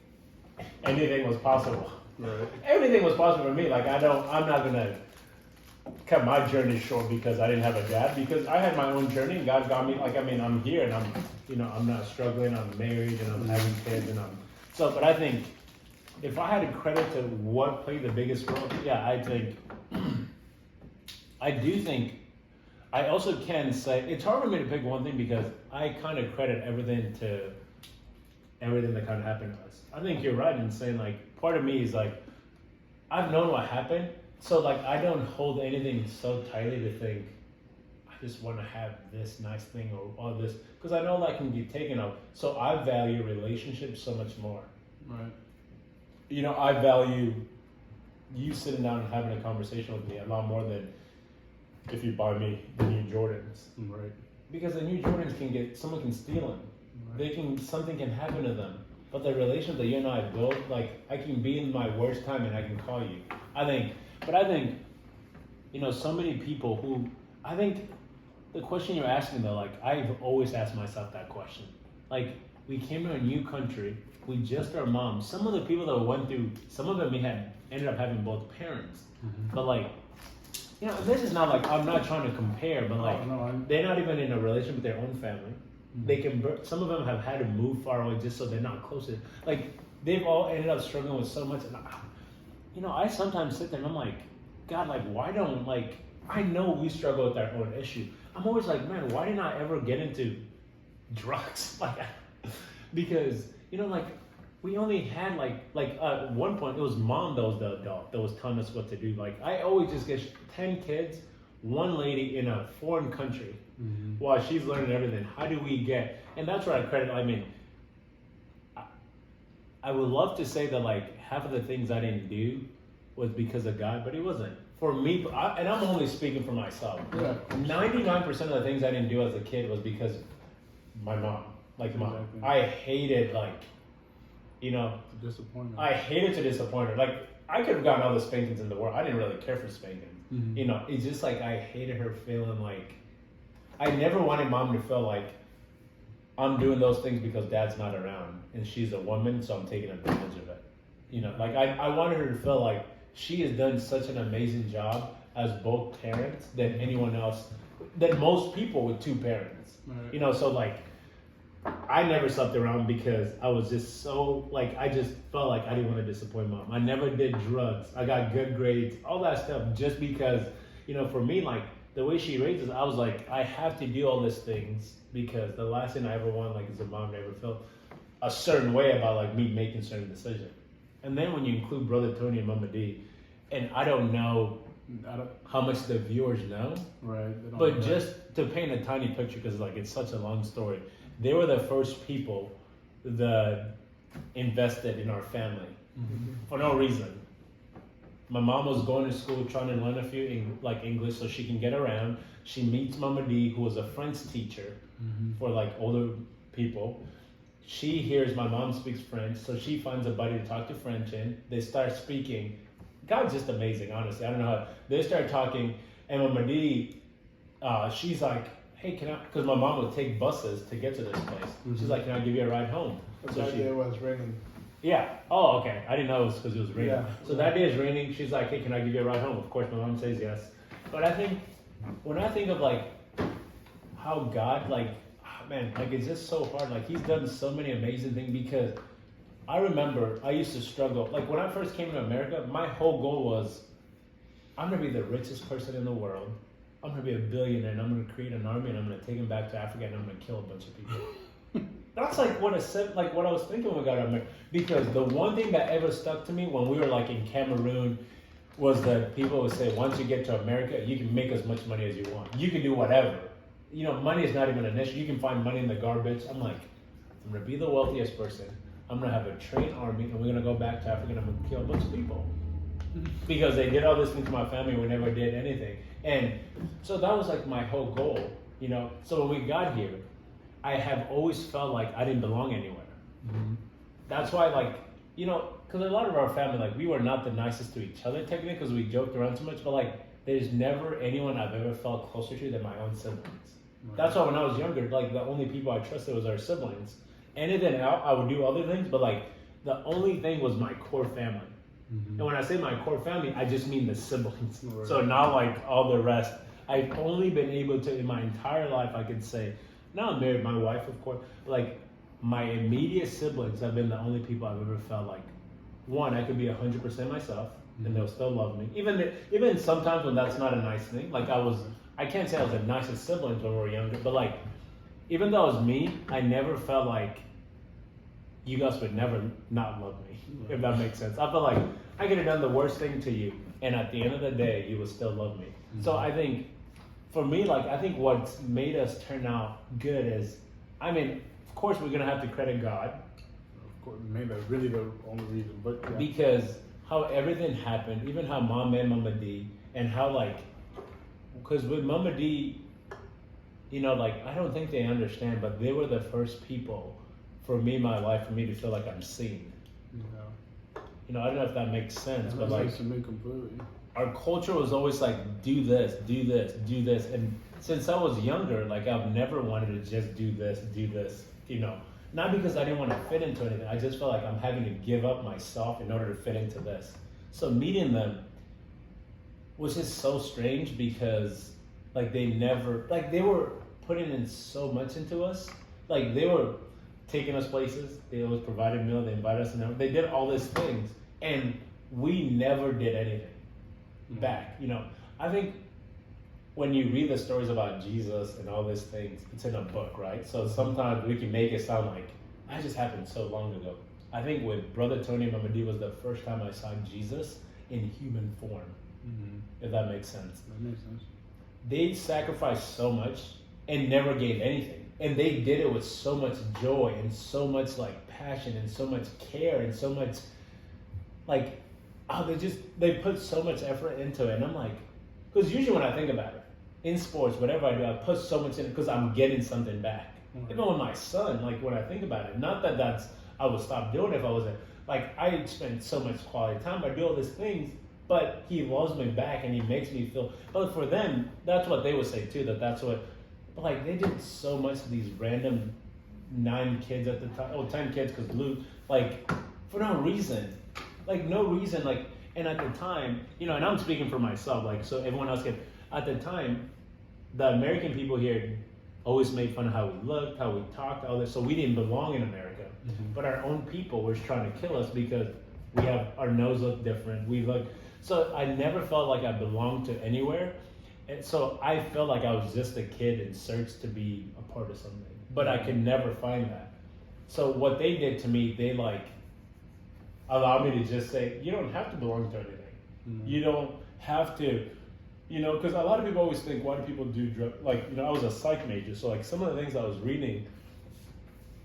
anything was possible. Right. Everything was possible for me. Like I'm not gonna cut my journey short because I didn't have a dad, because I had my own journey and God got me. Like, I mean, I'm here and I'm not struggling, I'm married and I'm having kids and but I think if I had to credit to what played the biggest role, yeah, I also can say, it's hard for me to pick one thing because I kind of credit everything that kind of happened to us. I think you're right in saying, like, part of me is like, I've known what happened, so like I don't hold anything so tightly to think, I just want to have this nice thing or all this, because I know that can be taken up. So I value relationships so much more. Right. You know, I value you sitting down and having a conversation with me a lot more than if you buy me the new Jordans. Right. Because the new Jordans someone can steal them. Right. Something can happen to them. But the relationship that you and I built, like I can be in my worst time and I can call you. I think, you know, so many people who, I think the question you're asking though, like I've always asked myself that question. Like we came to a new country, we just our moms. Some of the people that went through, some of them ended up having both parents. But like, you know, this is not like, I'm not trying to compare, but like, they're not even in a relationship with their own family. They some of them have had to move far away just so they're not close to, like, they've all ended up struggling with so much. And you know, I sometimes sit there and I'm like, God, like, why don't, like, I know we struggle with our own issue. I'm always like, man, why didn't I ever get into drugs? Like, because, you know, like, we only had at one point, it was mom that was the adult that was telling us what to do. Like, I always just get 10 kids, one lady in a foreign country while she's learning everything. How do we get, and that's where I credit, I mean, I would love to say that like half of the things I didn't do was because of God, but it wasn't. For me, and I'm only speaking for myself. Yeah. 99% of the things I didn't do as a kid was because my mom. Like mom. Exactly. I hated like, you know, Disappointment. I hated to disappoint her. Like I could have gotten all the spankings in the world. I didn't really care for spankings. You know, it's just like I hated her feeling like, I never wanted mom to feel like I'm doing those things because dad's not around and she's a woman, so I'm taking advantage of it. You know, like I wanted her to feel like she has done such an amazing job as both parents than anyone else, than most people with two parents. Right. You know, so like, I never slept around because I was just so, like, I just felt like I didn't want to disappoint mom. I never did drugs. I got good grades, all that stuff, just because, you know, for me, like, the way she raised us, I was like, I have to do all these things because the last thing I ever want, like, is a mom to ever feel a certain way about like me making certain decisions. And then when you include Brother Tony and Mama D, and I don't know how much the viewers know, Right. They don't but know. just to paint a tiny picture, because like it's such a long story, they were the first people that invested in our family for no reason. My mom was going to school trying to learn a few English so she can get around. She meets Mama D, who was a French teacher for like older people. She hears my mom speaks French, so she finds a buddy to talk to French in. They start speaking. God's just amazing, honestly. I don't know how. They start talking, and Mama D, she's like, hey, can I, because my mom would take buses to get to this place. She's like, can I give you a ride home? But So that she, day was raining. yeah. Oh, okay. I didn't know it was because it was raining. Yeah. So that day is raining. She's like, hey, can I give you a ride home? Of course, my mom says yes. But I think, when I think of like how God, like, man, like it's just so hard. Like He's done so many amazing things because I remember I used to struggle. Like when I first came to America, my whole goal was, I'm gonna be the richest person in the world. I'm gonna be a billionaire, and I'm gonna create an army, and I'm gonna take him back to Africa, and I'm gonna kill a bunch of people. That's like what I was thinking when we got to America. Because the one thing that ever stuck to me when we were like in Cameroon was that people would say, once you get to America, you can make as much money as you want. You can do whatever. You know, money is not even an issue. You can find money in the garbage. I'm like, I'm gonna be the wealthiest person. I'm gonna have a trained army, and we're gonna go back to Africa, and I'm gonna kill a bunch of people. Because they did all this thing to my family, we never did anything. And so that was like my whole goal, you know. So when we got here, I have always felt like I didn't belong anywhere. That's why, like, you know, because a lot of our family, like, we were not the nicest to each other technically because we joked around too much, but like, there's never anyone I've ever felt closer to than my own siblings. Right. That's why when I was younger, like, the only people I trusted was our siblings. Anything else, I would do other things, but like, the only thing was my core family. And when I say my core family, I just mean the siblings. Right. So not like all the rest. I've only been able to, in my entire life, I could say, now I'm married, my wife, of course, like, my immediate siblings have been the only people I've ever felt like, one, I could be 100% myself, and they'll still love me. Even sometimes when that's not a nice thing, like I can't say I was the nicest siblings when we were younger, but like, even though it was me, I never felt like you guys would never not love me, if that makes sense. I felt like I could have done the worst thing to you, and at the end of the day, you would still love me. So I think, for me, like, I think what's made us turn out good is, I mean, of course we're gonna have to credit God. Of course, maybe that's really the only reason, but yeah. Because how everything happened, even how Mom met Mama D, and how like, because with Mama D, you know, like, I don't think they understand, but they were the first people for me in my life, for me to feel like I'm seen. Yeah. You know, I don't know if that makes sense, but like, makes to me completely. our culture was always like, do this, do this, do this. And since I was younger, like, I've never wanted to just do this, you know. Not because I didn't want to fit into anything. I just felt like I'm having to give up myself in order to fit into this. So meeting them was just so strange because, like, they were putting in so much into us. Like, they were taking us places. They always provided meal. They invited us, and they did all these things. And we never did anything back. You know, I think when you read the stories about Jesus and all these things, it's in a book, right? So sometimes we can make it sound like that just happened so long ago. I think with Brother Tony and Mama D was the first time I saw Jesus in human form, if that makes sense. That makes sense. They sacrificed so much and never gave anything. And they did it with so much joy and so much like passion and so much care and so much like, they put so much effort into it. And I'm like, because usually when I think about it, in sports, whatever I do, I put so much in it because I'm getting something back. Even with my son, like, when I think about it, not that I would stop doing it if I wasn't, like, I spend so much quality time, I do all these things, but he loves me back and he makes me feel, but for them, that's what they would say too, that's what, but like, they did so much of these random 9 kids at the time, 10 kids because Luke, like, for no reason, like, and at the time, you know, and I'm speaking for myself, like, so everyone else can, at the time, the American people here always made fun of how we looked, how we talked, all this, so we didn't belong in America. But our own people were trying to kill us because we have, our nose looked different, so I never felt like I belonged to anywhere. And so I felt like I was just a kid in search to be a part of something. But I could never find that. So what they did to me, they like allowed me to just say, you don't have to belong to anything. You don't have to, because a lot of people always think, why do people do drugs? Like, I was a psych major, so like some of the things I was reading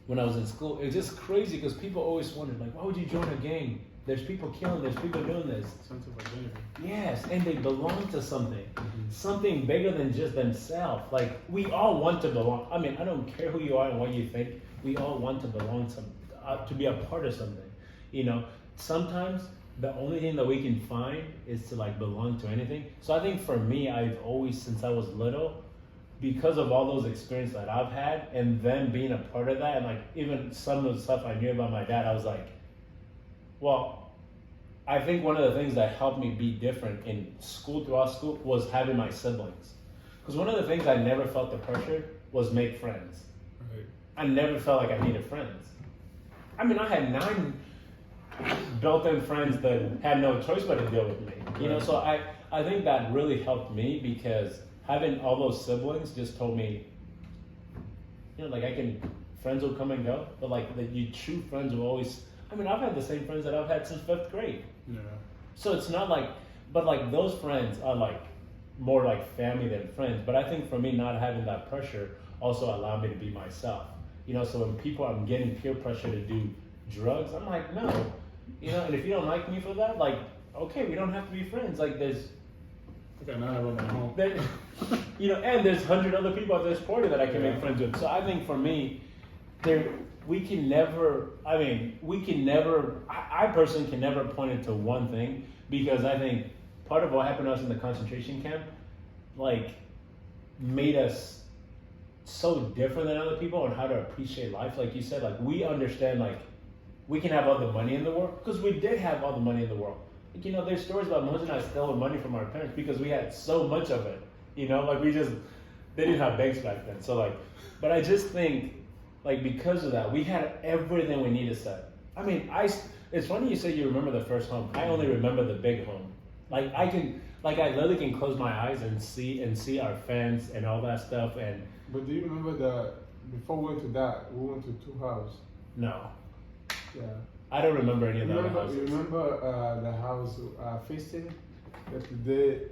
when I was in school, it's just crazy because people always wondered, like, why would you join a gang? There's people killing, there's people doing this. Sense of identity. Yes, and they belong to something, something bigger than just themselves. Like, we all want to belong. I mean, I don't care who you are and what you think. We all want to belong to be a part of something. Sometimes the only thing that we can find is to like belong to anything. So I think for me, I've always, since I was little, because of all those experiences that I've had, and then being a part of that, and like even some of the stuff I knew about my dad, I was like, well, I think one of the things that helped me be different in school, throughout school, was having my siblings. Because one of the things I never felt the pressure was make friends. Right. I never felt like I needed friends. I mean, I had 9 built-in friends that had no choice but to deal with me. So I think that really helped me because having all those siblings just told me, like friends will come and go, but like you true friends will always. I mean, I've had the same friends that I've had since 5th grade. Yeah. So it's not like, but like those friends are like more like family than friends. But I think for me, not having that pressure also allowed me to be myself. So when I'm getting peer pressure to do drugs, I'm like, no. And if you don't like me for that, like, okay, we don't have to be friends. Like there's, Okay, now I have on my home. and there's 100 other people at this party that I can make friends with. So I think for me, we can never, I personally can never point it to one thing, because I think part of what happened to us in the concentration camp, like, made us so different than other people on how to appreciate life. Like you said, like, we understand, like, we can have all the money in the world, because we did have all the money in the world. Like, there's stories about Moses and I stealing money from our parents because we had so much of it. Like they didn't have banks back then. So like, but I just think, like, because of that, we had everything we needed set. I mean, it's funny you say you remember the first home. I only remember the big home. Like I literally can close my eyes and see our fence and all that stuff. And But do you remember before we went to that, we went to 2 houses? no, Yeah. I don't remember any of the other You houses. remember the house facing? That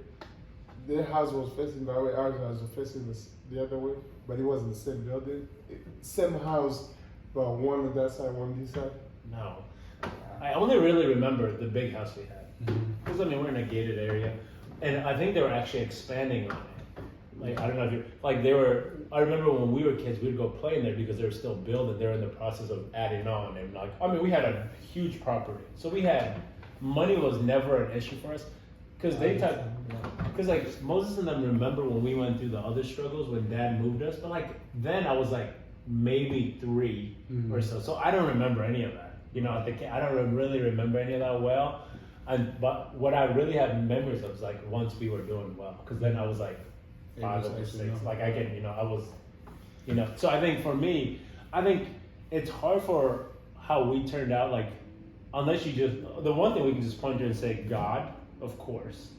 their house was facing that way, ours was facing the other way, but it wasn't the same building. Same house, but one on that side, one on this side. No, I only really remember the big house we had. Because I mean, we're in a gated area, and I think they were actually expanding on it. Like, I don't know if I remember when we were kids, we'd go play in there because they were still building. They're in the process of adding on, and like, I mean, we had a huge property, so money was never an issue for us, because like Moses and them remember when we went through the other struggles when Dad moved us, but like then I was like maybe 3 or so I don't remember any of that. I don't really remember any of that well, but what I really have memories of is like once we were doing well, because then I was like 5 or 6, like I can, I was, so I think for me, it's hard for how we turned out, like, unless the one thing we can just point to and say God, of course,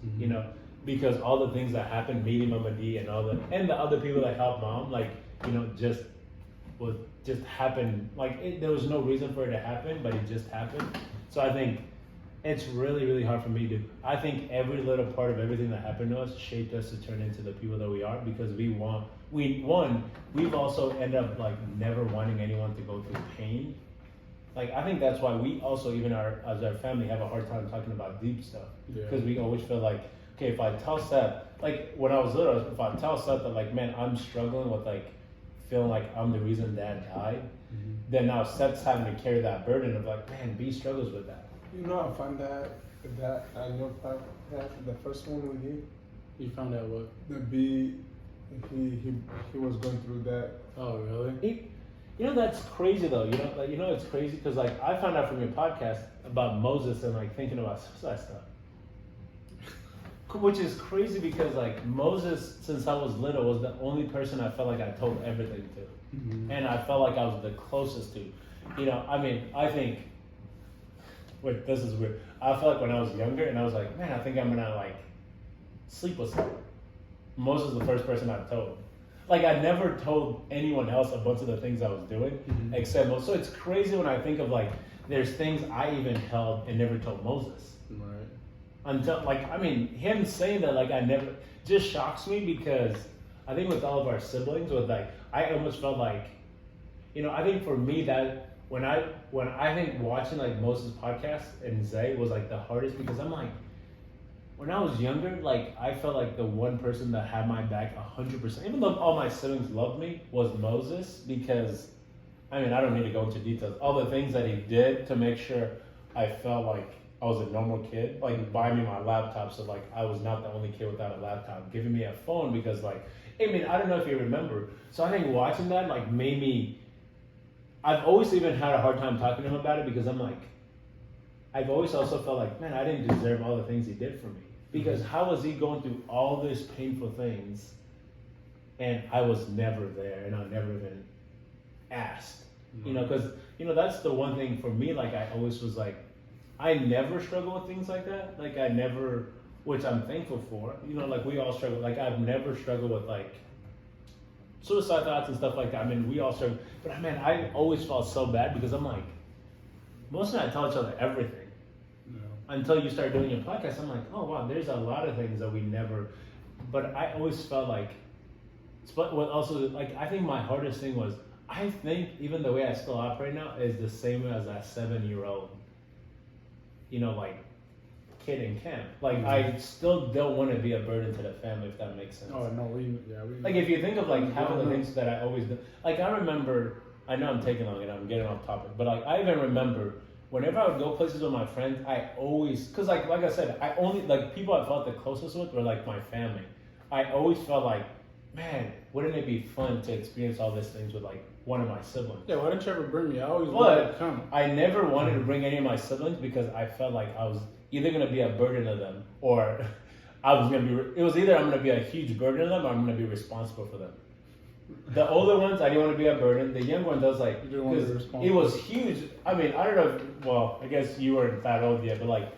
because all the things that happened, meeting Mama D and and the other people that helped Mom, like, just happened, like, there was no reason for it to happen, but it just happened. So I think it's really, really hard for me I think every little part of everything that happened to us shaped us to turn into the people that we are, because we've also ended up like never wanting anyone to go through pain. Like, I think that's why we also, even as our family, have a hard time talking about deep stuff. Because we always feel like, okay, if I tell Seth, like when I was little, if I tell Seth that, like, man, I'm struggling with like feeling like I'm the reason Dad died, then now Seth's having to carry that burden of like, man, B struggles with that. I found that I know the first one we did. You found out what? The B, he was going through that. Oh, really? That's crazy though. It's crazy because like I found out from your podcast about Moses and like thinking about suicide stuff, which is crazy because like Moses, since I was little, was the only person I felt like I told everything to, and I felt like I was the closest to. I mean, I think. Wait, this is weird. I felt like when I was younger, and I was like, man, I think I'm gonna like sleep with someone. Moses is the first person I've told. like I never told anyone else a bunch of the things I was doing except Moses. So it's crazy when I think of like there's things I even held and never told Moses. Right. Until like I mean him saying that like I never just shocks me because I think with all of our siblings with like I almost felt like I think for me that when I think watching like Moses' podcast and Zay was like the hardest because I'm like when I was younger like I felt like the one person that had my back 100% even though all my siblings loved me was Moses because I mean I don't need to go into details all the things that he did to make sure I felt like I was a normal kid, like buying me my laptop, so like I was not the only kid without a laptop, giving me a phone because like, I mean, I don't know if you remember. So I think watching that like made me, I've always even had a hard time talking to him about it because I'm like, I've always also felt like, man, I didn't deserve all the things he did for me. Because how was he going through all these painful things and I was never there and I never even asked, because, that's the one thing for me, like I always was like, I never struggle with things like that. Like I never, which I'm thankful for. Like we all struggle. Like I've never struggled with like suicide thoughts and stuff like that. I mean, we all struggle. But man, I always felt so bad because I'm like, most of the time I tell each other everything. Yeah. Until you start doing your podcast, I'm like, oh wow, there's a lot of things that we never. But I always felt like, but what also like I think my hardest thing was I think even the way I still operate now is the same as that 7-year-old. Like kid in camp. Like I still don't want to be a burden to the family, if that makes sense. Oh no, we like if you think of like half of the things that I always do. Like I remember, I know I'm taking long and I'm getting off topic, but like I even remember whenever I would go places with my friends, I always, cause like I said, I only like people I felt the closest with were like my family. I always felt like, man, wouldn't it be fun to experience all these things with like one of my siblings? Yeah, why didn't you ever bring me? I always wanted to come. I never wanted to bring any of my siblings because I felt like I was either going to be a burden to them or I was going to be, it was either I'm going to be a huge burden to them or I'm going to be responsible for them. The older ones, I didn't want to be a burden. The younger ones, I was like, because it was huge. I mean, I don't know well, I guess you weren't that old yet, but like,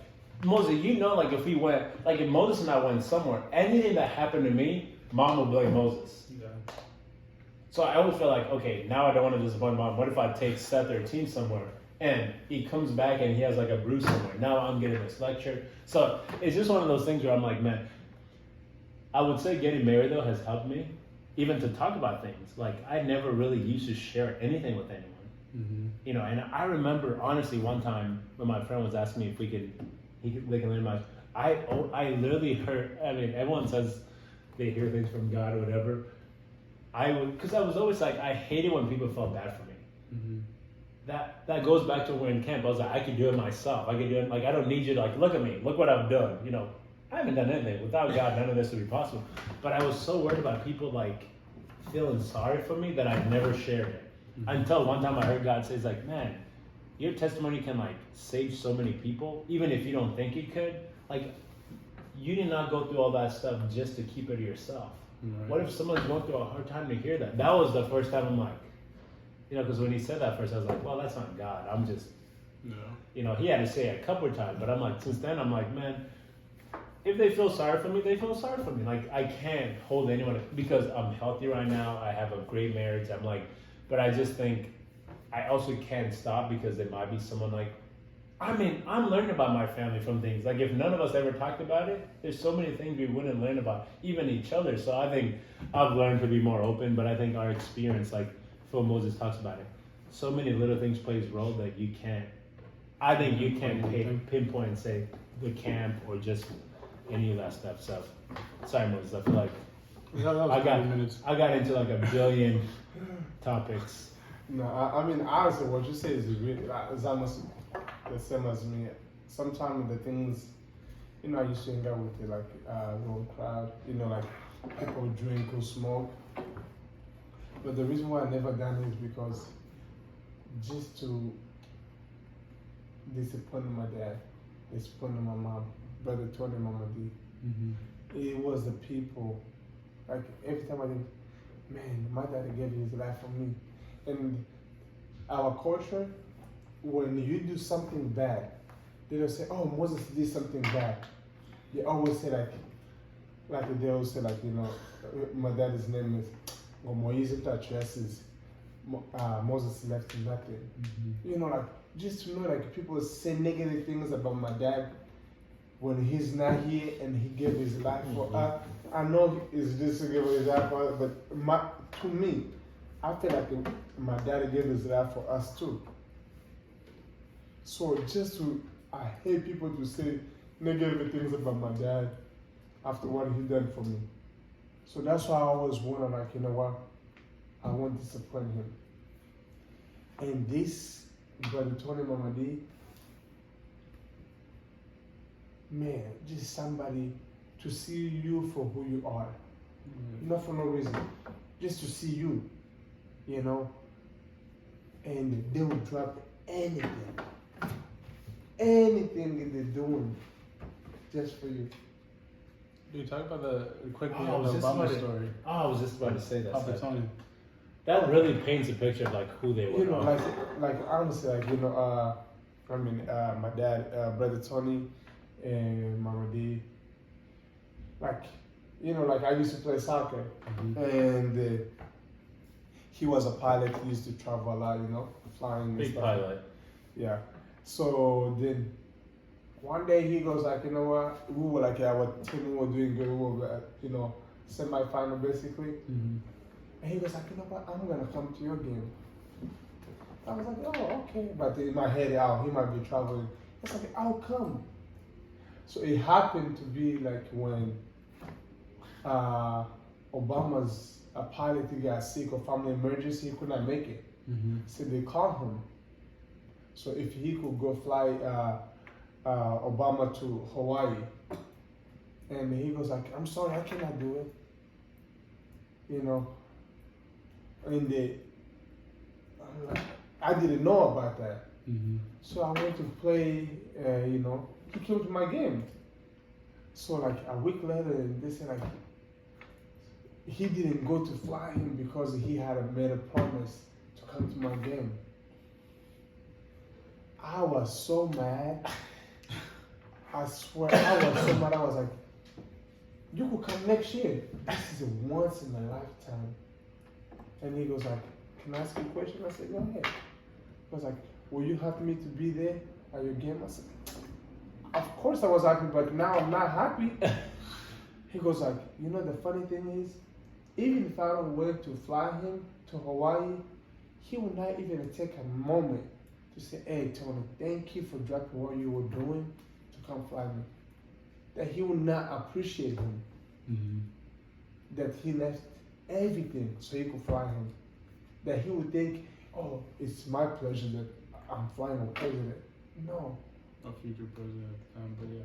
Moses, like if we went, like if Moses and I went somewhere, anything that happened to me, Mom would blame Moses. Yeah. So I always felt like, okay, now I don't want to disappoint Mom. What if I take Seth or team somewhere and he comes back and he has like a bruise somewhere? Now I'm getting this lecture. So it's just one of those things where I'm like, man, I would say getting married though has helped me even to talk about things. Like I never really used to share anything with anyone. Mm-hmm. And I remember honestly one time when my friend was asking me if they can learn my, I literally heard, I mean, everyone says they hear things from God or whatever. Because I was always like, I hated when people felt bad for me. Mm-hmm. That goes back to when in camp, I was like, I could do it myself. I could do it, like, I don't need you to, like, look at me, look what I've done. I haven't done anything. Without God, none of this would be possible. But I was so worried about people, like, feeling sorry for me that I never shared it. Mm-hmm. Until one time I heard God say, like, man, your testimony can, like, save so many people, even if you don't think it could. Like, you did not go through all that stuff just to keep it to yourself. Right. What if someone's going through a hard time to hear that? That was the first time I'm like, because when he said that first, I was like, well, that's not God. I'm just, he had to say it a couple of times. But I'm like, since then, I'm like, man, if they feel sorry for me, they feel sorry for me. Like, I can't hold anyone because I'm healthy right now. I have a great marriage. I'm like, but I just think I also can't stop because there might be someone like, I mean, I'm learning about my family from things. Like, if none of us ever talked about it, there's so many things we wouldn't learn about, even each other. So I think I've learned to be more open, but I think our experience, like Phil Moses talks about it, so many little things plays a role that you can't pinpoint and say the camp or just any of that stuff. So, sorry, Moses, I feel like I got into like a billion topics. No, I mean, honestly, what you say is almost the same as me. Sometimes the things, I used to hang out with the little crowd, like people drink or smoke. But the reason why I never done it is because just to disappoint my dad, disappoint my mom, brother Tony, Mama D. Mm-hmm. It was the people. Like every time I think, man, my daddy gave his life for me. And our culture, when you do something bad, they don't say, oh, Moses did something bad. They always say like they always say my dad's name is, Moise stresses, Moses left nothing. You know, like just to know, like people say negative things about my dad when he's not here and he gave his life for us. I know it's just to give his life for us, but to me, I feel like my dad gave his life for us too. So I hate people to say negative things about my dad after what he done for me. So that's why I always wanna, like, you know what, I won't disappoint him. And this, Brother Tony Mamadi, man, just somebody to see you for who you are. Not for no reason, just to see you, you know. And they will drop anything that they're doing just for you. Dude, talk about quickly Oh, I on was the just Obama about to- story. Oh, I was just about to say that. Papa So Tony. that really paints a picture of like who they were. You know, like honestly, like, you know, my dad, Brother Tony, and Mama D. Like, you know, like I used to play soccer, and he was a pilot. He used to travel a lot, you know, flying. and Big stuff. pilot. Yeah. So then one day he goes like, you know what? We were like, our team were doing good. We were, you know, semi-final basically. And he was like, you know what? I'm gonna come to your game. I was like, oh, okay. But in my head, he might be traveling. It's like, I'll come. So it happened to be like when Obama's a pilot, he got sick or family emergency, he could not make it. So they called him. So if he could go fly Obama to Hawaii. And he goes like, I'm sorry, I cannot do it. You know. And I didn't know about that. So I went to play, you know, he came to my game. So like a week later, they said like, he didn't go to fly him because he had made a promise to come to my game. I was so mad. I swear, I was so mad. I was like, you could come next year. This is a once in a lifetime. And he goes like, can I ask you a question? I said, go ahead. He was like, will you have me to be there at your game? I said, of course I was happy, but now I'm not happy. He goes like, you know, the funny thing is, even if I don't wait to fly him to Hawaii, he would not even take a moment to say, hey, Tony, thank you for dropping what you were doing to come fly me. That he would not appreciate him. That he left everything so he could fly him. That he would think, oh, it's my pleasure that I'm flying a president. No. A future president at the time, but yeah.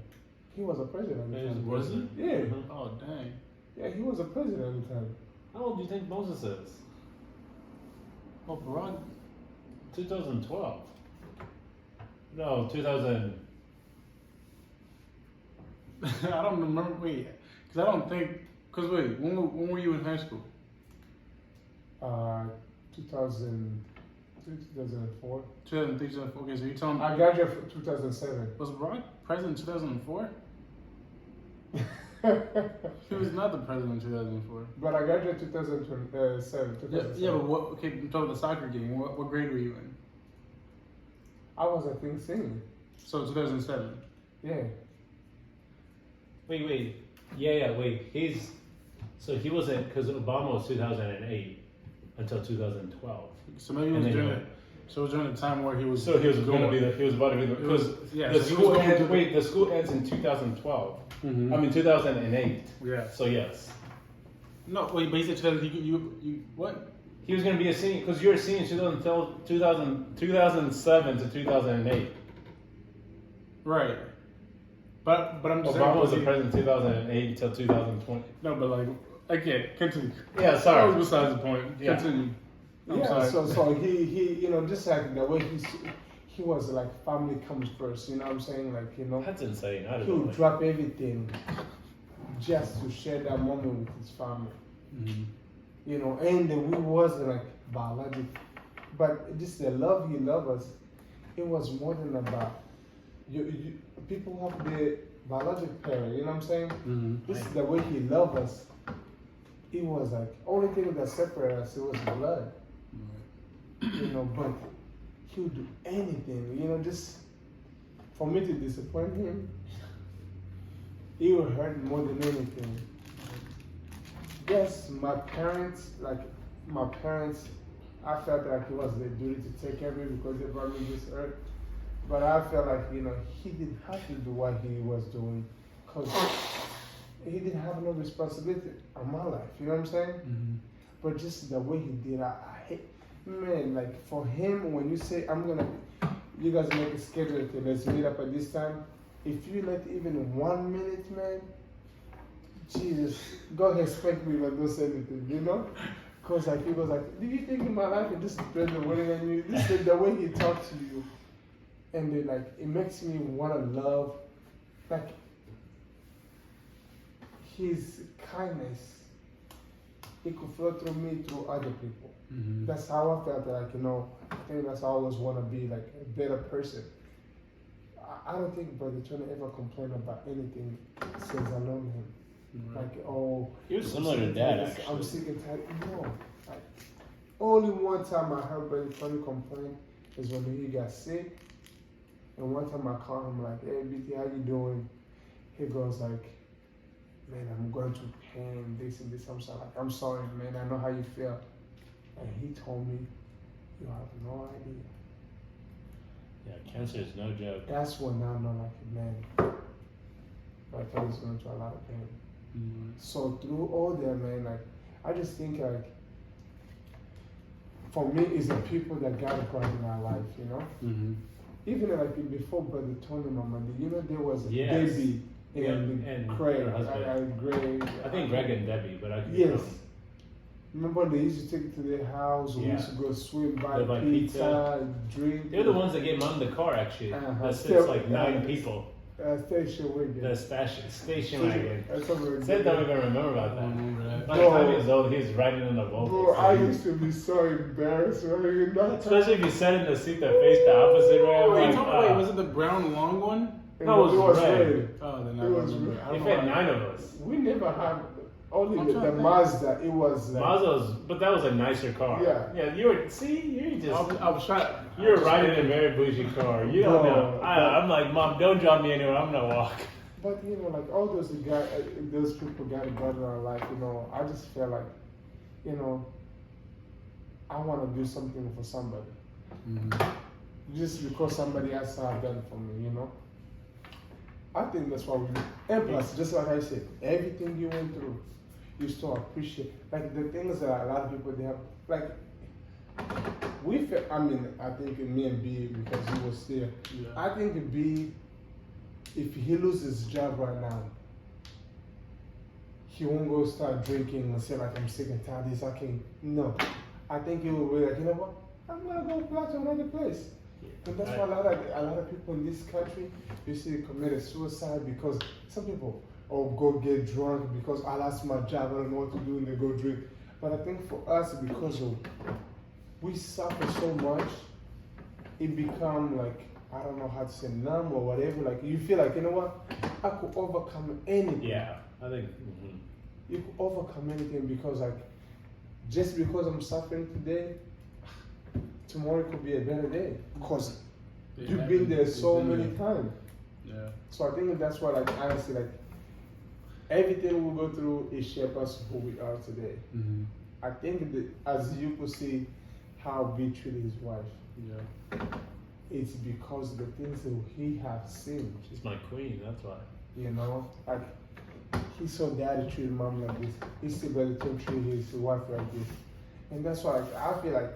He was a president at the time. Was he? Yeah. Oh, dang. Yeah, he was a president at the time. How old do you think Moses is? Oh, Barack. 2012. No, 2000. I don't remember. Wait, because I don't think. Because wait, when were you in high school? 2003, 2004. 2003, 2004. Okay, so you're telling me. I graduated from 2007. Was Barack president in 2004? He was not the president in 2004. But I graduated 2007. Yeah, but what? Okay, I'm talking the soccer game. What grade were you in? I was, I think, singing. So 2007. Yeah. Wait. Yeah, wait. So he wasn't, because Obama was 2008 until 2012. So maybe it And was then during you it. So it was during the time where he was. So he was going about to be the, because yeah, the so he school was going ends, to the- wait, the school ends in 2012. I Mhm. mean 2008. Yeah. So yes, No, wait, but he said 2000. You what? he was going to be a senior because you're a senior 2007 to 2008. Right. But I'm just Obama was the saying. president 2008 until 2020. No, but like, again, continue. Yeah, That sorry. was besides the point. Yeah. Continue. I'm Yeah, sorry. so he, you know, just like the way he was like family comes first, you know what I'm saying? Like, you know, That's insane. I he don't would know. drop everything just to share that moment with his family, Mhm. you know, and we wasn't like biological, but just the love he loved us, it was more than about, people have the biological parent, you know what I'm saying? Mhm. This is the way he loved us. it was like only thing that separated us it was blood. You know, but he would do anything, you know, just for me to disappoint him, it would hurt more than anything. Yes, my parents, I felt like it was their duty to take care of me because they brought me this earth. But I felt like, you know, he didn't have to do what he was doing because he didn't have no responsibility on my life, you know what I'm saying? Mm-hmm. But just the way he did, I hate, man, like for him, when you say, you guys make a schedule, okay, let's meet up at this time. If you let even 1 minute, man, Jesus, God expect me like don't say anything, you know? Because like he was like, do you think in my life it just depends on what on you? This is the way he talks to you. And then like it makes me wanna love like his kindness. It could flow through me through other people. Mm-hmm. That's how I felt like, you know, I think that's how I always wanna be like a better person. I don't think Brother Tony ever complained about anything since I know him. Right. Like, oh, He was similar to Dad, actually. I'm sick and tired. No, like, only one time I heard Brother Tony complain is when he got sick. And one time I called him like, hey, BT, how you doing? He goes like, man, I'm going through pain, this and this. I'm sorry. Like, I'm sorry, man. I know how you feel. And he told me, you have no idea. Yeah, cancer is no joke. That's when I know, like, man, Brother Tony's going through a lot of pain. Mm-hmm. So through all that, man, like I just think like for me, it's the people that God brought in our life, you know. Mm-hmm. Even like before Brother Tony, Mama, you know, there was Yes. Debbie Yeah, and, and Craig, her husband. Greg. I think Greg and Debbie, but I could be Yes. wrong. Remember they used to take it to their house. We Yeah. used to go swim, buy They buy pizza, drink. They're the ones that gave Mom the car, actually. Uh-huh. That Still- sits like 9 people. Station wagon. The station wagon. That's something Sid don't even remember about I that. don't remember that. By the time he was old, he was riding in the Volvo. Bro, I used to be so embarrassed when you know. Especially if you sat in the seat that faced the opposite way. I'm Wait, like, wait, was it the brown long one? No, it was red. Oh, then I It was remember. red. I He don't fed know. 9 of us. We never had only I'm the trying to think. Mazda. It was like, Mazda's, but that was a nicer car. Yeah. Yeah, you were, see, you I was trying. you're riding in a very bougie car. You don't Bro, know. I'm like, Mom, don't drop me anywhere. I'm gonna walk. but you know, like all those guys, those people got involved in our life. You know, I just feel like, you know, I want to do something for somebody, Mm-hmm. just because somebody else have done it for me. You know, I think that's what we do. And plus, just like I said, everything you went through, you still appreciate. Like the things that a lot of people they have, like we felt. I mean, I think me and B because he was there. Yeah. I think B, if he loses his job right now, he won't go start drinking and say like I'm sick and tired of this. I can't. No, I think he will be like, you know what? I'm gonna go apply to another place. And that's why a lot of people in this country you see committed suicide because some people go get drunk because I lost my job, I don't know what to do, and they go drink. But I think for us, because we suffer so much, it become like, I don't know how to say, numb or whatever. Like you feel like, you know what, I could overcome anything. Yeah, I think. Mm-hmm. You could overcome anything because like, just because I'm suffering today, tomorrow could be a better day. Because you've been there so many times. Yeah. So I think that's why, like, honestly, like, everything we go through, it shapes us who we are today. Mm-hmm. I think that as you could see how B treated his wife, Yeah. it's because the things that he have seen, She's my queen, that's why. you know, like, he saw daddy treat mom like this, he still better to treat his wife like this. And that's why, like, I feel like,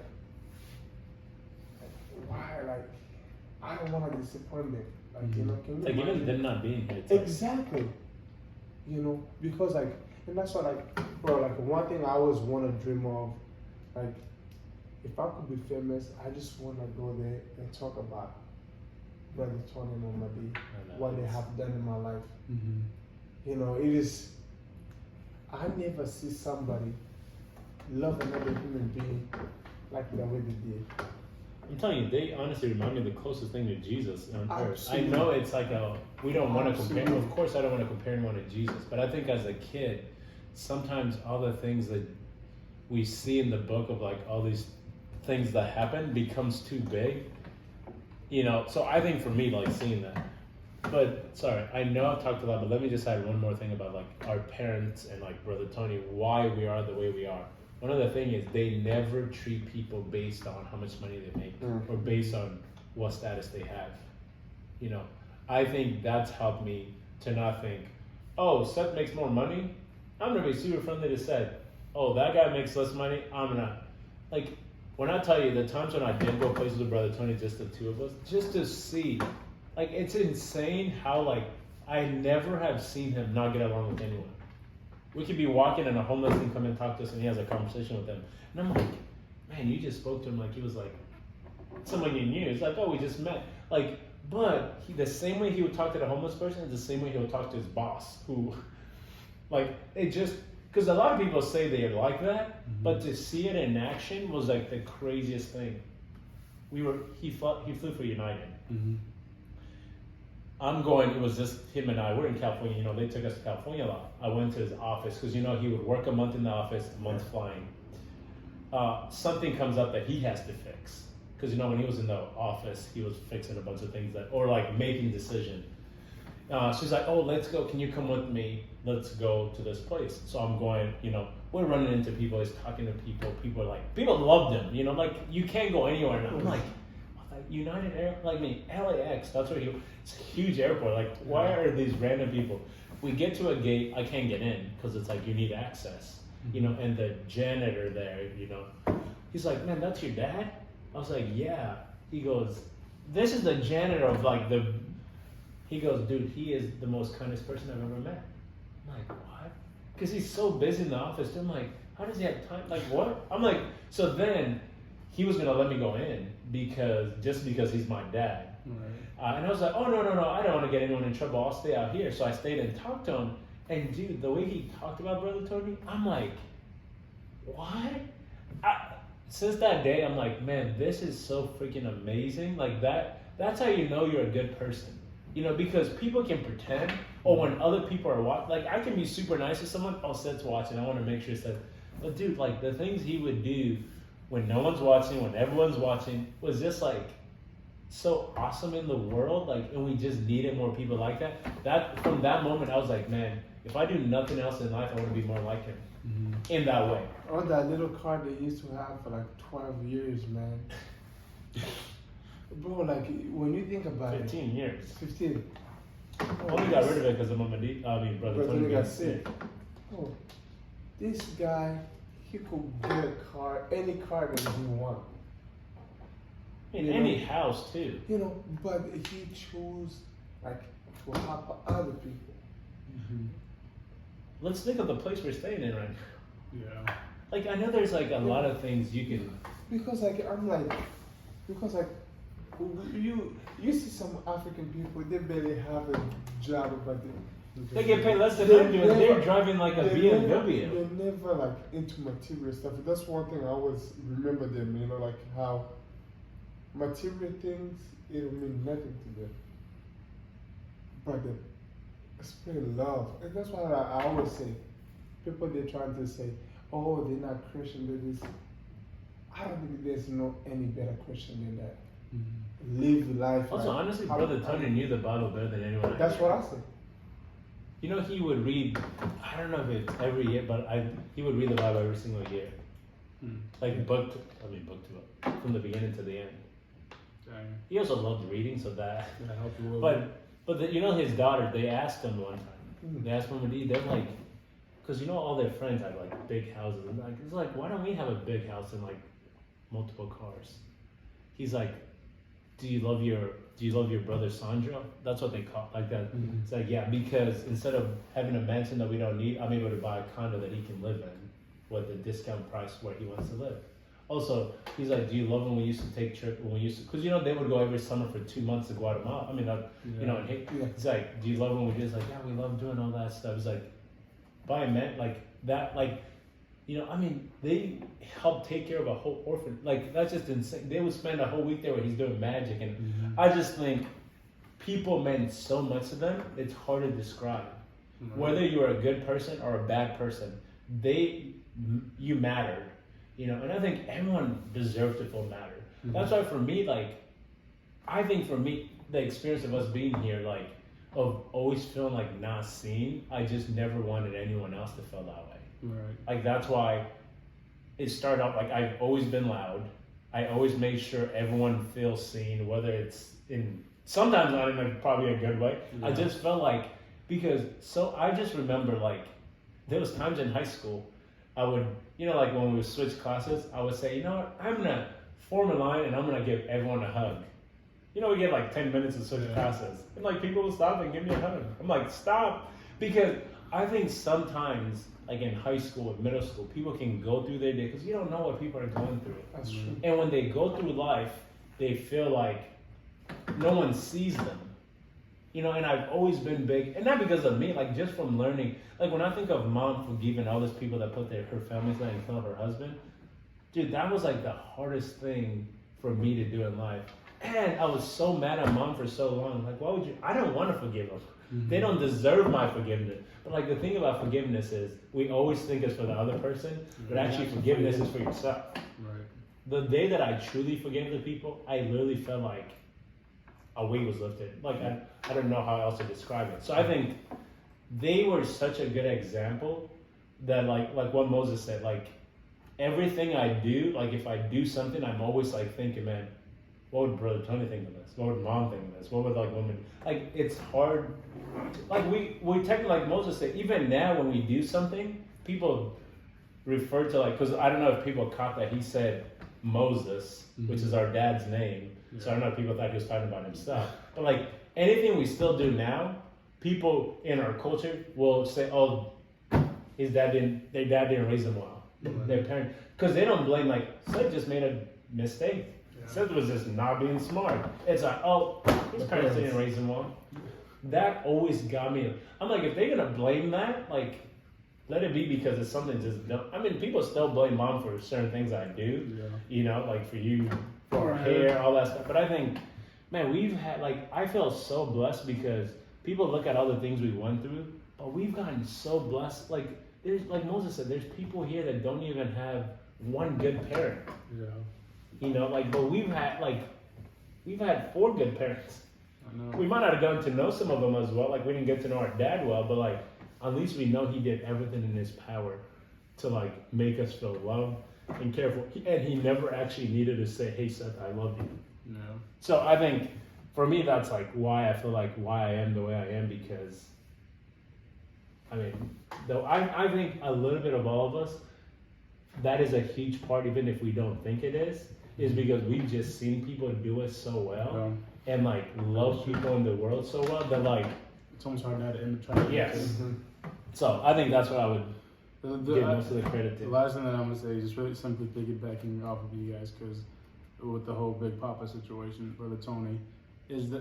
why, like, I don't want to disappoint them. Like, you know, can you It's like even imagine? them not being here. It's like, Exactly. You know, because like, and that's why like, bro, like one thing I always want to dream of, like, if I could be famous, I just want to go there and talk about Brother Tony and Mama D, I know, what they it's- have done in my life. Mm-hmm. You know, it is, I never see somebody love another human being like the way they did. I'm telling you, they honestly remind me of the closest thing to Jesus on earth. I Absolutely. know it's like we don't want to compare. Absolutely. Of course, I don't want to compare anyone to Jesus, but I think as a kid, sometimes all the things that we see in the book of like all these things that happen becomes too big. You know, so I think for me, like seeing that. But sorry, I know I've talked a lot, but let me just add one more thing about like our parents and like Brother Tony, why we are the way we are. One of the things is they never treat people based on how much money they make or based on what status they have. You know, I think that's helped me to not think, oh, Seth makes more money. I'm gonna be super friendly to Seth. Oh, that guy makes less money. I'm gonna like. When I tell you the times when I did go places with Brother Tony, just the two of us, just to see, like it's insane how like I never have seen him not get along with anyone. We could be walking and a homeless thing come and talk to us and he has a conversation with them. And I'm like, man, you just spoke to him like he was like someone you knew. It's like, oh, we just met. Like, but the same way he would talk to the homeless person is the same way he would talk to his boss, who, like, it just, because a lot of people say they're like that, but to see it in action was like the craziest thing. He flew for United. It was just him and I. We're in California, you know, they took us to California a lot. I went to his office, because, you know, he would work a month in the office, a month flying. Something comes up that he has to fix. Because, you know, when he was in the office, he was fixing a bunch of things or like making decisions. She's like, oh, let's go. Can you come with me? Let's go to this place. So I'm going, you know, we're running into people. He's talking to people. People loved him. You know, like, you can't go anywhere now. I'm like, United Air, like me, LAX, that's where it's a huge airport. Like, why are these random people? We get to a gate, I can't get in because it's like you need access, you know, and the janitor there, you know, he's like, man, that's your dad? I was like, yeah. He goes, this is the janitor of like he goes, dude, he is the most kindest person I've ever met. I'm like, what? Because he's so busy in the office. I'm like, how does he have time? Like, what? I'm like, so then he was gonna let me go in because he's my dad. Right. And I was like, oh, no, I don't want to get anyone in trouble. I'll stay out here. So I stayed and talked to him. And dude, the way he talked about Brother Tony, I'm like, what? Since that day, I'm like, man, this is so freaking amazing. Like that's how you know you're a good person. You know, because people can pretend, or when other people are watching, like I can be super nice to someone, oh, Seth's watching, I want to make sure Seth, but dude, like the things he would do when no one's watching, when everyone's watching, was just like so awesome in the world. Like, and we just needed more people like that. That from that moment, I was like, man, if I do nothing else in life, I want to be more like him in that way. Oh, that little car they used to have for like 12 years, man. Bro, like when you think about 15 years. 15. Only got rid of it because of Brother Tony got sick. Oh, this guy, he could get a car, any car that he want. In any house too. You know, but he chose like to help other people. Let's think of the place we're staying in right now. Yeah. Like I know there's like a lot of things you can. Because you see some African people, they barely have a job, but they get paid less than I'm doing. They're driving like a BMW. They're never like into material stuff. That's one thing I always remember them. You know, like how material things, it'll mean nothing to them, but they spread love. And that's why I always say, people they're trying to say, oh, they're not Christian, they're this. I don't think there's any better Christian than that. Live life. Also, like, honestly, Brother Tony knew the Bible better than anyone. That's what I say. You know, he would read. I don't know if it's every year, but he would read the Bible every single year, like book to book, from the beginning to the end. Dang. He also loved reading, so that. That helped you a little bit. But you know, his daughter. They asked him one time. They asked him, they're like, because you know all their friends have like big houses, and like it's like, why don't we have a big house and like multiple cars? He's like, do you love your brother Sandro? That's what they call like that. It's like, yeah, because instead of having a mansion that we don't need, I'm able to buy a condo that he can live in with a discount price where he wants to live. Also, he's like, do you love when we used to take trips, because you know they would go every summer for 2 months to Guatemala. You know, and he's like, do you love when we do? It's like, yeah, we love doing all that stuff. It's like, buy a man like that, like. You know, they help take care of a whole orphan. Like, that's just insane. They would spend a whole week there where he's doing magic. And I just think people meant so much to them, it's hard to describe. Whether you're a good person or a bad person, you mattered, and I think everyone deserves to feel mattered. That's why for me, like, I think for me, the experience of us being here, like, of always feeling like not seen, I just never wanted anyone else to feel that way. Right. Like, that's why it started off, like, I've always been loud. I always made sure everyone feels seen, whether it's sometimes not in like probably a good way. Yeah. I just felt like, I just remember, like, there was times in high school, I would, like when we would switch classes, I would say, you know what, I'm gonna form a line and I'm gonna give everyone a hug. We get like 10 minutes to switch classes. And like people will stop and give me a hug. I'm like, stop. Because I think sometimes, like in high school and middle school, people can go through their day because you don't know what people are going through. That's true. And when they go through life, they feel like no one sees them. And I've always been big, and not because of me, like just from learning. Like when I think of mom forgiving all those people that put her family's life and killed her husband, dude, that was like the hardest thing for me to do in life. And I was so mad at mom for so long. Like, why would you? I don't want to forgive them. They don't deserve my forgiveness. But like the thing about forgiveness is we always think it's for the other person, but actually forgiveness is for yourself. Right. The day that I truly forgave the people, I literally felt like a weight was lifted. Like I don't know how else to describe it. So I think they were such a good example that like what Moses said, like everything I do, like if I do something, I'm always like thinking, man, what would Brother Tony think of this? What would Mom think of this? What would like women? Like it's hard. Like we technically, like Moses said, even now when we do something, people refer to like, because I don't know if people caught that he said Moses, which is our dad's name. Yeah. So I don't know if people thought he was talking about himself. But like anything we still do now, people in our culture will say, oh, their dad didn't raise him well. Their parents, because they don't blame, like, Seth just made a mistake. Seth was just not being smart. It's like, oh, his parents didn't raise him well. That always got me. I'm like, if they're gonna blame that, like, let it be because it's something just dumb. I mean, people still blame mom for certain things I do. Yeah. Like for you, for our hair, all that stuff. But I think, man, we've had, like, I feel so blessed because people look at all the things we went through, but we've gotten so blessed. Like, there's, like Moses said, there's people here that don't even have one good parent. Yeah. But we've had 4 good parents. I know. We might not have gotten to know some of them as well. Like, we didn't get to know our dad well, but like, at least we know he did everything in his power to like make us feel loved and cared for. And he never actually needed to say, "Hey, Seth, I love you." No. So I think for me, that's like why I feel like why I am the way I am, because I mean, though I think a little bit of all of us, that is a huge part, even if we don't think it is because we've just seen people do it so well and like love people in the world so well that like it's almost hard now to imitate. Yes. So I think that's what I would give most of the credit to. The last thing that I'm gonna say is just really simply piggybacking off of you guys, because with the whole Big Papa situation, Brother Tony, is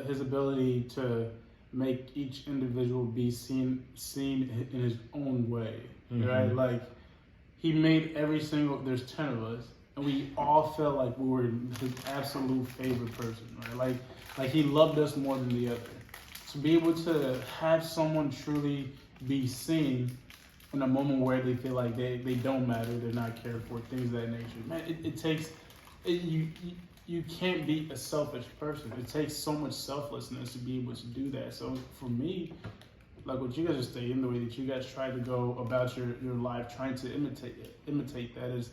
his ability to make each individual be seen in his own way, right? Like he made there's 10 of us, and we all felt like we were his absolute favorite person, right? Like he loved us more than the other. To be able to have someone truly be seen in a moment where they feel like they don't matter, they're not cared for, things of that nature. Man, it takes, you can't be a selfish person. It takes so much selflessness to be able to do that. So for me, like what you guys are saying, the way that you guys try to go about your life, trying to imitate that is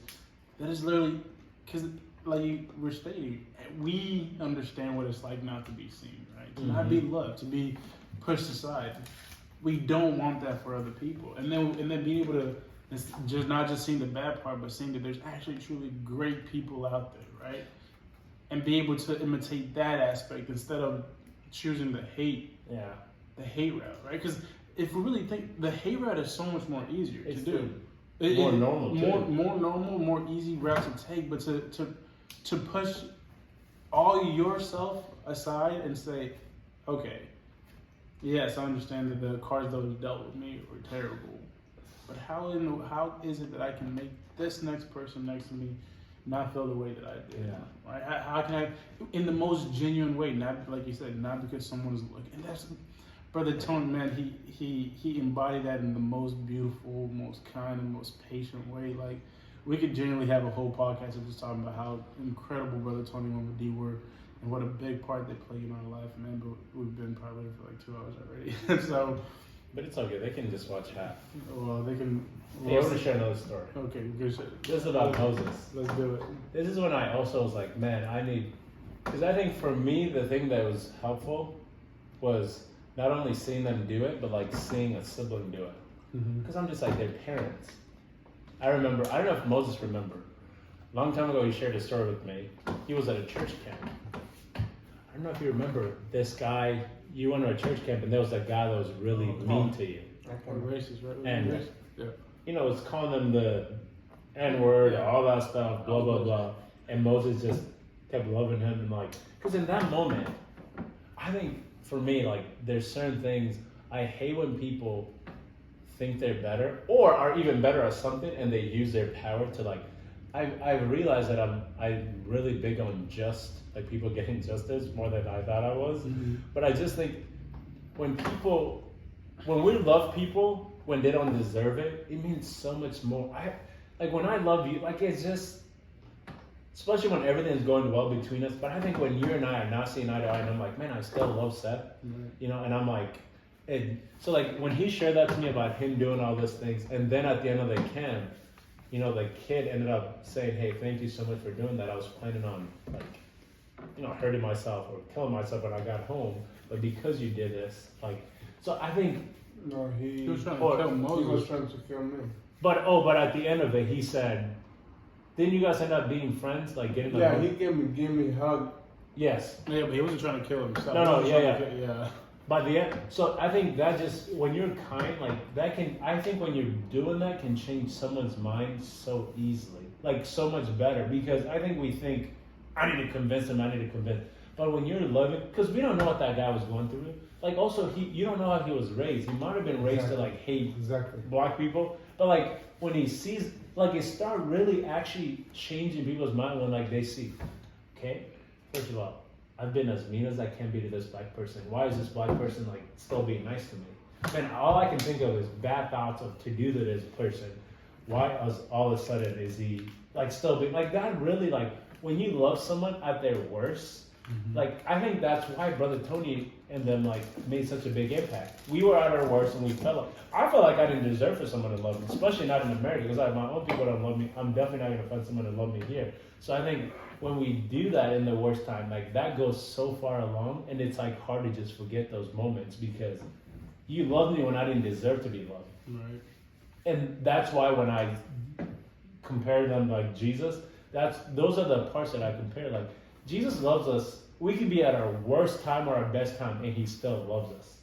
literally, because like you were stating, we understand what it's like not to be seen, right? To not be loved, to be pushed aside. We don't want that for other people. And then being able to just not just seeing the bad part, but seeing that there's actually truly great people out there, right? And be able to imitate that aspect instead of choosing the hate route, right? Because if we really think, the hate route is so much more easier to do. More normal, more normal, more easy route to take, but to push all yourself aside and say, okay, yes, I understand that the cards that was dealt with me were terrible, but how is it that I can make this next person next to me not feel the way that I did? Yeah. Right? How can I, in the most genuine way, not like you said, not because someone's looking. And Brother Tony, man, he embodied that in the most beautiful, most kind, and most patient way. Like, we could genuinely have a whole podcast of just talking about how incredible Brother Tony and Mama D were, and what a big part they played in our life, man. But we've been probably for like 2 hours already, so. But it's okay. They can just watch half. Well, they can. They want to share another story. Okay, good shit. This is about Moses. Let's do it. This is when I also was like, man, I need, because I think for me the thing that was helpful was not only seeing them do it, but like seeing a sibling do it. Because I'm just like their parents. I remember, I don't know if Moses remembered. A long time ago, he shared a story with me. He was at a church camp. I don't know if you remember this guy. You went to a church camp, and there was a guy that was really mean to you. Or racist, right? And Racist? Yeah. you know, it's calling them the N-word, all that stuff, blah, blah, blah. And Moses just kept loving him and like, because in that moment, I think for me, like, there's certain things, I hate when people think they're better or are even better at something and they use their power to like, I've realized that I'm really big on like people getting justice more than I thought I was. But I just think when we love people, when they don't deserve it, it means so much more. Like when I love you, like it's just, especially when everything's going well between us. But I think when you and I are not seeing eye to eye, and I'm like, man, I still love Seth, you know, and I'm like, so like when he shared that to me about him doing all these things, and then at the end of the camp, you know, the kid ended up saying, hey, thank you so much for doing that. I was planning on like, you know, hurting myself or killing myself when I got home, but because you did this, like, so I think. No, He was trying to kill Moses. He was trying to kill me. But at the end of it, he said, didn't you guys end up being friends, like getting? Yeah, he gave me a hug. Yes. Yeah, but he wasn't trying to kill himself. No, yeah. Yeah. By the end, so I think that just when you're kind, like that can. I think when you're doing that can change someone's mind so easily, like so much better. Because I think we think, I need to convince him. But when you're loving, because we don't know what that guy was going through. Like also, you don't know how he was raised. He might have been raised to like hate black people. But like when he sees, like it start really actually changing people's mind when like they see, okay, first of all, I've been as mean as I can be to this black person. Why is this black person like still being nice to me? And all I can think of is bad thoughts of to do to this person. Why all of a sudden is he like still being like that? Really, like when you love someone at their worst, like I think that's why Brother Tony and them like made such a big impact. We were at our worst and we felt like I felt like I didn't deserve for someone to love me, especially not in America, because I have my own people that love me. I'm definitely not gonna find someone to love me here. So I think when we do that in the worst time, like that goes so far along, and it's like hard to just forget those moments because you loved me when I didn't deserve to be loved. Right. And that's why when I compare them like Jesus, those are the parts that I compare. Like Jesus loves us. We can be at our worst time or our best time, and He still loves us.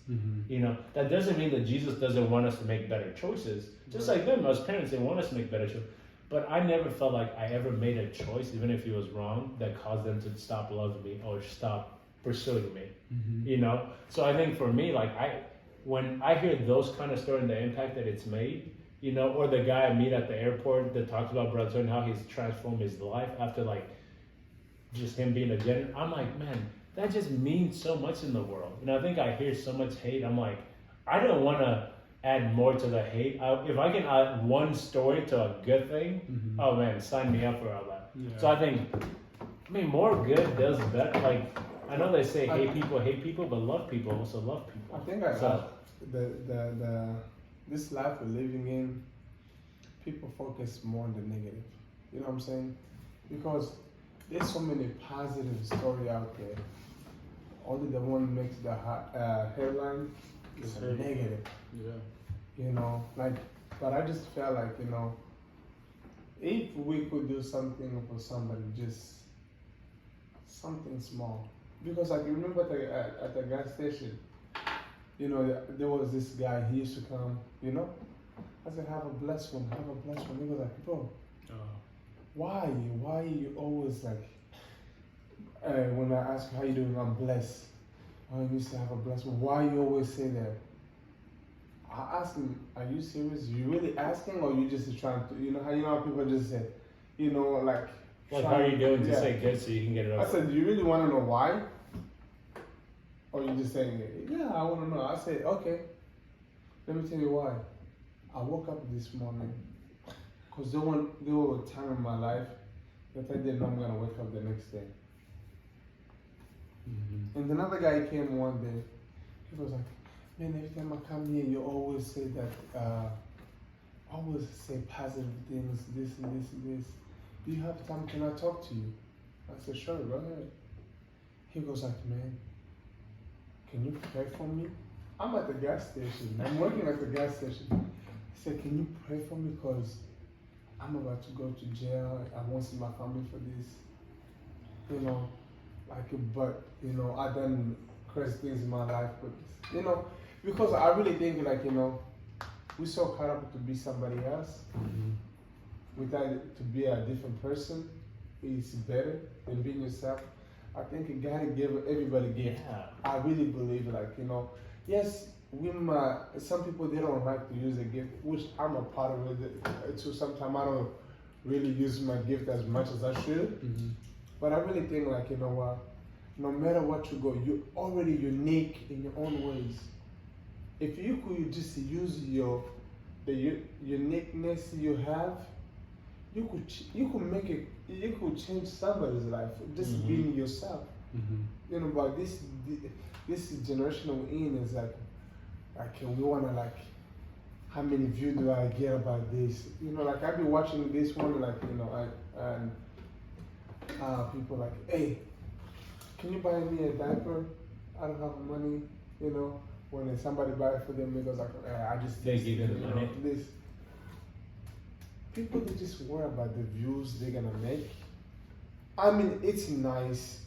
You know, that doesn't mean that Jesus doesn't want us to make better choices. Just like them, as parents, they want us to make better choices. But I never felt like I ever made a choice, even if it was wrong, that caused them to stop loving me or stop pursuing me. You know? So I think for me, like when I hear those kind of stories and the impact that it's made, you know, or the guy I meet at the airport that talks about Brother and how he's transformed his life after like just him being a janitor, I'm like, man, that just means so much in the world. And I think I hear so much hate. I'm like, I don't want to add more to the hate. If I can add one story to a good thing, oh man, sign me up for all that. Yeah. So I think, more good does better. Like, I know they say hate people, but love people also love people. I think this life we're living in, people focus more on the negative. You know what I'm saying? Because there's so many positive stories out there. Only the one makes the headline is negative. Yeah. You know, like, but I just felt like, you know, if we could do something for somebody, just something small. Because like, you remember at the gas station, you know, there was this guy, he used to come, you know? I said, have a blessed one. He was like, bro, why you always like, when I ask how you doing, I'm blessed. Oh, you used to have a blessed one. Why you always say that? I asked him, are you serious? You really asking, or you just trying to, you know how people just say, you know, like how are you doing to say good so you can get it over? I said, do you really want to know why? Or you just saying, yeah, I want to know. I said, okay. Let me tell you why. I woke up this morning because there was a time in my life that I didn't know I'm gonna wake up the next day. And another guy came one day. He was like, man, every time I come here, you always say that, always say positive things, this and this and this. Do you have time? Can I talk to you? I said, sure, go ahead. He goes like, man, can you pray for me? I'm at the gas station. I'm working at the gas station. He said, can you pray for me? Because I'm about to go to jail. I won't see my family for this. You know, like, but, you know, I done crazy things in my life. But, you know, because I really think, like, you know, we're so caught up to be somebody else. Without to be a different person is better than being yourself. I think you gotta give everybody gift. Yeah. I really believe, like, you know, yes, some people they don't like to use a gift, which I'm a part of it too. Sometimes I don't really use my gift as much as I should. But I really think, like, you know what, no matter what you go, you're already unique in your own ways. If you could just use the uniqueness you have, you could make it. You could change somebody's life just being yourself. You know, but this generation we're in is like we wanna, like, how many views do I get about this? You know, like I've been watching this one, like, you know, and people like, hey, can you buy me a diaper? I don't have money. You know, when somebody buy it for them, it goes like, I just They give you the money. This. People, they just worry about the views they're gonna make. I mean, it's nice,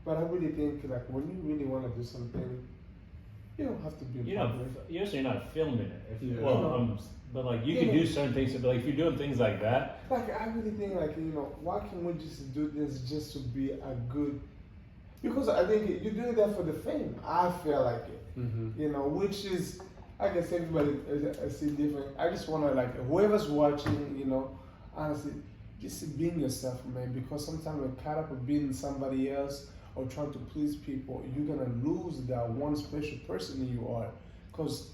but I really think, like, when you really want to do something, you don't have to be You know, public. you're not filming it. Yeah. But like you can do certain things. But like if you're doing things like that, Like, I really think, like, you know, why can't we just do this just to be a good? Because I think you're doing that for the fame. I feel like it. You know, which is, I guess everybody see different. I just want to, like, whoever's watching, you know, honestly, just being yourself, man. Because sometimes we're caught up with being somebody else or trying to please people. You're gonna lose that one special person you are. Because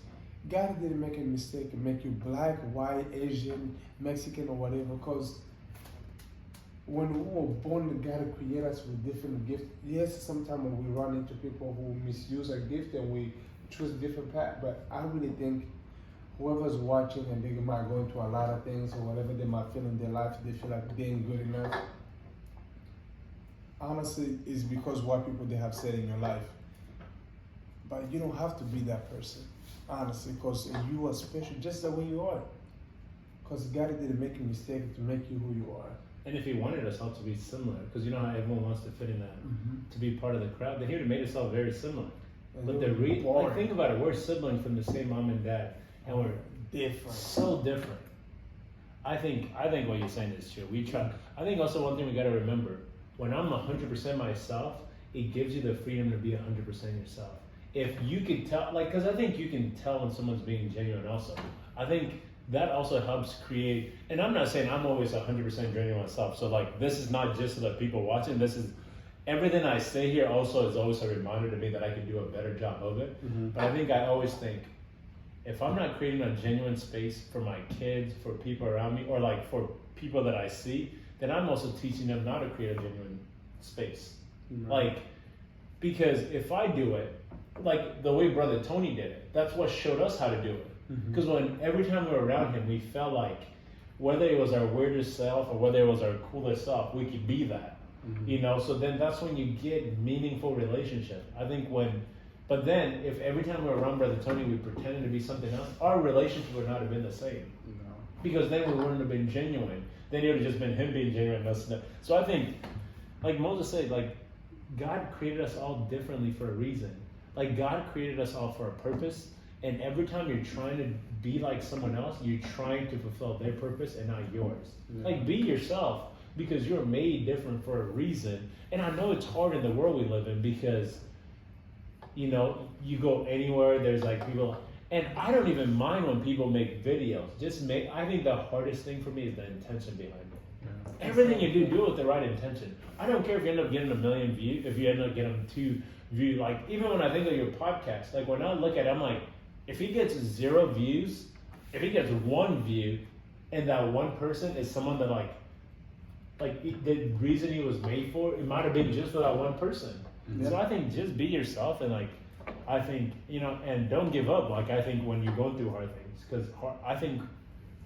God didn't make a mistake and make you black, white, Asian, Mexican, or whatever. Because when we were born, God created us with different gifts. Yes, sometimes we run into people who misuse our gift and we choose a different path. But I really think whoever's watching and they might go into a lot of things or whatever they might feel in their life, they feel like they ain't good enough. Honestly, it's because what people they have said in your life. But you don't have to be that person, honestly, because you are special just the way you are. Because God didn't make a mistake to make you who you are. and if He wanted us all to be similar, because you know how everyone wants to fit in that, to be part of the crowd, then He would have made us all very similar. And But like, think about it, we're siblings from the same mom and dad, and we're different. so different. I think what you're saying is true. We try. I think also one thing we got to remember: when I'm 100% myself, it gives you the freedom to be 100% yourself. If you can tell, like, because I think you can tell when someone's being genuine. Also, I think that also helps create. And I'm not saying I'm always 100% genuine myself. So like, this is not just so that people watching. This is everything I say here. Also, is always a reminder to me that I can do a better job of it. But I think I always think, if I'm not creating a genuine space for my kids, for people around me, or like for people that I see, then I'm also teaching them not to create a genuine space. Like, because if I do it, like the way Brother Tony did it, that's what showed us how to do it. Because when every time we were around him, we felt like whether it was our weirdest self or whether it was our coolest self, we could be that. You know, so then that's when you get meaningful relationship. I think but then, if every time we were around Brother Tony, we pretended to be something else, our relationship would not have been the same. No. Because then we wouldn't have been genuine. Then it would have just been him being genuine. So I think, like Moses said, like, God created us all differently for a reason. Like, God created us all for a purpose. And every time you're trying to be like someone else, you're trying to fulfill their purpose and not yours. Yeah. Like, be yourself, because you're made different for a reason. And I know it's hard in the world we live in, because you know, you go anywhere, there's like people, and I don't even mind when people make videos. I think the hardest thing for me is the intention behind it. Yeah. Everything you do it with the right intention. I don't care if you end up getting 1 million views, if you end up getting 2 view. Like even when I think of your podcast, like when I look at it, I'm like, if he gets 0 views, if he gets 1 view, and that one person is someone that like the reason he was made for, it might have been just for that one person. Yeah. So I think just be yourself, and like I think and don't give up. Like I think when you're going through hard things, because I think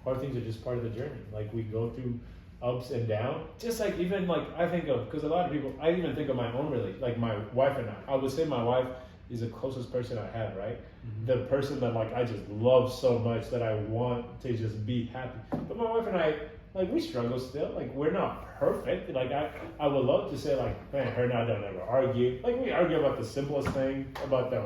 hard things are just part of the journey. Like we go through ups and downs. Just like even like I think of, because a lot of people, I even think of my own relationship, like my wife and I would say my wife is the closest person I have, right? Mm-hmm. The person that like I just love so much that I want to just be happy. But my wife and I, like we struggle still. Like we're not perfect. Like I would love to say like, man, her and I don't ever argue. Like we argue about the simplest thing, about the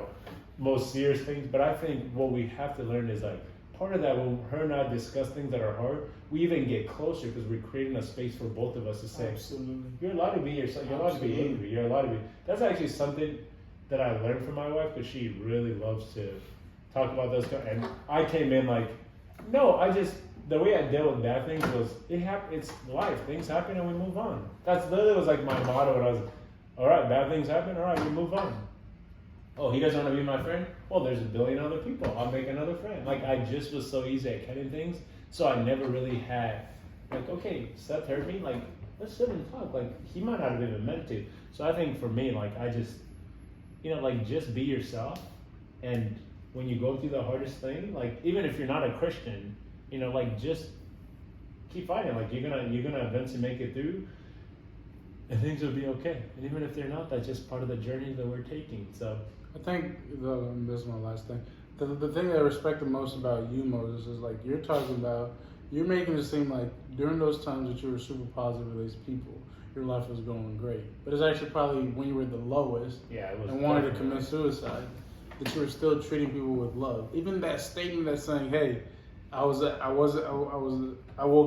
most serious things. But I think what we have to learn is like, part of that, when her and I discuss things that are hard, we even get closer because we're creating a space for both of us to say, Absolutely. you're allowed to be yourself, you're allowed to be angry, you're allowed to be. That's actually something that I learned from my wife, because she really loves to talk about those. And I came in like, no, the way I dealt with bad things was, it's life, things happen and we move on. That's literally was like my motto when I was, all right, bad things happen, all right, we move on. Oh, he doesn't want to be my friend? Well, there's a billion other people. I'll make another friend. Like, I just was so easy at cutting things, so I never really had, like, okay, Seth hurt me, like, let's sit and talk. Like, he might not have even meant to. So I think for me, like, I just, like, just be yourself. And when you go through the hardest thing, like, even if you're not a Christian, like, just keep fighting. Like, you're gonna eventually make it through, and things will be okay. And even if they're not, that's just part of the journey that we're taking. So I think this is my last thing. The thing that I respect the most about you, Moses, is like you're making it seem like during those times that you were super positive with these people, your life was going great. But it's actually probably when you were the lowest and wanted to commit suicide that you were still treating people with love. Even that statement that's saying, "Hey, I woke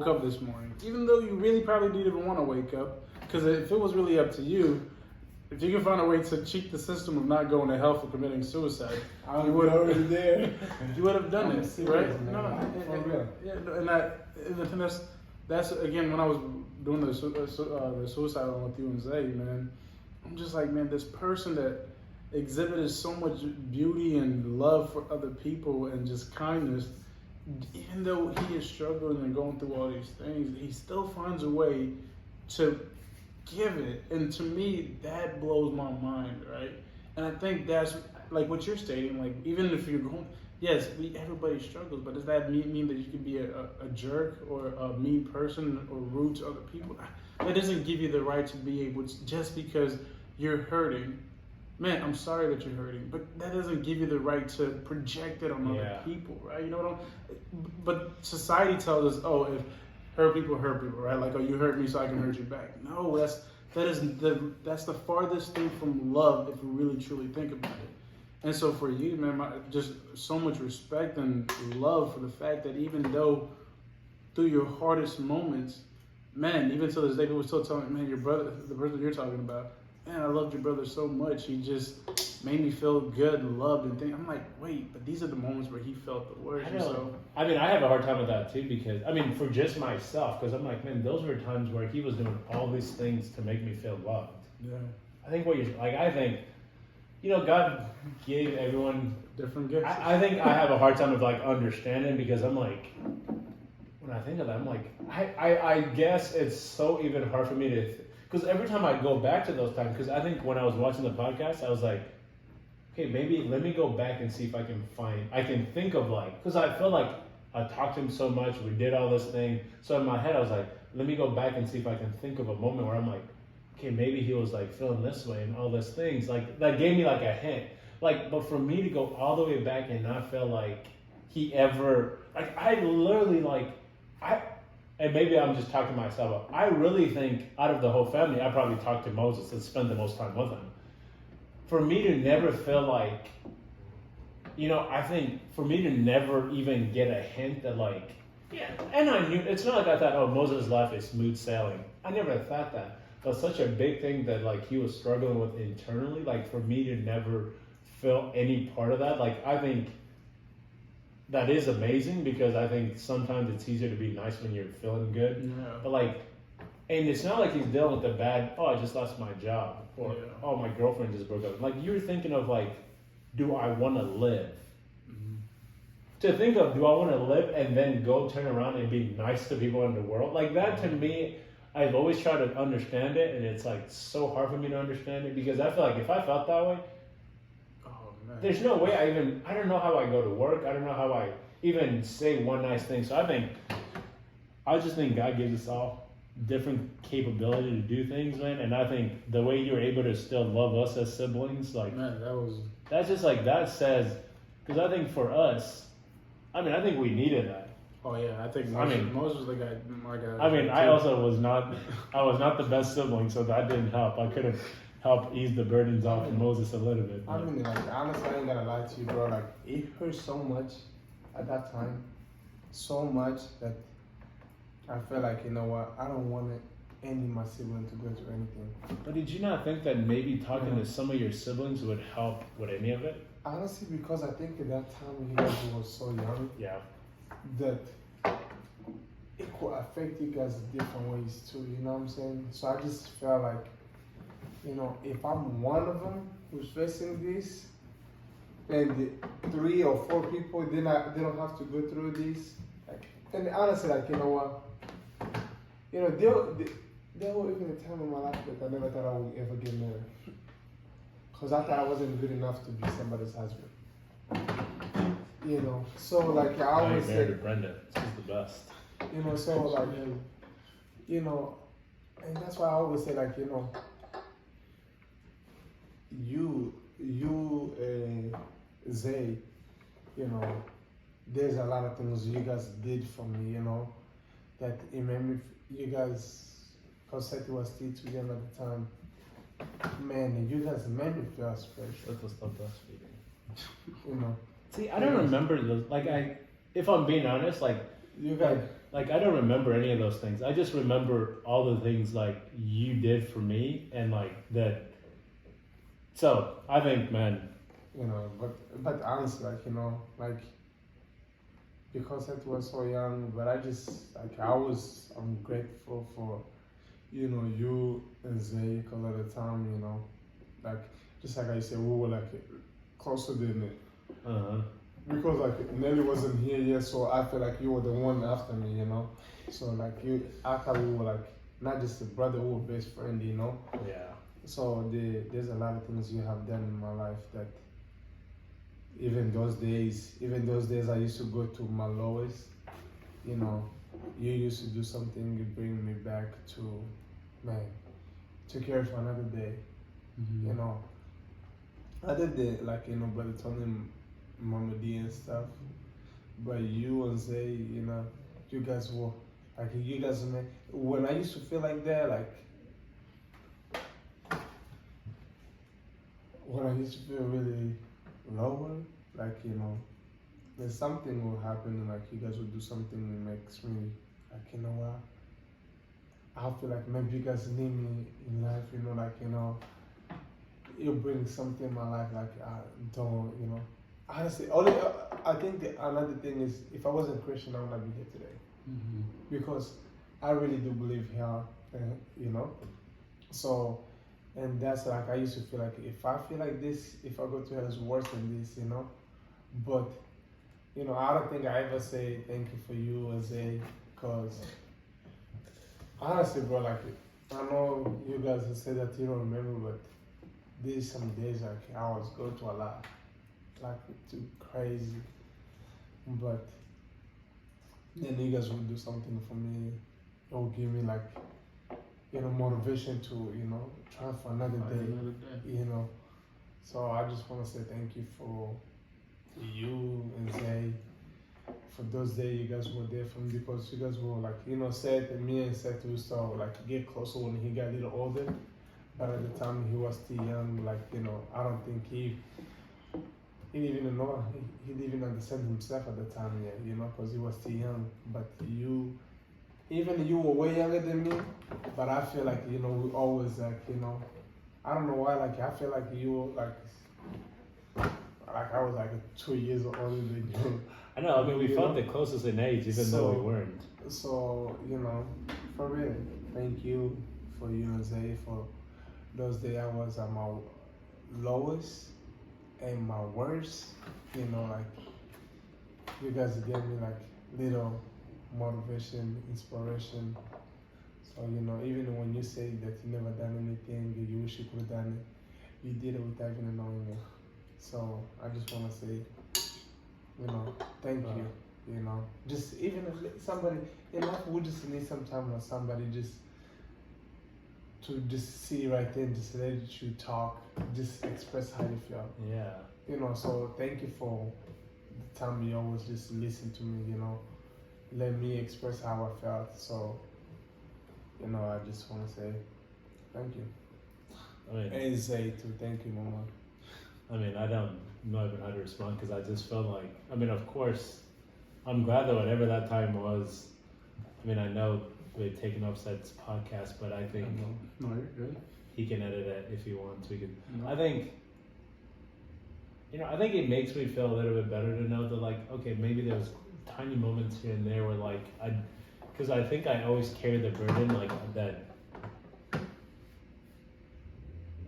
up this morning," even though you really probably didn't even want to wake up, because if it was really up to you. If you could find a way to cheat the system of not going to hell for committing suicide, you would already there. You would have done it, serious, right? man. No, For real. and that's again when I was doing the suicide one with you and Zay, man. I'm just like, man, this person that exhibited so much beauty and love for other people and just kindness, even though he is struggling and going through all these things, he still finds a way to give it. And to me, that blows my mind, right? And I think that's like what you're stating, like even if you're going, yes, everybody struggles, but does that mean that you can be a jerk or a mean person or rude to other people? That doesn't give you the right to be able to, just because you're hurting. Man, I'm sorry that you're hurting, but that doesn't give you the right to project it on other people, right? You know what But society tells us, oh, if hurt people, right? Like, oh, you hurt me, so I can hurt you back. No, that's the farthest thing from love, if you really truly think about it. And so for you, man, just so much respect and love for the fact that even though through your hardest moments, man, even to this day, people still tell me, man, your brother, the person you're talking about, man, I loved your brother so much. He just made me feel good and loved and things. I'm like, wait, but these are the moments where he felt the worst. I mean, I have a hard time with that too, because, I mean, for just myself, because I'm like, man, those were times where he was doing all these things to make me feel loved. Yeah. I think I think, God gave everyone different gifts. I think I have a hard time with like understanding, because I'm like, when I think of that, I'm like, I guess it's so even hard for me to, because every time I go back to those times, because I think when I was watching the podcast, I was like, okay, maybe let me go back and see if I can think of like, because I feel like I talked to him so much, we did all this thing. So in my head, I was like, let me go back and see if I can think of a moment where I'm like, okay, maybe he was like feeling this way and all these things. Like that gave me like a hint. Like, but for me to go all the way back and not feel like he ever, like I literally like, and maybe I'm just talking to myself, but I really think out of the whole family, I probably talked to Moses and spent the most time with him. For me to never feel like, I think for me to never even get a hint that like, and I knew, it's not like I thought, oh, Moses' life is smooth sailing. I never thought that. But such a big thing that like he was struggling with internally, like for me to never feel any part of that, like I think that is amazing, because I think sometimes it's easier to be nice when you're feeling good. Yeah. But like, And it's not like he's dealing with a bad, oh, I just lost my job, or Yeah. oh, my girlfriend just broke up. Like, you're thinking of, like, do I want to live? Mhm. To think of, do I want to live and then go turn around and be nice to people in the world? Like, that to me, I've always tried to understand it, and it's, like, so hard for me to understand it, because I feel like if I felt that way, Oh man. there's no way I don't know how I go to work. I don't know how I even say one nice thing. So I just think God gives us all different capability to do things, man. And I think the way you're able to still love us as siblings, like, Man, that was. that's just like, that says, because I think for us, I mean, I think we needed that. Oh yeah, I think I mean- Moses was the guy. My guy. I mean, I also was not, I was not the best sibling, so that didn't help. I could have helped ease the burdens off of Moses a little bit. I But mean, like, honestly, I ain't gonna lie to you, bro. Like, it hurt so much at that time, so much that I felt like, you know what, I don't want any of my siblings to go through anything. But did you not think that maybe talking to some of your siblings would help with any of it? Honestly, because I think at that time when you guys were so young, Yeah. that it could affect you guys different ways too, you know what I'm saying? So I just felt like, you know, if I'm one of them who's facing this, and the 3 or 4 people, they don't have to go through this. Like, and honestly, like, you know what? You know, there were even a time in my life that I never thought I would ever get married. Because I thought I wasn't good enough to be somebody's husband. You know, so like I I always married say, to Brenda. She's the best. you know, so like, you know, and that's why I always say, like, you know, Zay, you know, there's a lot of things you guys did for me, you know, that it made me, you guys, because Seti was still too young at the time, man, you guys made me feel special, Let us stop breastfeeding. you know. See, I don't remember those. Like, if I'm being honest, like You guys, I don't remember any of those things. I just remember all the things like you did for me, and like that. So I think, man, you know, but honestly, like, you know, like, because Seti was so young, but I just, like, I'm grateful for, you know, you and Zay, because at the time, you know, like, just like I said, we were like closer than it. Because like Nelly wasn't here yet, so I feel like you were the one after me, you know. So like I thought we were like not just a brother, we were best friend, you know. yeah. So there's a lot of things you have done in my life that even those days I used to go to my lowest, you know. You used to do something to bring me back to, man, to care for another day, you know. Other than like, you know, Brother Tony, Mama D and stuff, but you and Zay, you know, you guys were like, you guys, man, when I used to feel like that, like when I used to feel really lower, like, you know, there's something will happen and like you guys will do something that makes me like, you know what, I feel like maybe you guys need me in life, you know, like, you know, you bring something in my life, like, I don't, you know. Honestly, I think another thing is, if I wasn't Christian, I would not be here today. Because I really do believe here, you know. So, and that's like, I used to feel like, if I feel like this, if I go to hell, it's worse than this, you know. But, you know, I don't think I ever say thank you for you as a, because honestly, bro, like, I know you guys have said that you don't remember, but there's some days like I was going to a lot, like too crazy, but then you guys would do something for me. It would give me like, you know, motivation to, you know, try for another day, you know. So I just want to say thank you for you and Zay, for those days you guys were there for me, because you guys were like, you know, Seth and me and Seth used to like get closer when he got a little older. But at the time he was still young, like, you know, I don't think he didn't even know, he didn't even understand himself at the time yet, you know, because he was still young. But even you were way younger than me, but I feel like, you know, we always like, you know, I don't know why, like, I feel like you were like I was like 2 years older than you. I know. I mean, we You felt know? the closest in age, even though we weren't. So, you know, for real. thank you for you and Zay for those days I was at my lowest and my worst. You know, like you guys gave me like little motivation, inspiration. So you know, even when you say that you never done anything, you wish you could have done it, you did it without even knowing it. So I just want to say, you know, thank you. You know, just even if somebody in life, we just need some time with somebody just to just see right there, just let you talk, just express how you feel. Yeah. You know, so thank you for the time you always just listen to me. You know, let me express how I felt. So, you know, I just want to say thank you. I mean, And say too, thank you, Mama. I don't know even how to respond because I just felt like, of course, I'm glad that whatever that time was. I know we're taking Offset's podcast, but I think No, you're good. he can edit it if he wants. We could. No. I think it makes me feel a little bit better to know that, like, okay, maybe there's tiny moments here and there where, like, because I think I always carry the burden, like, that.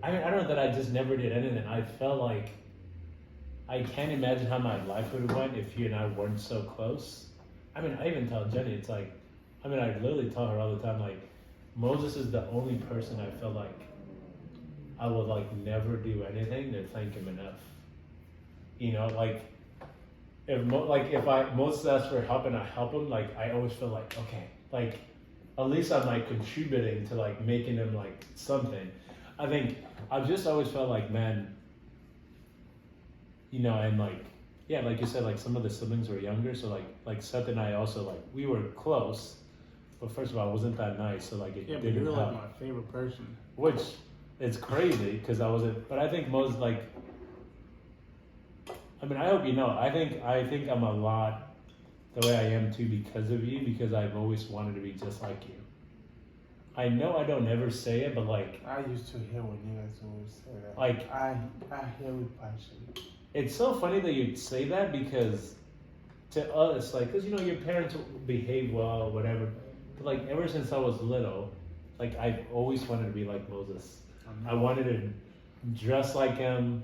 I don't know that I just never did anything. I felt like I can't imagine how my life would have went if you and I weren't so close. I even tell Jenny, it's like, I literally tell her all the time, like, Moses is the only person I feel like I would, like, never do anything to thank him enough. You know, like, if Moses asks for help and I help him, like, I always feel like, okay, like, at least I'm, like, contributing to, like, making him, like, something. I think I've just always felt like, man, you know, and like, yeah, like you said, like some of the siblings were younger, so like Seth and I also, like, we were close, but first of all, I wasn't that nice, so like it Yeah, but didn't you're help. like my favorite person. Which it's crazy because I wasn't, but I think most, like, I hope you know, I think I'm a lot the way I am too because of you, because I've always wanted to be just like you. I know I don't ever say it, but like, I used to hear when you guys always say that. like, I hear with passion. it's so funny that you say that because to us, like, because, you know, your parents behave well, whatever. But like, ever since I was little, like, I've always wanted to be like Moses. I wanted to dress like him.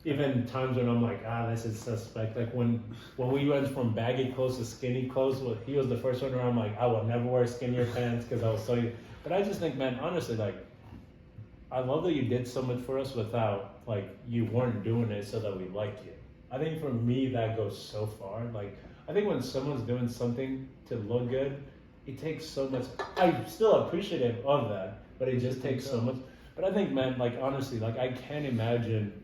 Even times when I'm like, this is suspect. Like when we went from baggy clothes to skinny clothes, he was the first one where I'm like, I will never wear skinnier pants because I was so. But I just think, man, honestly, like, I love that you did so much for us without, like, you weren't doing it so that we liked you. I think for me that goes so far. Like, I think when someone's doing something to look good, it takes so much. I'm still appreciative of that, but it just takes so much. But I think, man, like, honestly, like, I can't imagine.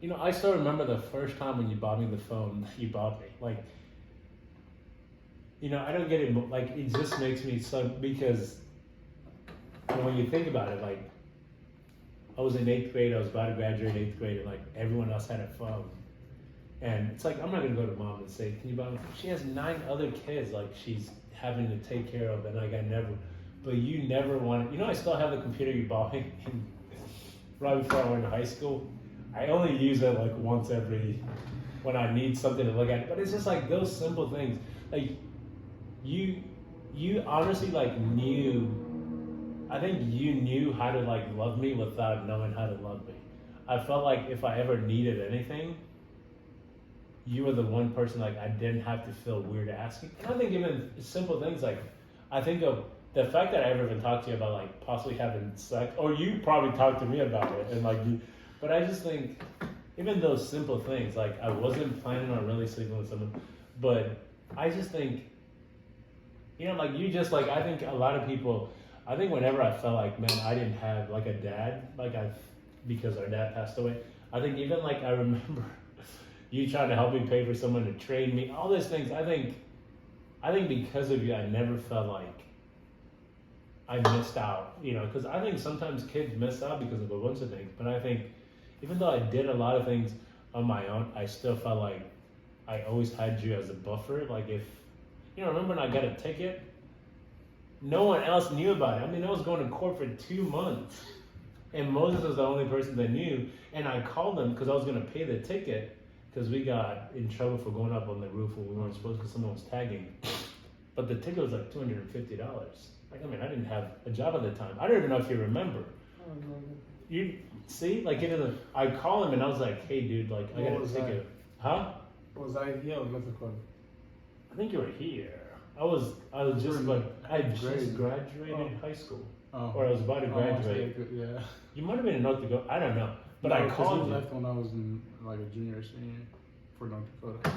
You know, I still remember the first time when you bought me the phone you bought me. Like, you know, I don't get it. Like, it just makes me so, because when you think about it, like, I was in 8th grade, I was about to graduate 8th grade, and like, everyone else had a phone. And it's like, I'm not gonna go to mom and say, can you buy me? She has 9 other kids, like, she's having to take care of, and like, but you never wanted, you know, I still have the computer you bought me right before I went to high school. I only use it like once when I need something to look at. But it's just like those simple things. Like, you honestly, like, I think you knew how to, like, love me without knowing how to love me. I felt like if I ever needed anything, you were the one person, like, I didn't have to feel weird asking. And I think even simple things, like, I think of the fact that I ever even talked to you about, like, possibly having sex, or you probably talked to me about it, and like, but I just think, even those simple things, like, I wasn't planning on really sleeping with someone, but I just think, you know, like, you just, like, I think a lot of people, I think whenever I felt like, man, I didn't have, like, a dad, like, because our dad passed away, I think even, like, I remember you trying to help me pay for someone to train me, all these things, I think because of you, I never felt like I missed out, you know, because I think sometimes kids miss out because of a bunch of things, but I think, even though I did a lot of things on my own, I still felt like I always had you as a buffer. Like, if, you know, remember when I got a ticket? No one else knew about it. I was going to court for 2 months. And Moses was the only person that knew. And I called him because I was going to pay the ticket because we got in trouble for going up on the roof when we weren't supposed to because someone was tagging. But the ticket was like $250. Like, I mean, I didn't have a job at the time. I don't even know if you remember. Oh, no, no. You see, like, I call him and I was like, hey, dude, like, I What got was a ticket. that? Huh? Was I here or North Dakota? I think you were here. I was just like, I just Grade. graduated high school. Oh. Or I was about to graduate. Yeah. You might have been in North Dakota. I don't know. But No, I 'cause called he you. left when I was in like a junior or senior for North Dakota.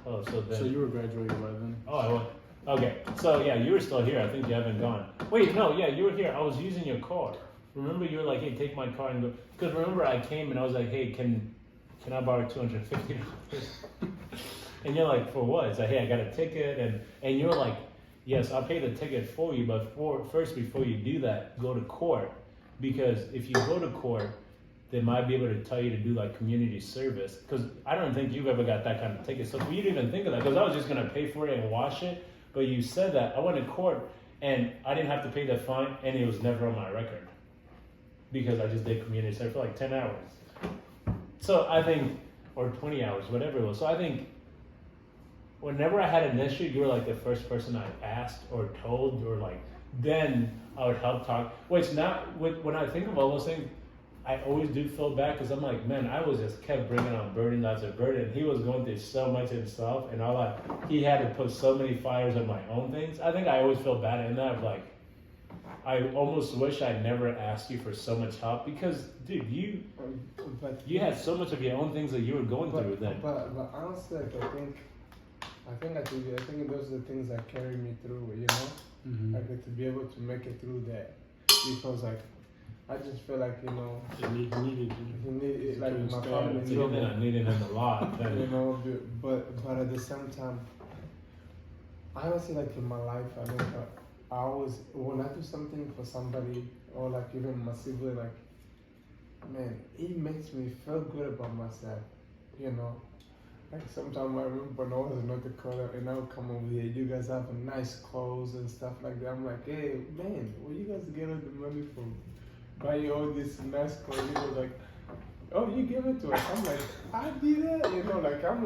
Oh, so then. So you were graduated by then. Oh, I went. Okay, so yeah, you were still here. I think you haven't gone. Wait, no, yeah, you were here. I was using your car. Remember, you were like, "Hey, take my car and go." Because remember, I came and I was like, "Hey, can I borrow $250?" And you're like, "For what?" It's like, "Hey, I got a ticket," and you're like, "Yes, I'll pay the ticket for you, but first, before you do that, go to court, because if you go to court, they might be able to tell you to do like community service." Because I don't think you've ever got that kind of ticket. So for you to even think of that, because I was just gonna pay for it and wash it. But you said that. I went to court and I didn't have to pay the fine, and it was never on my record because I just did community service for like 10 hours. So I think, or 20 hours, whatever it was. So I think whenever I had an issue, you were like the first person I asked or told, or like, then I would help talk. Which now, when I think of all those things, I always do feel bad because I'm like, man, I was just kept bringing on burden after burden. He was going through so much himself, and all that. He had to put so many fires on my own things. I think I always feel bad in that. Like, I almost wish I never asked you for so much help because, dude, you had so much of your own things that you were going through then. But honestly, like, I think those are the things that carry me through. You know, Mm-hmm. like to be able to make it through that, because like I just feel like, you know, He needed you. he needed, like my So family So then I needed him a lot. Then. you know, but at the same time, honestly, like in my life, I think I always, when I do something for somebody, or like even my sibling, like, man, it makes me feel good about myself, you know. Like sometimes I remember when I was in North Dakota and I would come over here, you guys have nice clothes and stuff like that. I'm like, hey, man, where you guys get all the money from? Buying all this nice clothes? You know, like, oh, you give it to us. I'm like, I did that, you know, like I'm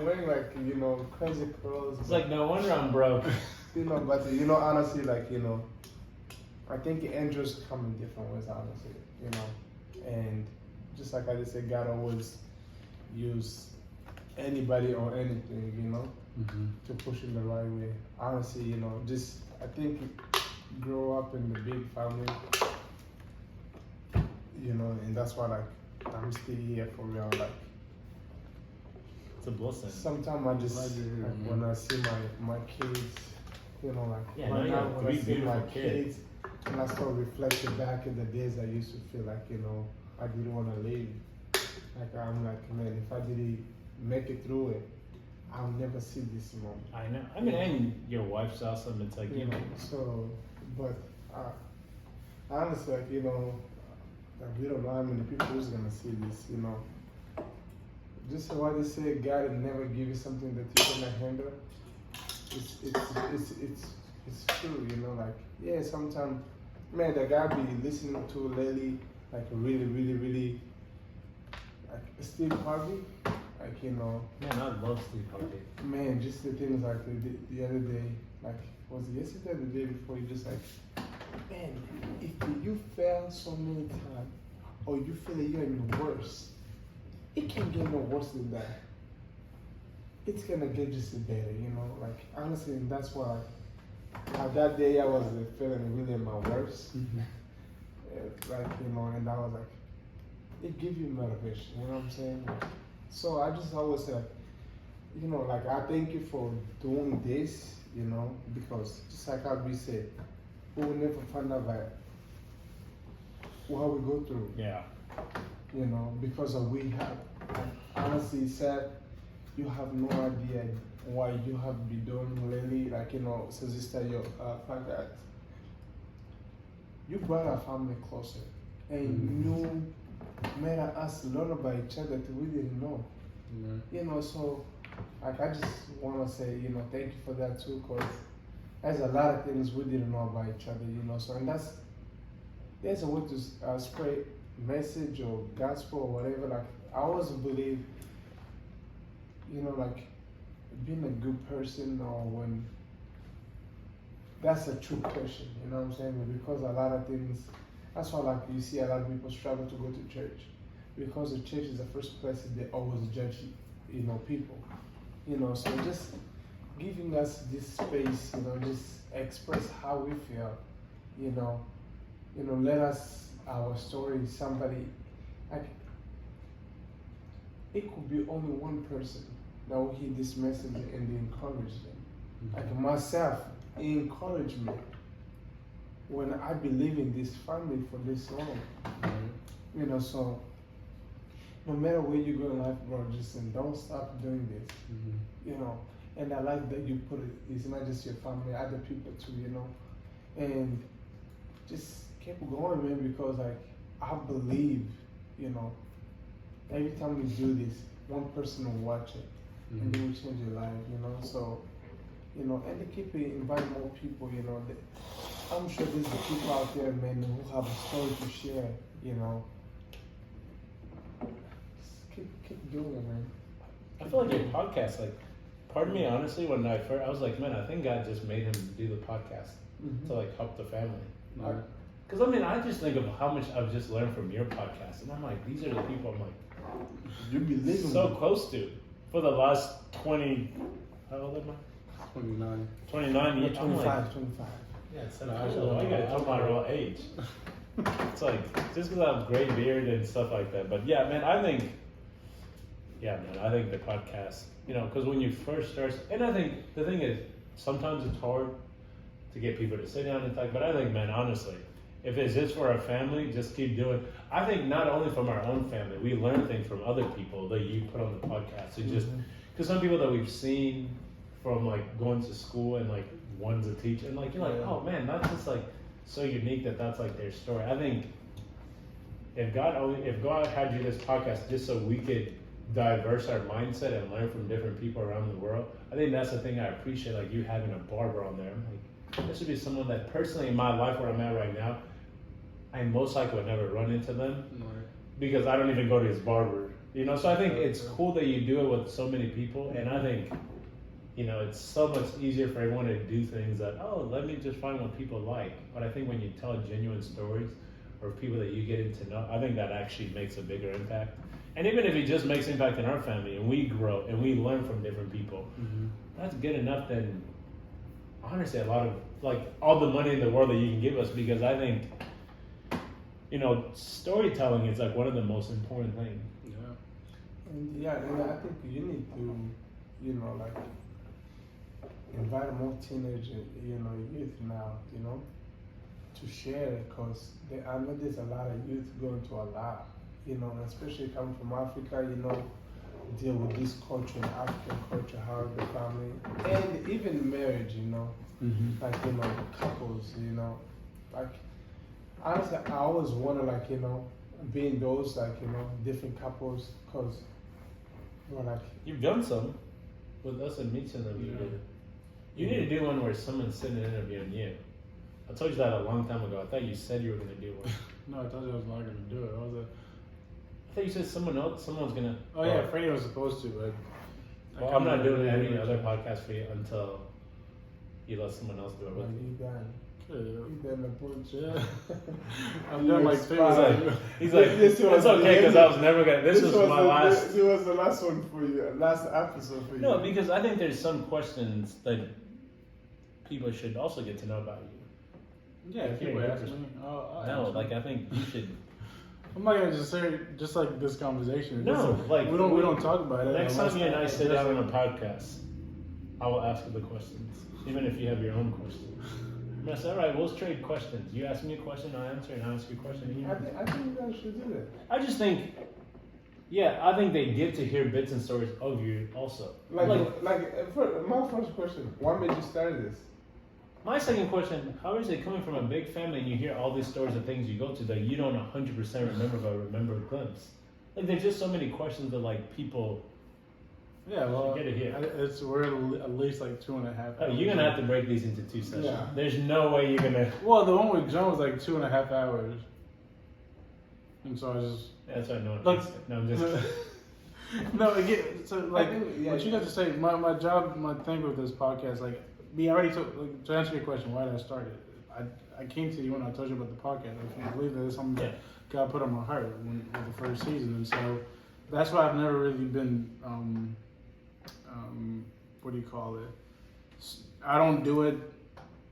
wearing like, you know, crazy clothes. It's like, no wonder I'm broke. You know, but you know, honestly, like, you know, I think angels come in different ways, honestly, you know, and just like I just said, God always use anybody or anything, you know, Mm-hmm. to push in the right way. Honestly, you know, just I think grow up in the big family, you know, and that's why like I'm still here for real. Like It's a blessing. sometimes I just Glad you're here, like, man. when I see my kids, you know, like Yeah, right now you now have when I three see my beautiful kids. and I start reflecting back in the days I used to feel like, you know, I didn't want to leave. Like I'm like, man, if I didn't make it through it, I'll never see this moment. I know. I mean, and your wife's awesome. It's like, You know, so, but honestly, like, you know, like, we don't know how many people who's gonna see this, you know. Just what they say, God will never give you something that you cannot handle. It's true, you know, like, yeah, sometimes, man, the guy be listening to lately, like, really, like, Steve Harvey, like, you know, man, I love Steve Harvey. man, just the things like the other day, like, was it yesterday or the day before, you just like, man, if you fail so many times, or you feel that you're in the worst, it can't get no worse than that. It's gonna get just better, you know, like, honestly, and that's why, that day I was feeling really my worst, Mm-hmm. like, you know, and I was like, it gives you motivation, you know what I'm saying? So I just always say, like, you know, like, I thank you for doing this, you know, because just like how we said, we will never find out like what we go through, Yeah. you know, because of we have, honestly said, you have no idea what you have been doing lately, like, you know, since you started your fact that you brought our family closer, and you made us learn about each other that we didn't know. Yeah. You know, so like I just want to say, you know, thank you for that too, because there's a lot of things we didn't know about each other, you know. So and there's a way to spread message or gospel or whatever. Like I always believe, you know, like being a good person or when that's a true question. You know what I'm saying? Because a lot of things. That's why, like, you see a lot of people struggle to go to church, because the church is the first place that they always judge, people. So just giving us this space, just express how we feel. Let us our story. Somebody, like, it could be only one person that will hear this message and they encourage them. Like myself, it encouraged me when I believe in this family for this long. So no matter where you go in life, bro, just don't stop doing this. And I like that you put it's not just your family, other people too, and just keep going, man, because like I believe, every time we do this, one person will watch it and it will change your life, so and to keep inviting more people, I'm sure there's the people out there, man, who have a story to share, Just keep doing it, man. I feel like your podcast, like, part of me, honestly, when I was like, man, I think God just made him do the podcast to like help the family. Because I mean, I just think of how much I've just learned from your podcast, and I'm like, these are the people I'm like, You believe so close to for the last 20. How old am I? 29. 29 years. I'm like, 25. yeah, it's I gotta tell my real age. It's like just because I have gray beard and stuff like that. But yeah, man, I think the podcast, because when you first start, and I think the thing is, sometimes it's hard to get people to sit down and talk. But I think, man, honestly, if it's just for our family, just keep doing. I think not only from our own family, we learn things from other people that you put on the podcast. So just because some people that we've seen from like going to school and like one's a teacher, and like you're like, oh man, that's just like so unique that's like their story. I think if God had you this podcast just so we could diverse our mindset and learn from different people around the world, I think that's the thing I appreciate, like you having a barber on there. I'm like, this would be someone that personally in my life where I'm at right now, I most likely would never run into them because I don't even go to his barber. So I think it's cool that you do it with so many people, and I think it's so much easier for everyone to do things that, let me just find what people like. But I think when you tell genuine stories or people that you get to know, I think that actually makes a bigger impact. And even if it just makes impact in our family and we grow and we learn from different people, that's good enough than, honestly, a lot of, like, all the money in the world that you can give us, because I think, storytelling is like one of the most important things. And I think you need to, like, invite more teenage, youth now, to share it, because I know there's a lot of youth going to a lot, especially coming from Africa, deal with this culture, African culture, how the family, and even marriage, like, couples, like, honestly, I always wonder, like, being those, like, different couples, because, like, you've done some with us and Mitchell that we did. You need to do one where someone's sitting and interviewing you. I told you that a long time ago. I thought you said you were going to do one. No, I told you I was not going to do it. I thought you said someone's going to. Oh yeah, Freddie was supposed to, but. Well, I'm not doing any other podcast for you until you let someone else do it with you. You done a bunch. Yeah. I'm done like 2. He's like, it's okay because I was never going to. This was my last. This was the last one for you, last episode for you. No, because I think there's some questions that people should also get to know about you. Yeah, people ask me. I think you should. I'm not gonna just say just like this conversation. No, like we don't talk about it. Next time you and I sit down on a podcast, I will ask you the questions, even if you have your own questions. I'm gonna say, all right, we'll trade questions. You ask me a question, I answer, and I ask you a question, and you answer. I think you guys should do that. I just think, I think they get to hear bits and stories of you also. Like my first question, why made you start this? My second question, how is it coming from a big family and you hear all these stories of things you go to that you don't 100% remember but remember a glimpse? Like, there's just so many questions that, like, people get it here. We're at least like 2.5 hours. Oh, you're going to have to break these into 2 sessions. Yeah. There's no way you're going to... Well, the one with John was like 2.5 hours. And so I just... That's what I know. Like, no, I'm just... No, again, so like, what you got to say, my job, my thing with this podcast, like, B, I already told, like, to answer your question, why did I start it? I came to you when I told you about the podcast. I believe that it's something that God put on my heart with the first season, and so that's why I've never really been, what do you call it? I don't do it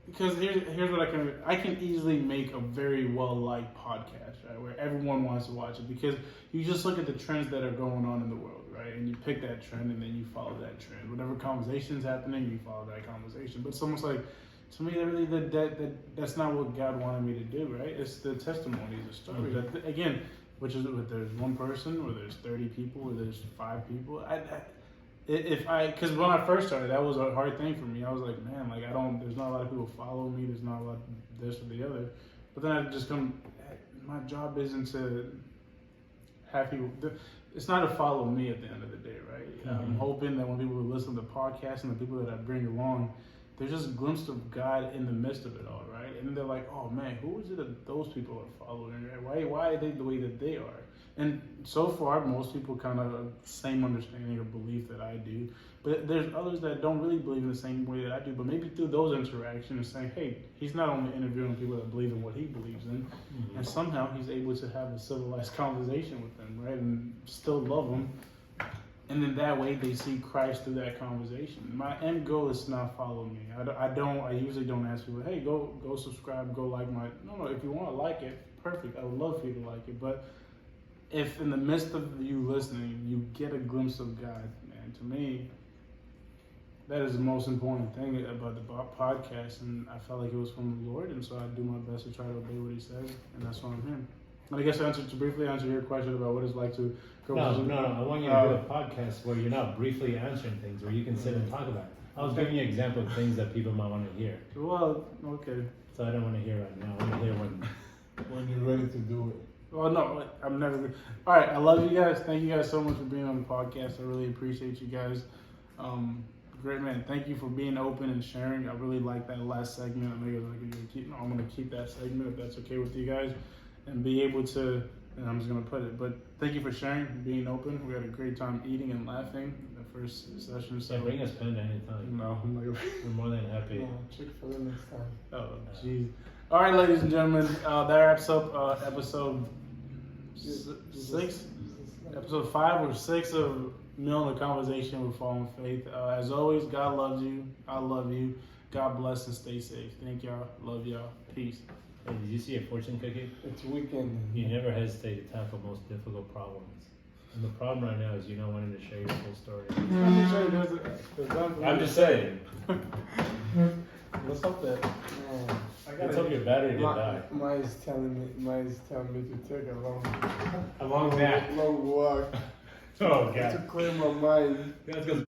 because here's what I can easily make a very well liked podcast, right, where everyone wants to watch it, because you just look at the trends that are going on in the world, right, and you pick that trend and then you follow that trend. Whatever conversation's happening, you follow that conversation. But it's almost like, to me, that's not what God wanted me to do, right? It's the testimonies, the stories. Mm-hmm. Again, which is if there's one person, or there's 30 people, or there's 5 people. Because when I first started, that was a hard thing for me. I was like, man, like there's not a lot of people follow me. There's not a lot of this or the other. But then I just my job isn't to have people. It's not to follow me at the end of the day, right? Mm-hmm. I'm hoping that when people listen to the podcast and the people that I bring along, there's just a glimpse of God in the midst of it all, right? And they're like, oh man, who is it that those people are following? Right? Why are they the way that they are? And so far, most people kind of have the same understanding or belief that I do. But there's others that don't really believe in the same way that I do. But maybe through those interactions, saying, hey, he's not only interviewing people that believe in what he believes in, and somehow he's able to have a civilized conversation with them, right? And still love them. And then that way they see Christ through that conversation. My end goal is to not follow me. I usually don't ask people, hey, go subscribe, go like my. No, if you want to like it, perfect. I would love for you to like it. But if in the midst of you listening, you get a glimpse of God, man, to me, that is the most important thing about the podcast. And I felt like it was from the Lord. And so I do my best to try to obey what he says. And that's why I'm here. And I guess to briefly answer your question about what it's like to go. No. I want you to do a podcast where you're not briefly answering things, where you can sit and talk about it. I was giving you an example of things that people might want to hear. Well, okay. So I don't want to hear right now. I want to hear when you're ready to do it. Well, no, I'm never. All right, I love you guys. Thank you guys so much for being on the podcast. I really appreciate you guys. Great, man. Thank you for being open and sharing. I really like that last segment. I'm going to keep that segment if that's okay with you guys, and be able to. And I'm just going to put it. But thank you for sharing, being open. We had a great time eating and laughing in the first session. So bring us pen anytime. No, I'm like, we're more than happy. No, Chick-fil-A next time. Oh, jeez. All right, ladies and gentlemen, that wraps up episode 6, episode 5 or 6 of Meal in the Conversation with Fallen Faith. As always, God loves you. I love you. God bless and stay safe. Thank y'all. Love y'all. Peace. Hey, did you see a fortune cookie? It's weekend. You never hesitate to tackle most difficult problems. And the problem right now is you're not wanting to share your full story. I'm just saying. Let's hope that. Let's hope your battery didn't die. Mine's telling me to take a A long nap. long walk Oh, to God. clear my mind. That's 'cause